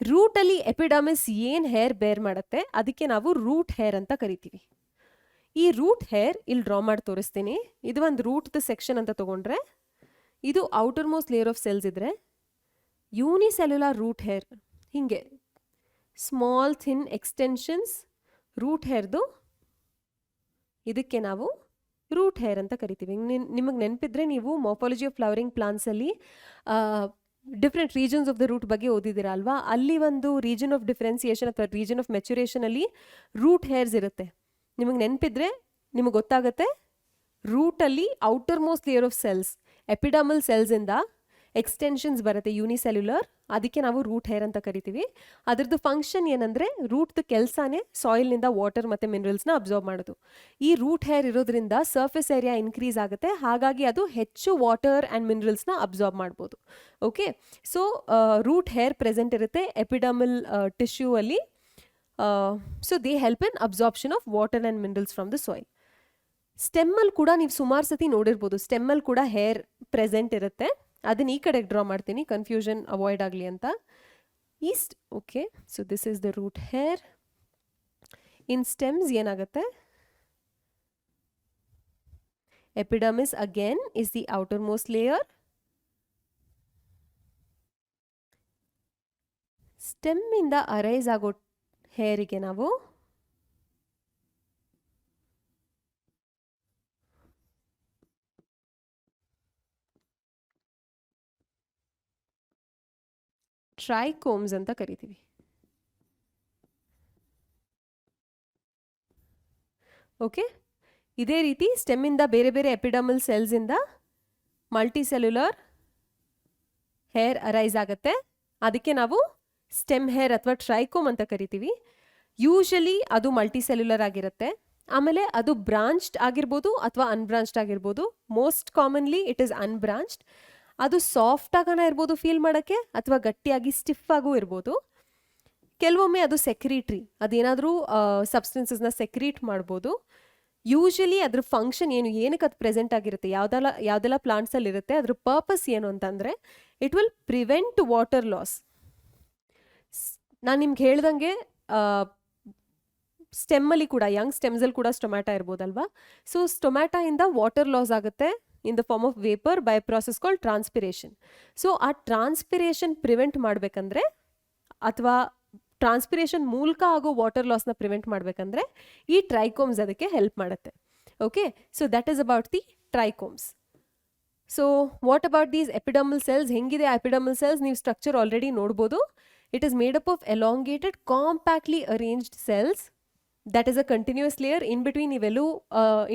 ರೂಟಲ್ಲಿ ಎಪಿಡರ್ಮಿಸ್ ಏನು ಹೇರ್ ಬೇರ್ ಮಾಡುತ್ತೆ ಅದಕ್ಕೆ ನಾವು ರೂಟ್ ಹೇರ್ ಅಂತ ಕರಿತೀವಿ. ಈ ರೂಟ್ ಹೇರ್ ಇಲ್ಲಿ ಡ್ರಾ ಮಾಡಿ ತೋರಿಸ್ತೀನಿ. ಇದು ಒಂದು ರೂಟ್ದ ಸೆಕ್ಷನ್ ಅಂತ ತಗೊಂಡ್ರೆ, ಇದು outermost layer of cells ಇದ್ರೆ ಯೂನಿಸೆಲ್ಯುಲರ್ ರೂಟ್ ಹೇರ್, ಹಿಂಗೆ ಸ್ಮಾಲ್ ಥಿನ್ ಎಕ್ಸ್ಟೆನ್ಷನ್ಸ್ ರೂಟ್ ಹೇರ್ದು, ಇದಕ್ಕೆ ನಾವು ರೂಟ್ ಹೇರ್ ಅಂತ ಕರಿತೀವಿ. ನಿಮಗೆ ನೆನಪಿದ್ರೆ ನೀವು ಮಾರ್ಫಾಲಜಿ ಆಫ್ ಫ್ಲವರಿಂಗ್ ಪ್ಲಾಂಟ್ಸ್ ಅಲ್ಲಿ different regions of the root ಬಗ್ಗೆ ಓದಿದ್ದೀರಾ ಅಲ್ವಾ? ಅಲ್ಲಿ ಒಂದು ರೀಜನ್ ಆಫ್ ಡಿಫ್ರೆನ್ಸಿಯೇಷನ್ ಅಥವಾ ರೀಜನ್ ಆಫ್ ಮೆಚುರೇಷನ್ ಅಲ್ಲಿ ರೂಟ್ ಹೇರ್ಸ್ ಇರುತ್ತೆ. ನಿಮಗೆ ನೆನಪಿದ್ರೆ ನಿಮಗೆ ಗೊತ್ತಾಗುತ್ತೆ, ರೂಟಲ್ಲಿ outermost layer of cells, epidermal cells ಇಂದ ಎಕ್ಸ್ಟೆನ್ಷನ್ಸ್ ಬರುತ್ತೆ ಯೂನಿಸೆಲ್ಯುಲರ್, ಅದಕ್ಕೆ ನಾವು ರೂಟ್ ಹೇರ್ ಅಂತ ಕರಿತೀವಿ. ಅದ್ರದ್ದು ಫಂಕ್ಷನ್ ಏನಂದ್ರೆ ರೂಟ್ದ ಕೆಲಸನೇ ಸಾಯಿಲ್ನಿಂದ ವಾಟರ್ ಮತ್ತು ಮಿನರಲ್ಸ್ನ ಅಬ್ಸಾರ್ಬ್ ಮಾಡೋದು. ಈ ರೂಟ್ ಹೇರ್ ಇರೋದ್ರಿಂದ ಸರ್ಫೇಸ್ ಏರಿಯಾ ಇನ್ಕ್ರೀಸ್ ಆಗುತ್ತೆ, ಹಾಗಾಗಿ ಅದು ಹೆಚ್ಚು ವಾಟರ್ ಆ್ಯಂಡ್ ಮಿನರಲ್ಸ್ನ ಅಬ್ಸಾರ್ಬ್ ಮಾಡ್ಬೋದು. Okay, so root hair present ಇರುತ್ತೆ ಎಪಿಡರ್ಮಲ್ ಟಿಶ್ಯೂ ಅಲ್ಲಿ. So they help in absorption of water and minerals from the soil. ಸ್ಟೆಮ್ಮಲ್ಲಿ ಕೂಡ ನೀವು ಸುಮಾರು ಸತಿ ನೋಡಿರ್ಬೋದು, ಸ್ಟೆಮ್ಮಲ್ಲಿ ಕೂಡ ಹೇರ್ ಪ್ರೆಸೆಂಟ್ ಇರುತ್ತೆ. ಅದನ್ನ ಈ ಕಡೆಗೆ ಡ್ರಾ ಮಾಡ್ತೀನಿ, ಕನ್ಫ್ಯೂಷನ್ ಅವಾಯ್ಡ್ ಆಗಲಿ ಅಂತ. ಈಸ್ಟ್, okay, so this is the root hair. In stems ಏನಾಗುತ್ತೆ, epidermis again is the outermost layer. Stem ಇಂದ ಅರೈಸ್ ಆಗೋ ಹೇರಿಗೆ ನಾವು ಟ್ರೈಕೋಮ್ಸ್ ಅಂತ ಕರಿತೀವಿ. ಓಕೆ, ಇದೇ ರೀತಿ ಸ್ಟೆಮ್ಮಿಂದ ಬೇರೆ ಬೇರೆ ಎಪಿಡರ್ಮಲ್ ಸೆಲ್ಸ್ ಇಂದ ಮಲ್ಟಿ ಸೆಲ್ಯುಲರ್ ಹೇರ್ ಅರೈಸ್ ಆಗುತ್ತೆ, ಅದಕ್ಕೆ ನಾವು ಸ್ಟೆಮ್ ಹೇರ್ ಅಥವಾ ಟ್ರೈಕೋಮ್ ಅಂತ ಕರಿತೀವಿ. ಯೂಶಲಿ ಅದು ಮಲ್ಟಿ ಸೆಲ್ಯುಲರ್ ಆಗಿರುತ್ತೆ, ಆಮೇಲೆ ಅದು ಬ್ರಾಂಚ್ಡ್ ಆಗಿರ್ಬೋದು ಅಥವಾ ಅನ್ಬ್ರಾಂಚ್ಡ್ ಆಗಿರ್ಬೋದು. Most commonly it is unbranched. ಅದು ಸಾಫ್ಟ್ ಆಗೋಣ ಇರ್ಬೋದು ಫೀಲ್ ಮಾಡೋಕ್ಕೆ, ಅಥವಾ ಗಟ್ಟಿಯಾಗಿ ಸ್ಟಿಫ್ ಆಗೂ ಇರ್ಬೋದು. ಕೆಲವೊಮ್ಮೆ ಅದು ಸೆಕ್ರೀಟ್ರಿ, ಅದೇನಾದರೂ ಸಬ್ಸ್ಟೆನ್ಸಸ್ನ ಸೆಕ್ರೀಟ್ ಮಾಡ್ಬೋದು. ಯೂಶಲಿ ಅದ್ರ ಫಂಕ್ಷನ್ ಏನಕ್ಕೆ ಅದು ಪ್ರೆಸೆಂಟ್ ಆಗಿರುತ್ತೆ, ಯಾವ್ದೆಲ್ಲ ಪ್ಲಾಂಟ್ಸ್ ಅಲ್ಲಿ ಇರುತ್ತೆ, ಅದ್ರ ಪರ್ಪಸ್ ಏನು ಅಂತಂದ್ರೆ it will prevent water loss. ನಾನು ನಿಮ್ಗೆ ಹೇಳ್ದಂಗೆ ಸ್ಟೆಮ್ಮಲ್ಲಿ ಕೂಡ, ಯಂಗ್ ಸ್ಟೆಮ್ಸಲ್ಲಿ ಕೂಡ ಸ್ಟೊಮ್ಯಾಟಾ ಇರ್ಬೋದಲ್ವಾ. ಸೊ ಸ್ಟೊಮ್ಯಾಟಾ ಇಂದ ವಾಟರ್ ಲಾಸ್ ಆಗುತ್ತೆ in the form of vapour by process called transpiration. So ಆ ಟ್ರಾನ್ಸ್ಪಿರೇಷನ್ ಪ್ರಿವೆಂಟ್ ಮಾಡಬೇಕಂದ್ರೆ, ಅಥವಾ ಟ್ರಾನ್ಸ್ಪಿರೇಷನ್ ಮೂಲಕ ಆಗೋ ವಾಟರ್ ಲಾಸ್ನ ಪ್ರಿವೆಂಟ್ ಮಾಡಬೇಕಂದ್ರೆ ಈ ಟ್ರೈಕೋಮ್ಸ್ ಅದಕ್ಕೆ ಹೆಲ್ಪ್ ಮಾಡುತ್ತೆ. Okay, so that is about the trichomes. So what about these epidermal cells? ಹೆಂಗಿದೆ ಎಪಿಡರ್ಮಲ್ ಸೆಲ್ಸ್? ನೀವು ಸ್ಟ್ರಕ್ಚರ್ ಆಲ್ರೆಡಿ ನೋಡ್ಬೋದು. It is made up of elongated compactly arranged cells. That is a continuous layer. In between ಇವೆಲ್ಲೂ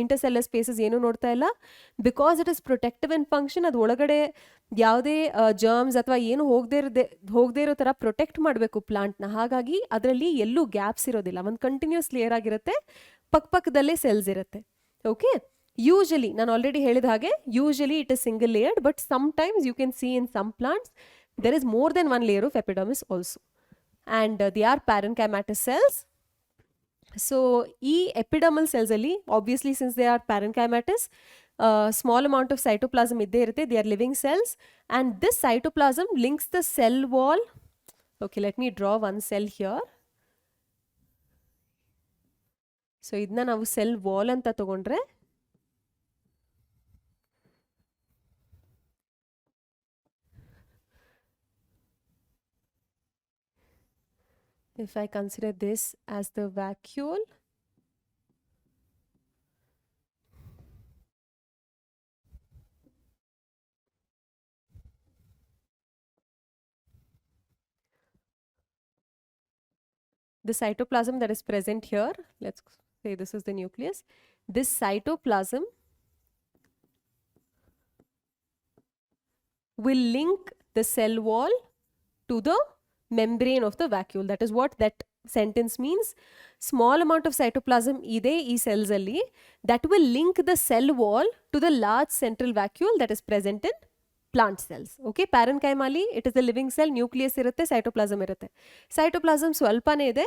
intercellular spaces ಏನೂ ನೋಡ್ತಾ ಇಲ್ಲ. Because it is protective in function, ಅದು ಒಳಗಡೆ ಯಾವುದೇ ಜರ್ಮ್ಸ್ ಅಥವಾ ಏನು ಹೋಗದೇ ಇರೋ ಥರ ಪ್ರೊಟೆಕ್ಟ್ ಮಾಡಬೇಕು ಪ್ಲಾಂಟ್ನ. ಹಾಗಾಗಿ ಅದರಲ್ಲಿ ಎಲ್ಲೂ ಗ್ಯಾಪ್ಸ್ ಇರೋದಿಲ್ಲ, ಒಂದು ಕಂಟಿನ್ಯೂಸ್ ಲೇಯರ್ ಆಗಿರುತ್ತೆ, ಪಕ್ಕದಲ್ಲೇ ಸೆಲ್ಸ್ ಇರುತ್ತೆ. ಓಕೆ, ಯೂಶಲಿ ನಾನು ಆಲ್ರೆಡಿ ಹೇಳಿದ ಹಾಗೆ usually it is single layered, but sometimes you can see in some plants there is more than one layer of epidermis also, and they are parenchymatous cells. So ಈ epidermal cells ಅಲ್ಲಿ obviously since they are parenchymatous, small amount of cytoplasm ಇದ್ದೇ ಇರುತ್ತೆ. They are living cells, and this cytoplasm links the cell wall. Okay, let me draw one cell here. So ಇದನ್ನ ನಾವು cell wall ಅಂತ ತಗೊಂಡ್ರೆ, if I consider this as the vacuole, the cytoplasm that is present here, let's say this is the nucleus, this cytoplasm will link the cell wall to the membrane of the vacuole. That is what that sentence means. Small amount of cytoplasm ide ee cells alli that will link the cell wall to the large central vacuole that is present in plant cells. Okay, parenchyma alli it is the living cell, nucleus irutte, cytoplasm irutte. Cytoplasm swalpane ide,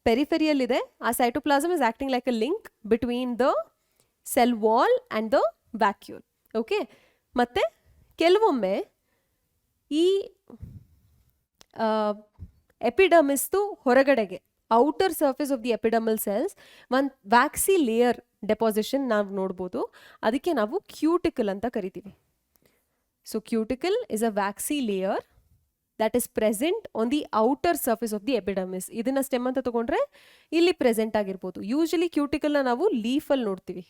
peripheral ide. Our cytoplasm is acting like a link between the cell wall and the vacuole. Okay, ಮತ್ತೆ ಕೆಲವೊಮ್ಮೆ ಈ ಎಪಿಡರ್ಮಿಸ್ದು ಹೊರಗಡೆಗೆ, outer surface of the epidermal cells ಒಂದು waxy layer deposition ನಾವು ನೋಡ್ಬೋದು. ಅದಕ್ಕೆ ನಾವು ಕ್ಯೂಟಿಕಲ್ ಅಂತ ಕರಿತೀವಿ. So cuticle is a ವ್ಯಾಕ್ಸಿ layer that is present on the outer surface of the epidermis. ಇದನ್ನ ಸ್ಟೆಮ್ ಅಂತ ತಗೊಂಡ್ರೆ ಇಲ್ಲಿ ಪ್ರೆಸೆಂಟ್ ಆಗಿರ್ಬೋದು. ಯೂಶಲಿ ಕ್ಯೂಟಿಕಲ್ನ ನಾವು ಲೀಫಲ್ಲಿ ನೋಡ್ತೀವಿ.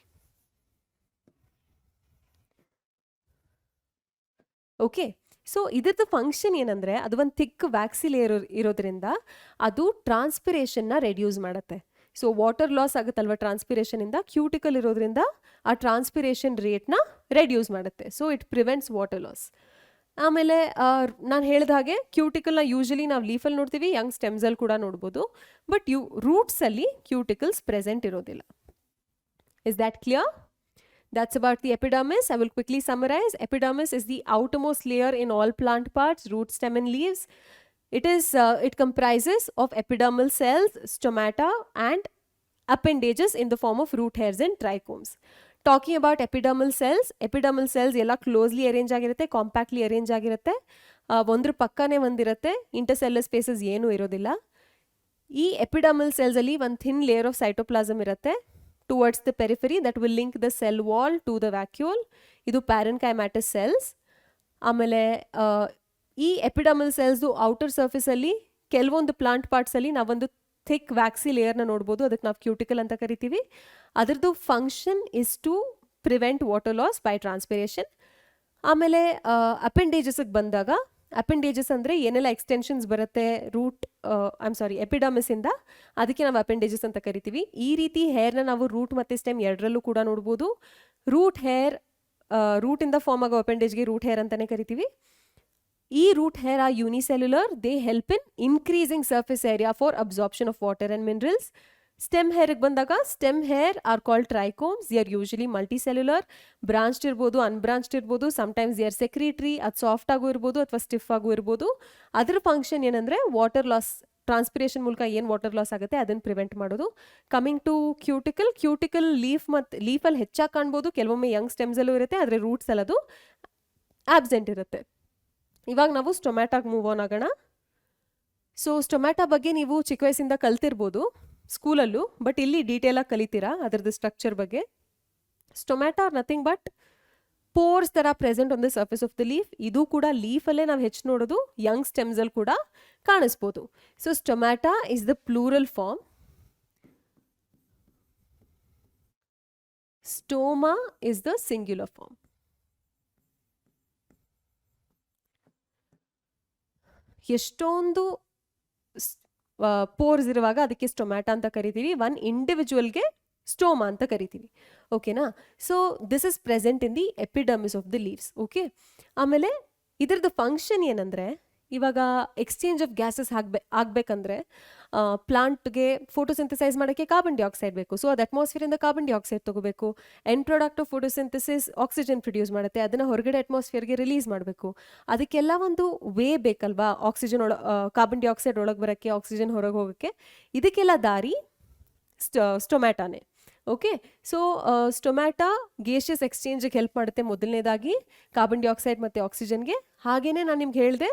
ಓಕೆ, ಸೊ ಇದ್ರದ್ದು ಫಂಕ್ಷನ್ ಏನಂದರೆ, ಅದು ಒಂದು ಥಿಕ್ ವ್ಯಾಕ್ಸಿ ಲೇಯರ್ ಇರೋದ್ರಿಂದ ಅದು ಟ್ರಾನ್ಸ್ಪಿರೇಷನ್ನ ರೆಡ್ಯೂಸ್ ಮಾಡುತ್ತೆ. ಸೊ ವಾಟರ್ ಲಾಸ್ ಆಗುತ್ತಲ್ವ ಟ್ರಾನ್ಸ್ಪಿರೇಷನಿಂದ, ಕ್ಯೂಟಿಕಲ್ ಇರೋದ್ರಿಂದ ಆ ಟ್ರಾನ್ಸ್ಪಿರೇಷನ್ ರೇಟ್ನ ರೆಡ್ಯೂಸ್ ಮಾಡುತ್ತೆ. So it prevents water loss. ಆಮೇಲೆ ನಾನು ಹೇಳಿದ ಹಾಗೆ ಕ್ಯೂಟಿಕಲ್ನ ಯೂಶಲಿ ನಾವು ಲೀಫಲ್ಲಿ ನೋಡ್ತೀವಿ, ಯಂಗ್ ಸ್ಟೆಮ್ಸಲ್ಲಿ ಕೂಡ ನೋಡ್ಬೋದು. ಬಟ್ ರೂಟ್ಸಲ್ಲಿ ಕ್ಯೂಟಿಕಲ್ಸ್ ಪ್ರೆಸೆಂಟ್ ಇರೋದಿಲ್ಲ. Is that clear? That's about the epidermis. I will quickly summarize. Epidermis is the outermost layer in all plant parts, root, stem and leaves. It comprises of epidermal cells, stomata and appendages in the form of root hairs and trichomes. Talking about epidermal cells ಎಲ್ಲ closely arrange ಆಗಿರುತ್ತೆ, compactly arrange ಆಗಿರುತ್ತೆ, ಒಂದ್ರ ಪಕ್ಕನೇ ಒಂದಿರುತ್ತೆ, intercellular spaces ಏನೂ ಇರೋದಿಲ್ಲ. ಈ epidermal cells ಅಲ್ಲಿ ಒಂದು thin layer of cytoplasm ಇರುತ್ತೆ towards the periphery that will link the cell wall to the vacuole. ಇದು parenchymatous cells. ಆಮೇಲೆ ಈ ಎಪಿಡರ್ಮಲ್ ಸೆಲ್ಸ್ದು ಔಟರ್ ಸರ್ಫೇಸಲ್ಲಿ ಕೆಲವೊಂದು ಪ್ಲಾಂಟ್ ಪಾರ್ಟ್ಸಲ್ಲಿ ನಾವೊಂದು ಥಿಕ್ ವ್ಯಾಕ್ಸಿ ಲೇಯರ್ನ ನೋಡ್ಬೋದು. ಅದಕ್ಕೆ ನಾವು ಕ್ಯೂಟಿಕಲ್ ಅಂತ ಕರಿತೀವಿ. ಅದರದ್ದು function is to prevent water loss by transpiration. ಆಮೇಲೆ ಅಪೆಂಡೇಜಸ್ಗೆ ಬಂದಾಗ, ಅಪೆಂಡೇಜಸ್ ಅಂದರೆ ಏನೆಲ್ಲ ಎಕ್ಸ್ಟೆನ್ಷನ್ಸ್ ಬರುತ್ತೆ ಎಪಿಡರ್ಮಿಸಿಂದ, ಅದಕ್ಕೆ ನಾವು ಅಪೆಂಡೇಜಸ್ ಅಂತ ಕರಿತೀವಿ. ಈ ರೀತಿ ಹೇರ್ನ ನಾವು ರೂಟ್ ಮತ್ತು ಸ್ಟೆಮ್ ಎರಡರಲ್ಲೂ ಕೂಡ ನೋಡ್ಬೋದು. ರೂಟ್ ಹೇರ್, ರೂಟಿಂದ ಫಾರ್ಮ್ ಆಗೋ ಅಪೆಂಡೇಜ್ಗೆ ರೂಟ್ ಹೇರ್ ಅಂತಲೇ ಕರಿತೀವಿ. ಈ root hair are unicellular. They help in increasing surface area for absorption of water and minerals. Stem ಹೇರ್ಗೆ ಬಂದಾಗ, stem hair are called trichomes. They are usually multicellular. Branched ಇರ್ಬೋದು, unbranched ಇರ್ಬೋದು. Sometimes they are ಸೆಕ್ರಿಟರಿ, ಅದು soft ಆಗು ಇರ್ಬೋದು ಅಥವಾ stiff ಆಗು ಇರ್ಬೋದು. ಅದ್ರ ಫಂಕ್ಷನ್ ಏನಂದರೆ ವಾಟರ್ ಲಾಸ್ ಟ್ರಾನ್ಸ್ಪಿರೇಷನ್ ಮೂಲಕ ಏನು ವಾಟರ್ ಲಾಸ್ ಆಗುತ್ತೆ ಅದನ್ನು ಪ್ರಿವೆಂಟ್ ಮಾಡೋದು. ಕಮಿಂಗ್ ಟು ಕ್ಯೂಟಿಕಲ್ ಲೀಫ್ ಮತ್ತು ಲೀಫಲ್ಲಿ ಹೆಚ್ಚಾಗಿ ಕಾಣ್ಬೋದು, ಕೆಲವೊಮ್ಮೆ ಯಂಗ್ ಸ್ಟೆಮ್ಸಲ್ಲೂ ಇರುತ್ತೆ, ಆದರೆ ರೂಟ್ಸಲ್ಲಿ ಅದು ಆಬ್ಸೆಂಟ್ ಇರುತ್ತೆ. ಇವಾಗ ನಾವು ಸ್ಟೊಮ್ಯಾಟಾಗಿ ಮೂವ್ ಆನ್ ಆಗೋಣ. ಸೊ ಸ್ಟೊಮ್ಯಾಟಾ ಬಗ್ಗೆ ನೀವು ಚಿಕ್ಕ ವಯಸ್ಸಿಂದ ಕಲ್ತಿರ್ಬೋದು ಸ್ಕೂಲಲ್ಲೂ, ಬಟ್ ಇಲ್ಲಿ ಡೀಟೇಲಾಗಿ ಕಲಿತೀರಾ ಅದರದ್ದು ಸ್ಟ್ರಕ್ಚರ್ ಬಗ್ಗೆ. Stomata are nothing but pores ತರ present on the surface of the leaf. ಇದು ಕೂಡ ಲೀಫಲ್ಲೇ ನಾವು ಹೆಚ್ಚು ನೋಡೋದು, ಯಂಗ್ ಸ್ಟೆಮ್ಸಲ್ಲಿ ಕೂಡ ಕಾಣಿಸ್ಬೋದು. So stomata is the plural form, stoma is the singular form. ಎಷ್ಟೊಂದು ಪೋರ್ಸ್ ಇರುವಾಗ ಅದಕ್ಕೆ ಸ್ಟೊಮ್ಯಾಟಾ ಅಂತ ಕರಿತೀವಿ, ಒನ್ ಇಂಡಿವಿಜುವಲ್ಗೆ ಸ್ಟೋಮಾ ಅಂತ ಕರಿತೀವಿ. ಓಕೆನಾ? So this is present in the epidermis of the leaves. Okay, ಆಮೇಲೆ ಇದ್ರದ್ದು ಫಂಕ್ಷನ್ ಏನಂದರೆ, ಇವಾಗ ಎಕ್ಸ್ಚೇಂಜ್ ಆಫ್ ಗ್ಯಾಸಸ್ ಆಗಬೇಕಂದ್ರೆ ಪ್ಲಾಂಟ್ಗೆ ಫೋಟೋಸಿಂಥಸೈಸ್ ಮಾಡೋಕ್ಕೆ ಕಾರ್ಬನ್ ಡೈಆಕ್ಸೈಡ್ ಬೇಕು. ಸೊ ಅದು ಅಟ್ಮಾಸ್ಫಿಯರಿಂದ ಕಾರ್ಬನ್ ಡೈಆಕ್ಸೈಡ್ ತಗೋಬೇಕು. End product of photosynthesis oxygen produce ಮಾಡುತ್ತೆ, ಅದನ್ನು ಹೊರಗಡೆ ಅಟ್ಮಾಸ್ಫಿಯರ್ಗೆ ರಿಲೀಸ್ ಮಾಡಬೇಕು. ಅದಕ್ಕೆಲ್ಲ ಒಂದು ವೇ ಬೇಕಲ್ವಾ, ಆಕ್ಸಿಜನ್ ಕಾರ್ಬನ್ ಡೈಆಕ್ಸೈಡ್ ಒಳಗೆ ಬರೋಕ್ಕೆ, ಆಕ್ಸಿಜನ್ ಹೊರಗೆ ಹೋಗೋಕ್ಕೆ. ಇದಕ್ಕೆಲ್ಲ ದಾರಿ ಸ್ಟೊಮ್ಯಾಟಾನೇ. ಓಕೆ, ಸೊ ಸ್ಟೊಮ್ಯಾಟಾ ಗೇಷಿಯಸ್ ಎಕ್ಸ್ಚೇಂಜಿಗೆ ಹೆಲ್ಪ್ ಮಾಡುತ್ತೆ ಮೊದಲನೇದಾಗಿ ಕಾರ್ಬನ್ ಡೈಆಕ್ಸೈಡ್ ಮತ್ತು ಆಕ್ಸಿಜನ್ಗೆ. ಹಾಗೇನೆ ನಾನು ನಿಮ್ಗೆ ಹೇಳಿದೆ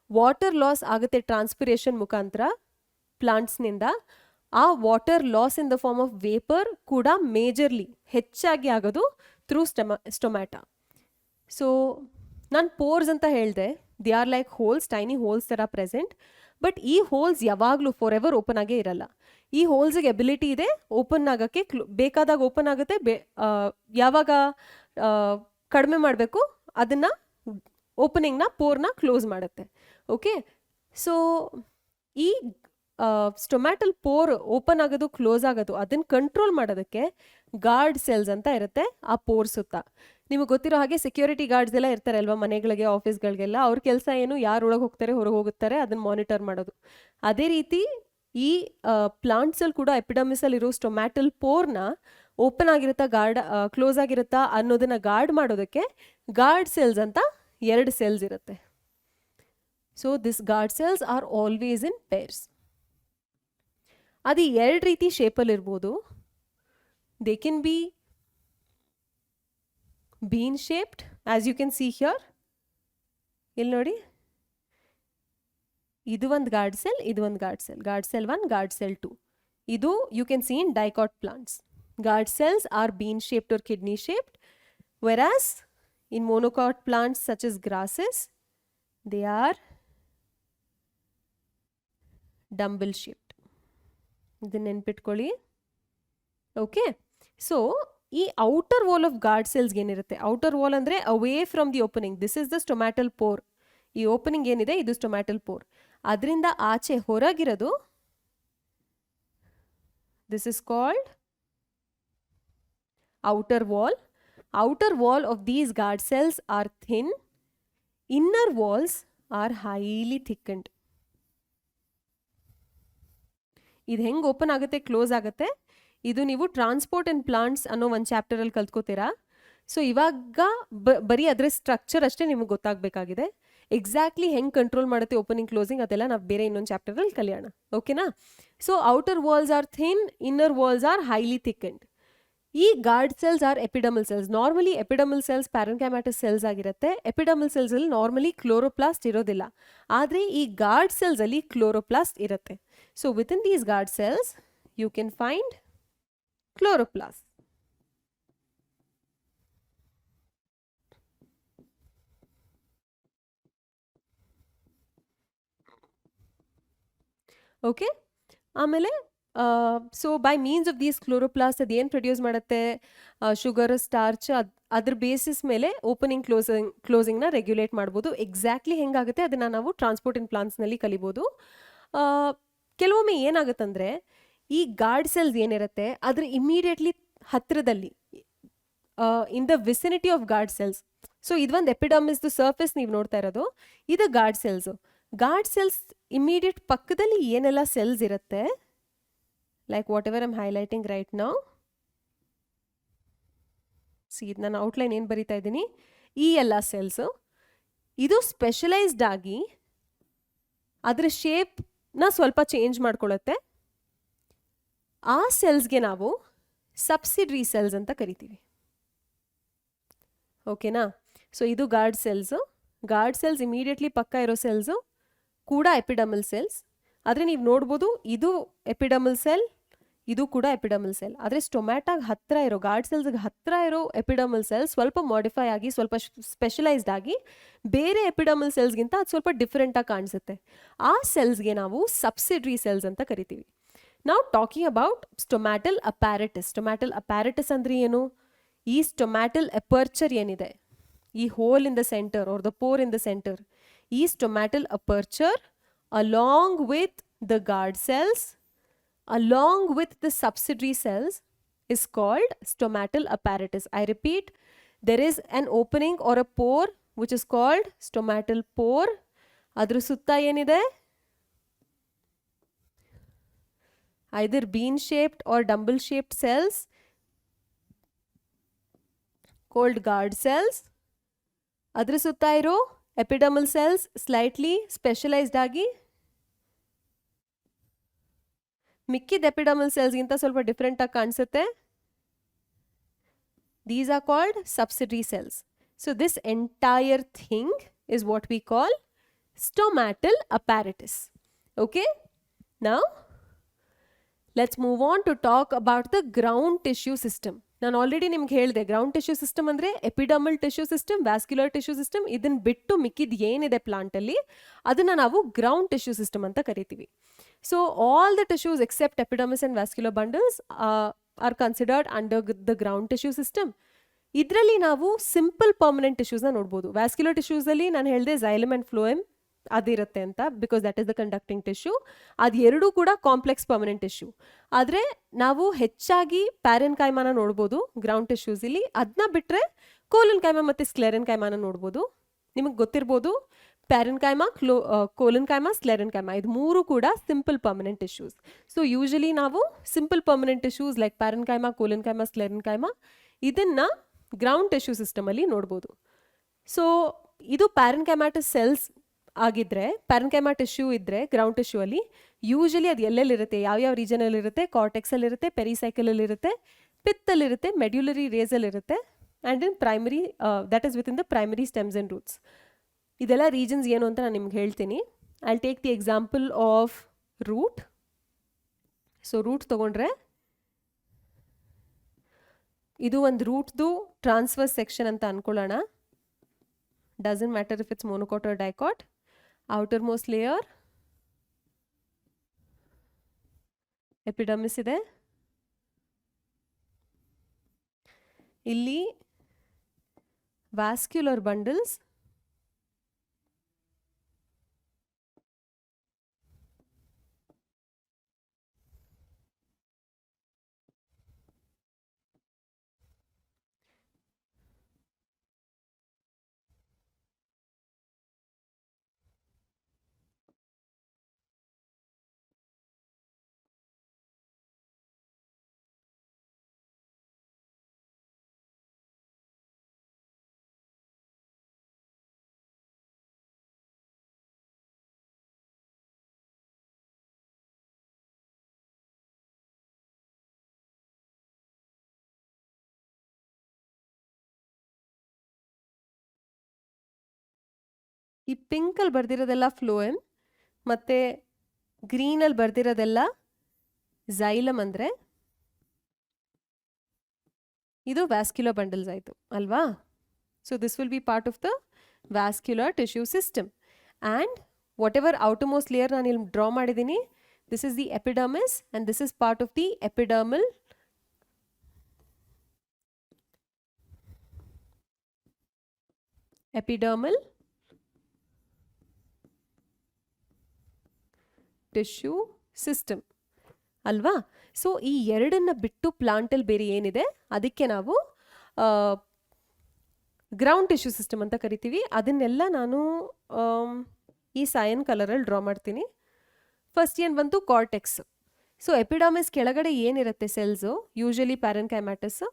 ವಾಟರ್ ಲಾಸ್ ಆಗುತ್ತೆ ಟ್ರಾನ್ಸ್ಪಿರೇಷನ್ ಮುಖಾಂತರ ಪ್ಲಾಂಟ್ಸ್ನಿಂದ. ಆ water loss in the form of vapour ಕೂಡ ಮೇಜರ್ಲಿ ಹೆಚ್ಚಾಗಿ ಆಗೋದು ಥ್ರೂ ಸ್ಟೊಮ್ಯಾಟಾ. ಸೊ ನಾನು ಪೋರ್ಸ್ ಅಂತ ಹೇಳಿದೆ, they are like holes, tiny holes ಥರ ಪ್ರೆಸೆಂಟ್. ಬಟ್ ಈ ಹೋಲ್ಸ್ ಯಾವಾಗಲೂ ಫಾರ್ ಎವರ್ ಓಪನ್ ಆಗೇ ಇರಲ್ಲ. ಈ ಹೋಲ್ಸ್ಗೆ ಎಬಿಲಿಟಿ ಇದೆ ಓಪನ್ ಆಗೋಕ್ಕೆ, ಬೇಕಾದಾಗ ಓಪನ್ ಆಗುತ್ತೆ, ಯಾವಾಗ ಕಡಿಮೆ ಮಾಡಬೇಕು ಅದನ್ನು ಓಪನಿಂಗ್ನ ಪೋರ್ನ ಕ್ಲೋಸ್ ಮಾಡುತ್ತೆ. ಓಕೆ, ಸೊ ಈ ಸ್ಟೊಮ್ಯಾಟಲ್ ಪೋರ್ ಓಪನ್ ಆಗೋದು ಕ್ಲೋಸ್ ಆಗೋದು ಅದನ್ನು ಕಂಟ್ರೋಲ್ ಮಾಡೋದಕ್ಕೆ ಗಾರ್ಡ್ ಸೆಲ್ಸ್ ಅಂತ ಇರುತ್ತೆ ಆ ಪೋರ್ ಸುತ್ತ. ನಿಮಗೆ ಗೊತ್ತಿರೋ ಹಾಗೆ ಸೆಕ್ಯೂರಿಟಿ ಗಾರ್ಡ್ಸ್ ಎಲ್ಲ ಇರ್ತಾರೆ ಅಲ್ವಾ ಮನೆಗಳಿಗೆ, ಆಫೀಸ್ಗಳಿಗೆಲ್ಲ. ಅವ್ರ ಕೆಲಸ ಏನು, ಯಾರು ಒಳಗೆ ಹೋಗ್ತಾರೆ ಹೊರಗೆ ಹೋಗುತ್ತಾರೆ ಅದನ್ನು ಮಾನಿಟರ್ ಮಾಡೋದು. ಅದೇ ರೀತಿ ಈ ಪ್ಲಾಂಟ್ಸಲ್ಲಿ ಕೂಡ ಎಪಿಡಮಿಸಲ್ಲಿ ಇರೋ ಸ್ಟೊಮ್ಯಾಟಲ್ ಪೋರ್ನ ಓಪನ್ ಆಗಿರುತ್ತಾ ಕ್ಲೋಸ್ ಆಗಿರುತ್ತಾ ಅನ್ನೋದನ್ನ ಗಾರ್ಡ್ ಮಾಡೋದಕ್ಕೆ ಗಾರ್ಡ್ ಸೆಲ್ಸ್ ಅಂತ 2 ಸೆಲ್ಸ್ ಇರುತ್ತೆ. So this guard cells are always in pairs. ಅದು 2 ರೀತಿ ಶೇಪಲ್ಲಿ ಇರ್ಬೋದು. They can be bean shaped as you can see here. ಇಲ್ಲಿ ನೋಡಿ, ಇದು ಒಂದು ಗಾರ್ಡ್ ಸೆಲ್, ಇದು ಒಂದು guard cell. Guard cell 1, guard cell 2. ಇದು you can see in dicot plants. Guard cells are bean shaped or kidney shaped, whereas in monocot plants such as grasses, they are dumbbell shaped. ಇದನ್ನ ನೆನ್ಪಿಟ್ಕೊಳ್ಳಿ. Okay, so ಈ outer wall of guard cells ಏನಿರುತ್ತೆ, outer wall ಅಂದರೆ away from the opening, this is the stomatal pore. ಈ opening ಏನಿದೆ ಇದು stomatal pore. ಅದರಿಂದ ಆಚೆ ಹೊರಗಿರೋದು this is called outer wall. Outer wall of these guard cells are thin. Inner walls are highly thickened. ಇದು ಹೆಂಗೆ open ಆಗುತ್ತೆ close ಆಗುತ್ತೆ ಇದು ನೀವು ಟ್ರಾನ್ಸ್ಪೋರ್ಟ್ ಅಂಡ್ ಪ್ಲಾಂಟ್ಸ್ ಅನ್ನೋ ಒಂದು ಚಾಪ್ಟರಲ್ಲಿ ಕಲ್ತ್ಕೋತೀರಾ. ಸೊ ಇವಾಗ ಬರೀ ಅದರ ಸ್ಟ್ರಕ್ಚರ್ ಅಷ್ಟೇ ನಿಮಗೆ ಗೊತ್ತಾಗಬೇಕಾಗಿದೆ. ಎಕ್ಸಾಕ್ಟ್ಲಿ ಹೆಂಗೆ ಕಂಟ್ರೋಲ್ ಮಾಡುತ್ತೆ ಓಪನಿಂಗ್ ಕ್ಲೋಸಿಂಗ್ ಅದೆಲ್ಲ ನಾವು ಬೇರೆ ಇನ್ನೊಂದು ಚಾಪ್ಟರಲ್ಲಿ ಕಲಿಯೋಣ. ಓಕೆನಾ? So outer walls are thin, inner walls are highly thickened. ಈ guard cells are epidermal cells. Normally epidermal cells parenchymatous cells ಆಗಿರುತ್ತೆ. ಎಪಿಡಮಲ್ ಸೆಲ್ಸ್ ಅಲ್ಲಿ ನಾರ್ಮಲಿ ಕ್ಲೋರೋಪ್ಲಾಸ್ಟ್ ಇರೋದಿಲ್ಲ, ಆದರೆ ಈ ಗಾರ್ಡ್ ಸೆಲ್ಸ್ ಅಲ್ಲಿ ಕ್ಲೋರೋಪ್ಲಾಸ್ಟ್ ಇರುತ್ತೆ. So with in these guard cells you can find chloroplast. Okay, ಆಮೇಲೆ so by means of these chloroplast ಅದು ಏನು ಪ್ರೊಡ್ಯೂಸ್ ಮಾಡುತ್ತೆ, ಶುಗರ್, ಸ್ಟಾರ್ಚ್, ಅದ್ರ ಬೇಸಿಸ್ ಮೇಲೆ ಓಪನಿಂಗ್ ಕ್ಲೋಸಿಂಗ್ನ ರೆಗ್ಯುಲೇಟ್ ಮಾಡ್ಬೋದು. ಎಕ್ಸಾಕ್ಟ್ಲಿ ಹೆಂಗಾಗುತ್ತೆ ಅದನ್ನು ನಾವು ಟ್ರಾನ್ಸ್ಪೋರ್ಟ್ ಇನ್ ಪ್ಲಾಂಟ್ಸ್ನಲ್ಲಿ ಕಲಿಬೋದು. ಕೆಲವೊಮ್ಮೆ ಏನಾಗುತ್ತಂದರೆ ಈ ಗಾರ್ಡ್ ಸೆಲ್ಸ್ ಏನಿರುತ್ತೆ ಅದ್ರ ಇಮಿಡಿಯೇಟ್ಲಿ ಹತ್ತಿರದಲ್ಲಿ in the vicinity of guard cells. So ಇದೊಂದು ಎಪಿಡರ್ಮಿಸ್ದು ಸರ್ಫೇಸ್ ನೀವು ನೋಡ್ತಾ ಇರೋದು, ಇದು guard cells. Guard cells immediate ಪಕ್ಕದಲ್ಲಿ ಏನೆಲ್ಲ ಸೆಲ್ಸ್ ಇರುತ್ತೆ, like whatever I'm highlighting right now. See, ನಾನು ಔಟ್ಲೈನ್ ಏನು ಬರಿತಾ ಇದ್ದೀನಿ, ಈ ಎಲ್ಲ ಸೆಲ್ಸು ಇದು ಸ್ಪೆಷಲೈಸ್ಡ್ ಆಗಿ ಅದರ ಶೇಪ್ ಸ್ವಲ್ಪ ಚೇಂಜ್ ಮಾಡ್ಕೊಳ್ಳುತ್ತೆ. ಆ ಸೆಲ್ಸ್ಗೆ ನಾವು ಸಬ್ಸಿಡರಿ ಸೆಲ್ಸ್ ಅಂತ ಕರಿತೀವಿ. ಓಕೆನಾ? ಸೊ ಇದು ಗಾರ್ಡ್ ಸೆಲ್ಸ್ ಇಮಿಡಿಯೇಟ್ಲಿ ಪಕ್ಕ ಇರೋ ಸೆಲ್ಸು ಕೂಡ ಎಪಿಡರ್ಮಲ್ ಸೆಲ್ಸ್. ಆದರೆ ನೀವು ನೋಡ್ಬೋದು ಇದು ಎಪಿಡರ್ಮಲ್ ಸೆಲ್, ಇದು ಕೂಡ ಎಪಿಡರ್ಮಲ್ ಸೆಲ್. ಆದರೆ ಸ್ಟೊಮ್ಯಾಟಾಗ್ ಹತ್ತಿರ ಇರೋ ಗಾರ್ಡ್ ಸೆಲ್ಸ್ಗೆ ಹತ್ತಿರ ಇರೋ ಎಪಿಡರ್ಮಲ್ ಸೆಲ್ ಸ್ವಲ್ಪ ಮಾಡಿಫೈ ಆಗಿ ಸ್ವಲ್ಪ ಸ್ಪೆಷಲೈಸ್ಡ್ ಆಗಿ ಬೇರೆ ಎಪಿಡರ್ಮಲ್ ಸೆಲ್ಸ್ಗಿಂತ ಅದು ಸ್ವಲ್ಪ ಡಿಫ್ರೆಂಟಾಗಿ ಕಾಣಿಸುತ್ತೆ. ಆ ಸೆಲ್ಸ್ಗೆ ನಾವು ಸಬ್ಸಿಡರಿ ಸೆಲ್ಸ್ ಅಂತ ಕರಿತೀವಿ. ನಾವು talking about stomatal apparatus. Stomatal apparatus ಅಂದರೆ ಏನು? ಈ ಸ್ಟೊಮ್ಯಾಟಲ್ ಅಪರ್ಚರ್ ಏನಿದೆ, ಈ hole in the center or the pore in the center, ಈ stomatal aperture along with the guard cells along with the subsidiary cells is called stomatal apparatus. I repeat, there is an opening or a pore which is called stomatal pore. Adru sutta yenide either bean shaped or dumbbell shaped cells called guard cells. Adru sutta iro epidermal cells slightly specialized agi ಮಿಕ್ಕಿದ epidermal ಸೆಲ್ಸ್ಗಿಂತ ಸ್ವಲ್ಪ different ಆಗಿ ಕಾಣಿಸುತ್ತೆ. These are called subsidiary cells. So this entire thing is what we call stomatal apparatus. Okay, now let's move on to talk about the ground tissue system. ನಾನು already ನಿಮ್ಗೆ ಹೇಳಿದೆ, ground tissue system ಅಂದರೆ epidermal tissue system, vascular tissue system, ಇದನ್ನು ಬಿಟ್ಟು ಮಿಕ್ಕಿದ ಏನಿದೆ ಪ್ಲಾಂಟಲ್ಲಿ ಅದನ್ನು ನಾವು ಗ್ರೌಂಡ್ ಟಿಶ್ಯೂ ಸಿಸ್ಟಮ್ ಅಂತ ಕರಿತೀವಿ. So all the tissues except epidermis and vascular bundles are considered under the ground tissue system. ಇದರಲ್ಲಿ ನಾವು ಸಿಂಪಲ್ ಪರ್ಮನೆಂಟ್ ಟಿಶ್ಯೂಸ್ನ ನೋಡ್ಬೋದು. ವ್ಯಾಸ್ಕ್ಯುಲರ್ ಟಿಶ್ಯೂಸಲ್ಲಿ ನಾನು ಹೇಳಿದೆ ಝೈಲಮ್ ಆ್ಯಂಡ್ ಫ್ಲೋಯಮ್ ಅದಿರುತ್ತೆ ಅಂತ, because that is the conducting tissue. ಅದು ಎರಡೂ ಕೂಡ ಕಾಂಪ್ಲೆಕ್ಸ್ ಪರ್ಮನೆಂಟ್ ಟಿಶ್ಯೂ. ಆದರೆ ನಾವು ಹೆಚ್ಚಾಗಿ ಪ್ಯಾರೆನ್ ಕೈಮಾನ ನೋಡ್ಬೋದು ಗ್ರೌಂಡ್ ಟಿಶ್ಯೂಸಲ್ಲಿ. ಅದನ್ನ ಬಿಟ್ಟರೆ ಕೋಲನ್ ಕೈಮಾ ಮತ್ತು ಸ್ಕ್ಲೆರನ್ ಕೈಮಾನ ನೋಡ್ಬೋದು. ನಿಮಗೆ ಗೊತ್ತಿರ್ಬೋದು, parenchyma, collenchyma, sclerenchyma, ಇದು ಮೂರು ಕೂಡ simple permanent tissues. So usually ನಾವು simple permanent tissues like parenchyma, collenchyma, sclerenchyma ಇದನ್ನು ಗ್ರೌಂಡ್ ಟಿಶ್ಯೂ ಸಿಸ್ಟಮಲ್ಲಿ ನೋಡ್ಬೋದು. ಸೊ ಇದು ಪ್ಯಾರೆನ್ ಕೈಮಾಟಸ್ ಸೆಲ್ಸ್ ಆಗಿದ್ದರೆ, ಪ್ಯಾರೆನ್ ಕೈಮಾ ಟಿಶ್ಯೂ ಇದ್ದರೆ ಗ್ರೌಂಡ್ ಟಿಶ್ಯೂ ಅಲ್ಲಿ ಯೂಶಲಿ ಅದು ಎಲ್ಲೆಲ್ಲಿರುತ್ತೆ, ಯಾವ್ಯಾವ ರೀಜನಲ್ಲಿರುತ್ತೆ? ಕಾರ್ಟೆಕ್ಸಲ್ಲಿರುತ್ತೆ, ಪೆರಿಸೈಕಲಲ್ಲಿರುತ್ತೆ, ಪಿತ್ತಲ್ಲಿರುತ್ತೆ, ಮೆಡ್ಯುಲರಿ ರೇಸಲ್ಲಿರುತ್ತೆ, and in primary that is with in the primary stems and roots. ಇದೆಲ್ಲ ರೀಜನ್ಸ್ ಏನು ಅಂತ ನಾನು ನಿಮ್ಗೆ ಹೇಳ್ತೀನಿ. I will take the example of root. So root ತೊಗೊಂಡ್ರೆ ಇದು ಒಂದು ರೂಟ್ದು ಟ್ರಾನ್ಸ್ಫರ್ ಸೆಕ್ಷನ್ ಅಂತ ಅನ್ಕೊಳ್ಳೋಣ. Doesn't matter if it's monocot or dicot. Outermost layer epidermis ಇದೆ, ಇಲ್ಲಿ ವ್ಯಾಸ್ಕ್ಯುಲರ್ ಬಂಡಲ್ಸ್, ಈ ಪಿಂಕಲ್ಲಿ ಬರ್ದಿರೋದೆಲ್ಲ ಫ್ಲೋಯಮ್ ಮತ್ತು ಗ್ರೀನಲ್ಲಿ ಬರ್ದಿರೋದೆಲ್ಲ ಝೈಲಮ್. ಅಂದರೆ ಇದು ವ್ಯಾಸ್ಕ್ಯುಲರ್ ಬಂಡಲ್ಸ್ ಆಯಿತು ಅಲ್ವಾ? So this will be part of the vascular tissue system. And what ever outermost layer ನಾನು ಇಲ್ಲಿ ಡ್ರಾ ಮಾಡಿದ್ದೀನಿ, this is the epidermis and this is part of the epidermal tissue system ಅಲ್ವಾ? So ಈ ಎರಡನ್ನ ಬಿಟ್ಟು ಪ್ಲಾಂಟಲ್ಲಿ ಬೇರೆ ಏನಿದೆ ಅದಕ್ಕೆ ನಾವು ಗ್ರೌಂಡ್ ಟಿಶ್ಯೂ ಸಿಸ್ಟಮ್ ಅಂತ ಕರಿತೀವಿ. ಅದನ್ನೆಲ್ಲ ನಾನು ಈ ಸಯನ್ ಕಲರಲ್ಲಿ ಡ್ರಾ ಮಾಡ್ತೀನಿ. ಫಸ್ಟ್ ಏನು ಬಂತು? ಕಾರ್ಟೆಕ್ಸ್. ಸೊ ಎಪಿಡರ್ಮಿಸ್ ಕೆಳಗಡೆ ಏನಿರುತ್ತೆ ಸೆಲ್ಸು, ಯೂಶಲಿ ಪ್ಯಾರೆನ್ ಕೈಮ್ಯಾಟಸ್.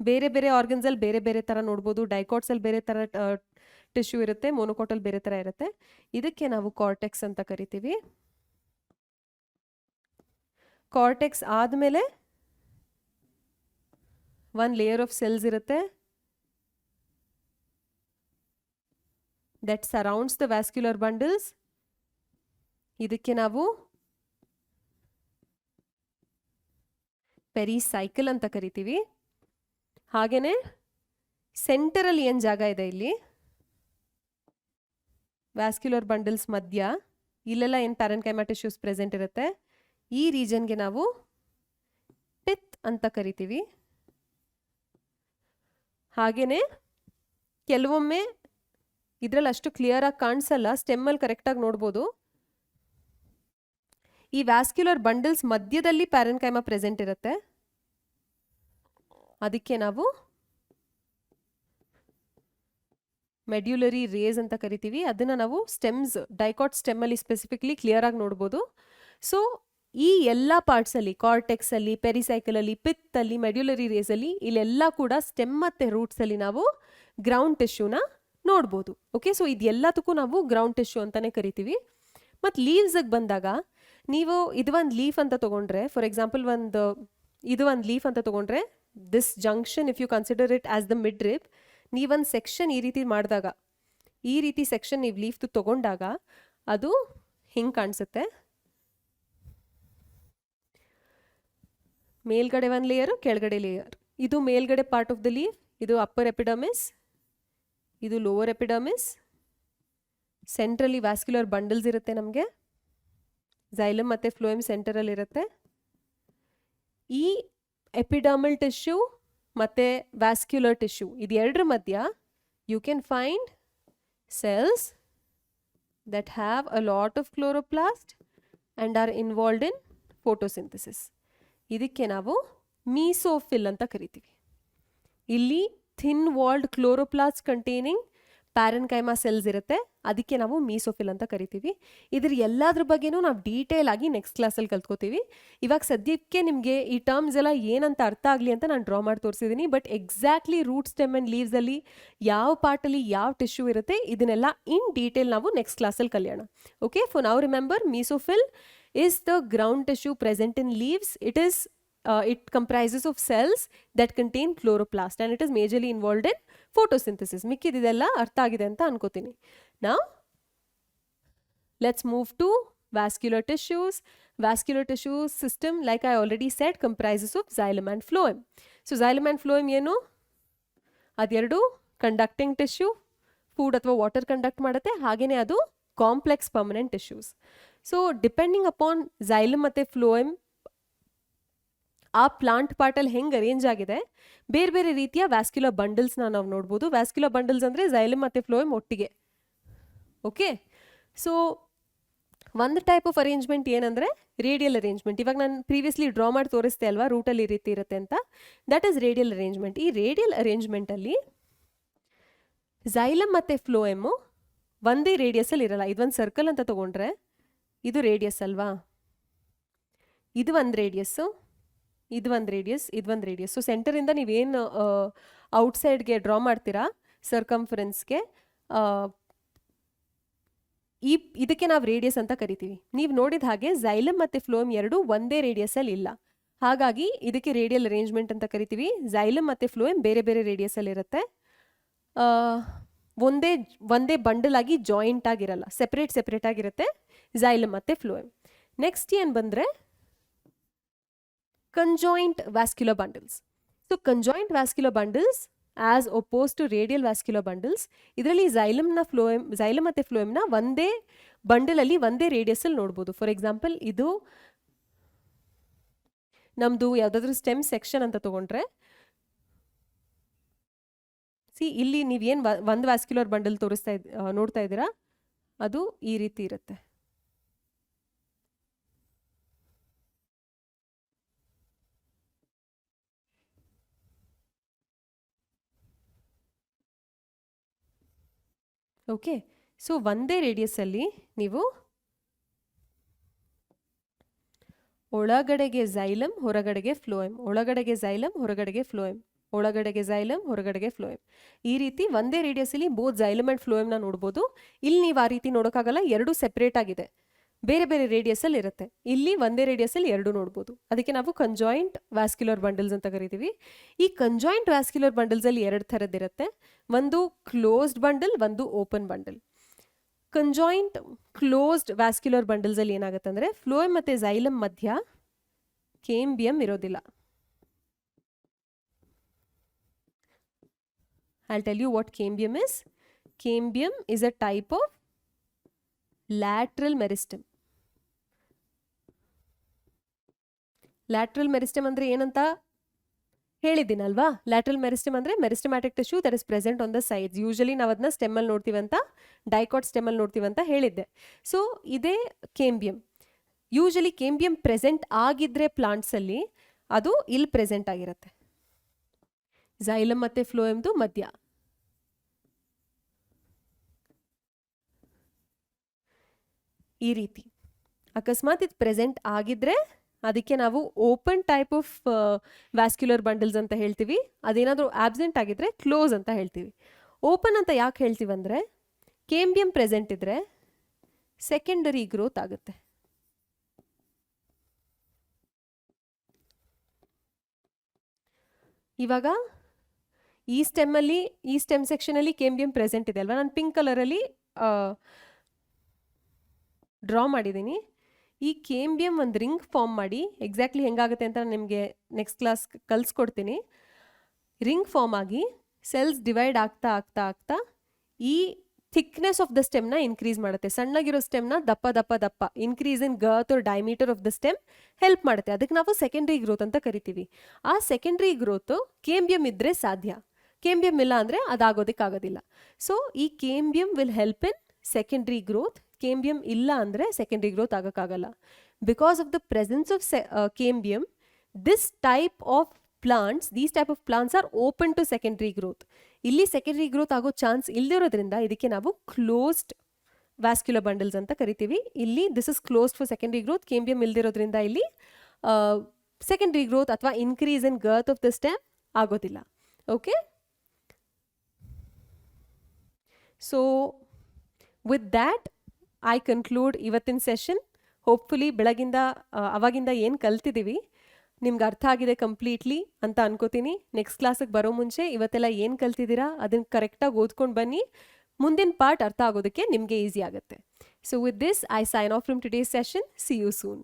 ಬೇರೆ ಬೇರೆ ಆರ್ಗನ್ಸಲ್ಲಿ ಬೇರೆ ಬೇರೆ ಥರ ನೋಡ್ಬೋದು. ಡೈಕಾಟ್ಸಲ್ಲಿ ಬೇರೆ ಥರ ಟಿಶ್ಯೂ ಇರುತ್ತೆ, ಮೊನೊಕೋಟಲ್ ಬೇರೆ ಥರ ಇರುತ್ತೆ. ಇದಕ್ಕೆ ನಾವು ಕಾರ್ಟೆಕ್ಸ್ ಅಂತ ಕರಿತೀವಿ. ಕಾರ್ಟೆಕ್ಸ್ ಆದಮೇಲೆ ಒಂದು ಲೇಯರ್ ಆಫ್ ಸೆಲ್ಸ್ ಇರುತ್ತೆ that surrounds the vascular bundles. ಇದಕ್ಕೆ ನಾವು ಪೆರಿಸೈಕಲ್ ಅಂತ ಕರಿತೀವಿ. ಹಾಗೇನೆ ಸೆಂಟರಲ್ಲಿ ಏನು ಜಾಗ ಇದೆ ಇಲ್ಲಿ ವ್ಯಾಸ್ಕ್ಯುಲರ್ ಬಂಡಲ್ಸ್ ಮಧ್ಯ, ಇಲ್ಲೆಲ್ಲ ಏನು ಪ್ಯಾರೆನ್ಕೈಮಾ ಟಿಶ್ಯೂಸ್ ಪ್ರೆಸೆಂಟ್ ಇರುತ್ತೆ, ಈ ರೀಜನ್ಗೆ ನಾವು ಪಿತ್ ಅಂತ ಕರಿತೀವಿ. ಹಾಗೇನೆ ಕೆಲವೊಮ್ಮೆ ಇದರಲ್ಲಿ ಅಷ್ಟು ಕ್ಲಿಯರ್ ಆಗಿ ಕಾಣಿಸಲ್ಲ, ಸ್ಟೆಮ್ಮಲ್ಲಿ ಕರೆಕ್ಟಾಗಿ ನೋಡ್ಬೋದು. ಈ ವ್ಯಾಸ್ಕ್ಯುಲರ್ ಬಂಡಲ್ಸ್ ಮಧ್ಯದಲ್ಲಿ ಪ್ಯಾರೆನ್ಕೈಮಾ ಪ್ರೆಸೆಂಟ್ ಇರುತ್ತೆ, ಅದಕ್ಕೆ ನಾವು ಮೆಡ್ಯುಲರಿ ರೇಸ್ ಅಂತ ಕರಿತೀವಿ. ಅದನ್ನು ನಾವು ಸ್ಟೆಮ್ಸ್, ಡೈಕಾಟ್ ಸ್ಟೆಮ್ಮಲ್ಲಿ ಸ್ಪೆಸಿಫಿಕ್ಲಿ ಕ್ಲಿಯರ್ ಆಗಿ ನೋಡ್ಬೋದು. ಸೊ ಈ ಎಲ್ಲ ಪಾರ್ಟ್ಸಲ್ಲಿ, ಕಾರ್ಟೆಕ್ಸಲ್ಲಿ, ಪೆರಿಸೈಕಲಲ್ಲಿ, ಪಿತ್ತಲ್ಲಿ, ಮೆಡ್ಯುಲರಿ ರೇಸಲ್ಲಿ, ಇಲ್ಲೆಲ್ಲ ಕೂಡ ಸ್ಟೆಮ್ ಮತ್ತು ರೂಟ್ಸಲ್ಲಿ ನಾವು ಗ್ರೌಂಡ್ ಟಿಶ್ಯೂನ ನೋಡ್ಬೋದು. ಓಕೆ, ಸೊ ಇದೆಲ್ಲದಕ್ಕೂ ನಾವು ಗ್ರೌಂಡ್ ಟಿಶ್ಯೂ ಅಂತಲೇ ಕರಿತೀವಿ. ಮತ್ತು ಲೀವ್ಸಿಗೆ ಬಂದಾಗ ನೀವು ಇದು ಒಂದು ಲೀಫ್ ಅಂತ ತೊಗೊಂಡ್ರೆ, ಫಾರ್ ಎಕ್ಸಾಂಪಲ್ ಇದು ಒಂದು ಲೀಫ್ ಅಂತ ತೊಗೊಂಡ್ರೆ, this junction if you consider it as the midrib, ನೀವೊಂದು ಸೆಕ್ಷನ್ ಈ ರೀತಿ ಮಾಡಿದಾಗ, ಈ ರೀತಿ ಸೆಕ್ಷನ್ ನೀವು ಲೀಫ್ದು ತೊಗೊಂಡಾಗ ಅದು ಹಿಂಗೆ ಕಾಣಿಸುತ್ತೆ. ಮೇಲ್ಗಡೆ ಒಂದು ಲೇಯರು, ಕೆಳಗಡೆ ಲೇಯರ್. ಇದು ಮೇಲ್ಗಡೆ ಪಾರ್ಟ್ ಆಫ್ ದ ಲೀಫ್, ಇದು ಅಪ್ಪರ್ ಎಪಿಡರ್ಮಿಸ್, ಇದು lower epidermis. Centrally vascular bundles ಇರುತ್ತೆ ನಮಗೆ, ಝೈಲಮ್ ಮತ್ತು ಫ್ಲೋಯಮ್ ಸೆಂಟರಲ್ಲಿ ಇರುತ್ತೆ. ಈ ಎಪಿಡರ್ಮಲ್ ಟಿಶ್ಯೂ ಮತ್ತು ವ್ಯಾಸ್ಕ್ಯುಲರ್ ಟಿಶ್ಯೂ ಇದು ಎರಡರ ಮಧ್ಯ you can find cells that have a lot of chloroplast and are involved in photosynthesis. ಇದಕ್ಕೆ ನಾವು ಮೀಸೋಫಿಲ್ ಅಂತ ಕರಿತೀವಿ. ಇಲ್ಲಿ thin walled chloroplast containing parenchyma cells ಇರುತ್ತೆ, ಅದಕ್ಕೆ ನಾವು ಮೀಸೋಫಿಲ್ ಅಂತ ಕರಿತೀವಿ. ಇದ್ರ ಎಲ್ಲದ್ರ ಬಗ್ಗೆನೂ ನಾವು ಡೀಟೇಲ್ ಆಗಿ ನೆಕ್ಸ್ಟ್ ಕ್ಲಾಸಲ್ಲಿ ಕಲ್ತ್ಕೋತೀವಿ. ಇವಾಗ ಸದ್ಯಕ್ಕೆ ನಿಮಗೆ ಈ ಟರ್ಮ್ಸ್ ಎಲ್ಲ ಏನಂತ ಅರ್ಥ ಆಗಲಿ ಅಂತ ನಾನು ಡ್ರಾ ಮಾಡಿ ತೋರಿಸಿದ್ದೀನಿ. But exactly root stem and ಲೀವ್ಸಲ್ಲಿ ಯಾವ ಪಾರ್ಟಲ್ಲಿ ಯಾವ ಟಿಶ್ಯೂ ಇರುತ್ತೆ ಇದನ್ನೆಲ್ಲ ಇನ್ ಡೀಟೇಲ್ ನಾವು ನೆಕ್ಸ್ಟ್ ಕ್ಲಾಸಲ್ಲಿ ಕಲಿಯೋಣ. Okay, for now remember, mesophyll is the ground tissue present in leaves. It comprises of cells that contain chloroplast and it is majorly involved in photosynthesis. ಮಿಕ್ಕಿದೆಲ್ಲ ಅರ್ಥ ಆಗಿದೆ ಅಂತ ಅನ್ಕೋತೀನಿ. Now let's move to vascular tissues. Vascular tissue system, like I already said, comprises of xylem and phloem. So xylem and phloem ಏನು, ಅದೆರಡು conducting tissue, food ಅಥವಾ water conduct ಮಾಡುತ್ತೆ. ಹಾಗೆಯೇ ಅದು complex permanent tissues. So depending upon xylem ಮತ್ತು phloem ಆ plant ಪಾರ್ಟಲ್ಲಿ ಹೆಂಗೆ arrange ಆಗಿದೆ, ಬೇರೆ ಬೇರೆ ರೀತಿಯ ವ್ಯಾಸ್ಕ್ಯುಲರ್ ಬಂಡಲ್ಸ್ನ ನಾವು ನೋಡ್ಬೋದು. ವ್ಯಾಸ್ಕ್ಯುಲರ್ ಬಂಡಲ್ಸ್ ಅಂದರೆ ಝೈಲಮ್ ಮತ್ತು ಫ್ಲೋಯಮ್ ಒಟ್ಟಿಗೆ. ಓಕೆ, ಸೊ ಒಂದು ಟೈಪ್ ಆಫ್ ಅರೇಂಜ್ಮೆಂಟ್ ಏನಂದರೆ ರೇಡಿಯಲ್ ಅರೇಂಜ್ಮೆಂಟ್. ಇವಾಗ ನಾನು ಪ್ರೀವಿಯಸ್ಲಿ ಡ್ರಾ ಮಾಡಿ ತೋರಿಸ್ತೆ ಅಲ್ವಾ, ರೂಟಲ್ಲಿ ಈ ರೀತಿ ಇರುತ್ತೆ ಅಂತ, ದಟ್ ಈಸ್ ರೇಡಿಯಲ್ ಅರೇಂಜ್ಮೆಂಟ್. ಈ ರೇಡಿಯಲ್ ಅರೇಂಜ್ಮೆಂಟಲ್ಲಿ ಝೈಲಮ್ ಮತ್ತು ಫ್ಲೋಯಮ್ಮು ಒಂದೇ ರೇಡಿಯಸಲ್ಲಿ ಇರಲ್ಲ. ಇದೊಂದು ಸರ್ಕಲ್ ಅಂತ ತೊಗೊಂಡ್ರೆ ಇದು ರೇಡಿಯಸ್ ಅಲ್ವಾ, ಇದು ಒಂದು ರೇಡಿಯಸ್ಸು, ಇದು ಒಂದು ರೇಡಿಯಸ್, ಇದು ಒಂದು ರೇಡಿಯಸ್. ಸೊ ಸೆಂಟರಿಂದ ನೀವೇನು ಔಟ್ಸೈಡ್ಗೆ ಡ್ರಾ ಮಾಡ್ತೀರಾ ಸರ್ಕಂಫರೆನ್ಸ್ಗೆ, ಇದಕ್ಕೆ ನಾವು ರೇಡಿಯಸ್ ಅಂತ ಕರಿತೀವಿ. ನೀವು ನೋಡಿದ ಹಾಗೆ ಝೈಲಮ್ ಮತ್ತು ಫ್ಲೋಯಮ್ ಎರಡು ಒಂದೇ ರೇಡಿಯಸಲ್ಲಿ ಇಲ್ಲ, ಹಾಗಾಗಿ ಇದಕ್ಕೆ ರೇಡಿಯಲ್ ಅರೇಂಜ್ಮೆಂಟ್ ಅಂತ ಕರಿತೀವಿ. ಝೈಲಮ್ ಮತ್ತು ಫ್ಲೋಯಮ್ ಬೇರೆ ಬೇರೆ ರೇಡಿಯಸಲ್ಲಿ ಇರುತ್ತೆ, ಒಂದೇ ಬಂಡಲ್ ಆಗಿ ಜಾಯಿಂಟ್ ಆಗಿರಲ್ಲ, ಸೆಪ್ರೇಟ್ ಆಗಿರುತ್ತೆ ಝೈಲಮ್ ಮತ್ತು ಫ್ಲೋಯಮ್. ನೆಕ್ಸ್ಟ್ ಏನು ಬಂದರೆ conjoint vascular bundles. So conjoint vascular bundles as opposed to radial vascular bundles, ಇದರಲ್ಲಿ ಝೈಲಮ್ ಮತ್ತು ಫ್ಲೋಯಮ್ನ ಒಂದೇ ಬಂಡಲಲ್ಲಿ ಒಂದೇ ರೇಡಿಯಸಲ್ಲಿ ನೋಡ್ಬೋದು. ಫಾರ್ ಎಕ್ಸಾಂಪಲ್, ಇದು ನಮ್ಮದು ಯಾವುದಾದ್ರೂ ಸ್ಟೆಮ್ ಸೆಕ್ಷನ್ ಅಂತ ತೊಗೊಂಡ್ರೆ, ಇಲ್ಲಿ ನೀವೇನು ಒಂದು ವ್ಯಾಸ್ಕ್ಯುಲರ್ ಬಂಡಲ್ ನೋಡ್ತಾ ಇದ್ದೀರಾ, ಅದು ಈ ರೀತಿ ಇರುತ್ತೆ. ಓಕೆ, ಸೊ ಒಂದೇ ರೇಡಿಯಸಲ್ಲಿ ನೀವು ಒಳಗಡೆಗೆ ಝೈಲಮ್, ಹೊರಗಡೆಗೆ ಫ್ಲೋಯಮ್, ಒಳಗಡೆಗೆ ಝೈಲಮ್, ಹೊರಗಡೆಗೆ ಫ್ಲೋಯಮ್ ಒಳಗಡೆಗೆ ಝೈಲಮ್, ಹೊರಗಡೆಗೆ ಫ್ಲೋಯಮ್. ಈ ರೀತಿ ಒಂದೇ ರೇಡಿಯಸ್ಸಲ್ಲಿ ಬೋತ್ ಝೈಲಮ್ ಅಂಡ್ ಫ್ಲೋಯಮ್ನ ನೋಡ್ಬೋದು. ಇಲ್ಲಿ ನೀವು ಆ ರೀತಿ ನೋಡೋಕ್ಕಾಗಲ್ಲ, ಎರಡು ಸೆಪರೇಟ್ ಆಗಿದೆ, ಬೇರೆ ಬೇರೆ ರೇಡಿಯಸ್ಸಲ್ಲಿ ಇರುತ್ತೆ. ಇಲ್ಲಿ ಒಂದೇ ರೇಡಿಯಸ್ಸಲ್ಲಿ ಎರಡು ನೋಡ್ಬೋದು. ಅದಕ್ಕೆ ನಾವು ಕಂಜಾಯಿಂಟ್ ವ್ಯಾಸ್ಕ್ಯುಲರ್ ಬಂಡಲ್ಸ್ ಅಂತ ಕರಿತೀವಿ. ಈ ಕಂಜಾಯಿಂಟ್ ವ್ಯಾಸ್ಕ್ಯುಲರ್ ಬಂಡಲ್ಸಲ್ಲಿ ಎರಡು ಥರದ್ದಿರುತ್ತೆ. ಒಂದು ಕ್ಲೋಸ್ಡ್ ಬಂಡಲ್, ಒಂದು open bundle. Conjoint closed vascular ಬಂಡಲ್ಸಲ್ಲಿ ಏನಾಗುತ್ತೆ ಅಂದರೆ ಫ್ಲೋಯಮ್ ಮತ್ತು ಝೈಲಮ್ ಮಧ್ಯ ಕೇಂಬಿಯಂ ಇರೋದಿಲ್ಲ. I'll tell you what cambium is. Cambium is a type of lateral meristem. Lateral meristem ಅಂದ್ರೆ ಏನಂತ ಹೇಳಿದ್ದೀನಲ್ವಾ? ಲ್ಯಾಟ್ರಲ್ ಮೆರಿಸ್ಟಮ್ ಅಂದರೆ meristematic tissue that is present on the sides. Usually ನಾವು ಅದನ್ನ ಸ್ಟೆಮ್ಮಲ್ಲಿ ನೋಡ್ತೀವಂತ, ಡೈಕಾಟ್ ಸ್ಟೆಮ್ಮಲ್ಲಿ ನೋಡ್ತೀವಂತ ಹೇಳಿದ್ದೆ. ಸೊ ಇದೇ ಕೇಂಬಿಯಂ. ಯೂಶಲಿ ಕೇಂಬಿಯಂ ಪ್ರೆಸೆಂಟ್ ಆಗಿದ್ರೆ ಪ್ಲಾಂಟ್ಸಲ್ಲಿ ಅದು ಇಲ್ಲಿ ಪ್ರೆಸೆಂಟ್ ಆಗಿರುತ್ತೆ. ಝೈಲಮ್ ಮತ್ತು ಫ್ಲೋಯಮ್ದು ಮಧ್ಯ. ಈ ರೀತಿ ಅಕಸ್ಮಾತ್ ಇದು ಪ್ರೆಸೆಂಟ್ ಆಗಿದ್ರೆ ಅದಕ್ಕೆ ನಾವು open type of vascular bundles ಅಂತ ಹೇಳ್ತೀವಿ. ಅದೇನಾದರೂ ಆಬ್ಸೆಂಟ್ ಆಗಿದ್ರೆ ಕ್ಲೋಸ್ ಅಂತ ಹೇಳ್ತೀವಿ. ಓಪನ್ ಅಂತ ಯಾಕೆ ಹೇಳ್ತೀವಿ ಅಂದರೆ ಕೇಂಬಿಯಂ ಪ್ರೆಸೆಂಟ್ ಇದ್ರೆ ಸೆಕೆಂಡರಿ ಗ್ರೋತ್ ಆಗುತ್ತೆ. ಇವಾಗ ಈ ಸ್ಟೆಮ್ ಸೆಕ್ಷನಲ್ಲಿ ಕೇಂಬಿಯಂ ಪ್ರೆಸೆಂಟ್ ಇದೆ ಅಲ್ವಾ? ನಾನು ಪಿಂಕ್ ಕಲರಲ್ಲಿ ಡ್ರಾ ಮಾಡಿದ್ದೀನಿ. ಈ ಕೇಂಬಿಯಂ ಒಂದು ರಿಂಗ್ ಫಾರ್ಮ್ ಮಾಡಿ, ಎಕ್ಸಾಕ್ಟ್ಲಿ ಹೆಂಗಾಗುತ್ತೆ ಅಂತ ನಿಮಗೆ ನೆಕ್ಸ್ಟ್ ಕ್ಲಾಸ್ ಕಲಿಸ್ಕೊಡ್ತೀನಿ. ರಿಂಗ್ ಫಾರ್ಮ್ ಆಗಿ ಸೆಲ್ಸ್ ಡಿವೈಡ್ ಆಗ್ತಾ ಆಗ್ತಾ ಆಗ್ತಾ ಈ ಥಿಕ್ನೆಸ್ ಆಫ್ ದ ಸ್ಟೆಮ್ನ ಇನ್ಕ್ರೀಸ್ ಮಾಡುತ್ತೆ. ಸಣ್ಣಗಿರೋ ಸ್ಟೆಮ್ನ ದಪ್ಪ ದಪ್ಪ ದಪ್ಪ increase in girth or diameter of the stem help ಮಾಡುತ್ತೆ. ಅದಕ್ಕೆ ನಾವು ಸೆಕೆಂಡ್ರಿ ಗ್ರೋತ್ ಅಂತ ಕರಿತೀವಿ. ಆ ಸೆಕೆಂಡ್ರಿ ಗ್ರೋತು ಕೇಂಬಿಯಂ ಇದ್ದರೆ ಸಾಧ್ಯ. ಕೇಂಬಿಯಂ ಇಲ್ಲ ಅಂದರೆ ಅದಾಗೋದಕ್ಕಾಗೋದಿಲ್ಲ. ಸೊ ಈ cambium will help in secondary growth. Cambium ಇಲ್ಲ ಅಂದರೆ ಸೆಕೆಂಡ್ರಿ ಗ್ರೋತ್ ಆಗೋಕ್ಕಾಗಲ್ಲ. Because of the presence of cambium, this type of plants, these type of plants are open to secondary growth. ಇಲ್ಲಿ ಸೆಕೆಂಡ್ರಿ ಗ್ರೋತ್ ಆಗೋ chance ಇಲ್ದಿರೋದ್ರಿಂದ ಇದಕ್ಕೆ ನಾವು closed vascular bundles ಅಂತ ಕರಿತೀವಿ. ಇಲ್ಲಿ this is closed for secondary growth. Cambium ಇಲ್ದಿರೋದ್ರಿಂದ ಇಲ್ಲಿ ಸೆಕೆಂಡ್ರಿ ಗ್ರೋತ್ ಅಥವಾ increase in girth of the stem ಆಗೋದಿಲ್ಲ. Okay, so with that I conclude ಇವತ್ತಿನ ಸೆಷನ್. ಹೋಪ್ಫುಲಿ ಬೆಳಗಿಂದ ಅವಾಗಿಂದ ಏನು ಕಲ್ತಿದ್ದೀವಿ ನಿಮ್ಗೆ ಅರ್ಥ ಆಗಿದೆ ಕಂಪ್ಲೀಟ್ಲಿ ಅಂತ ಅನ್ಕೋತೀನಿ. ನೆಕ್ಸ್ಟ್ ಕ್ಲಾಸಿಗೆ ಬರೋ ಮುಂಚೆ ಇವತ್ತೆಲ್ಲ ಏನು ಕಲ್ತಿದ್ದೀರಾ ಅದನ್ನು ಕರೆಕ್ಟಾಗಿ ಓದ್ಕೊಂಡು ಬನ್ನಿ. ಮುಂದಿನ ಪಾರ್ಟ್ ಅರ್ಥ ಆಗೋದಕ್ಕೆ ನಿಮಗೆ ಈಸಿ ಆಗುತ್ತೆ. So with this I sign off from today's session. See you soon.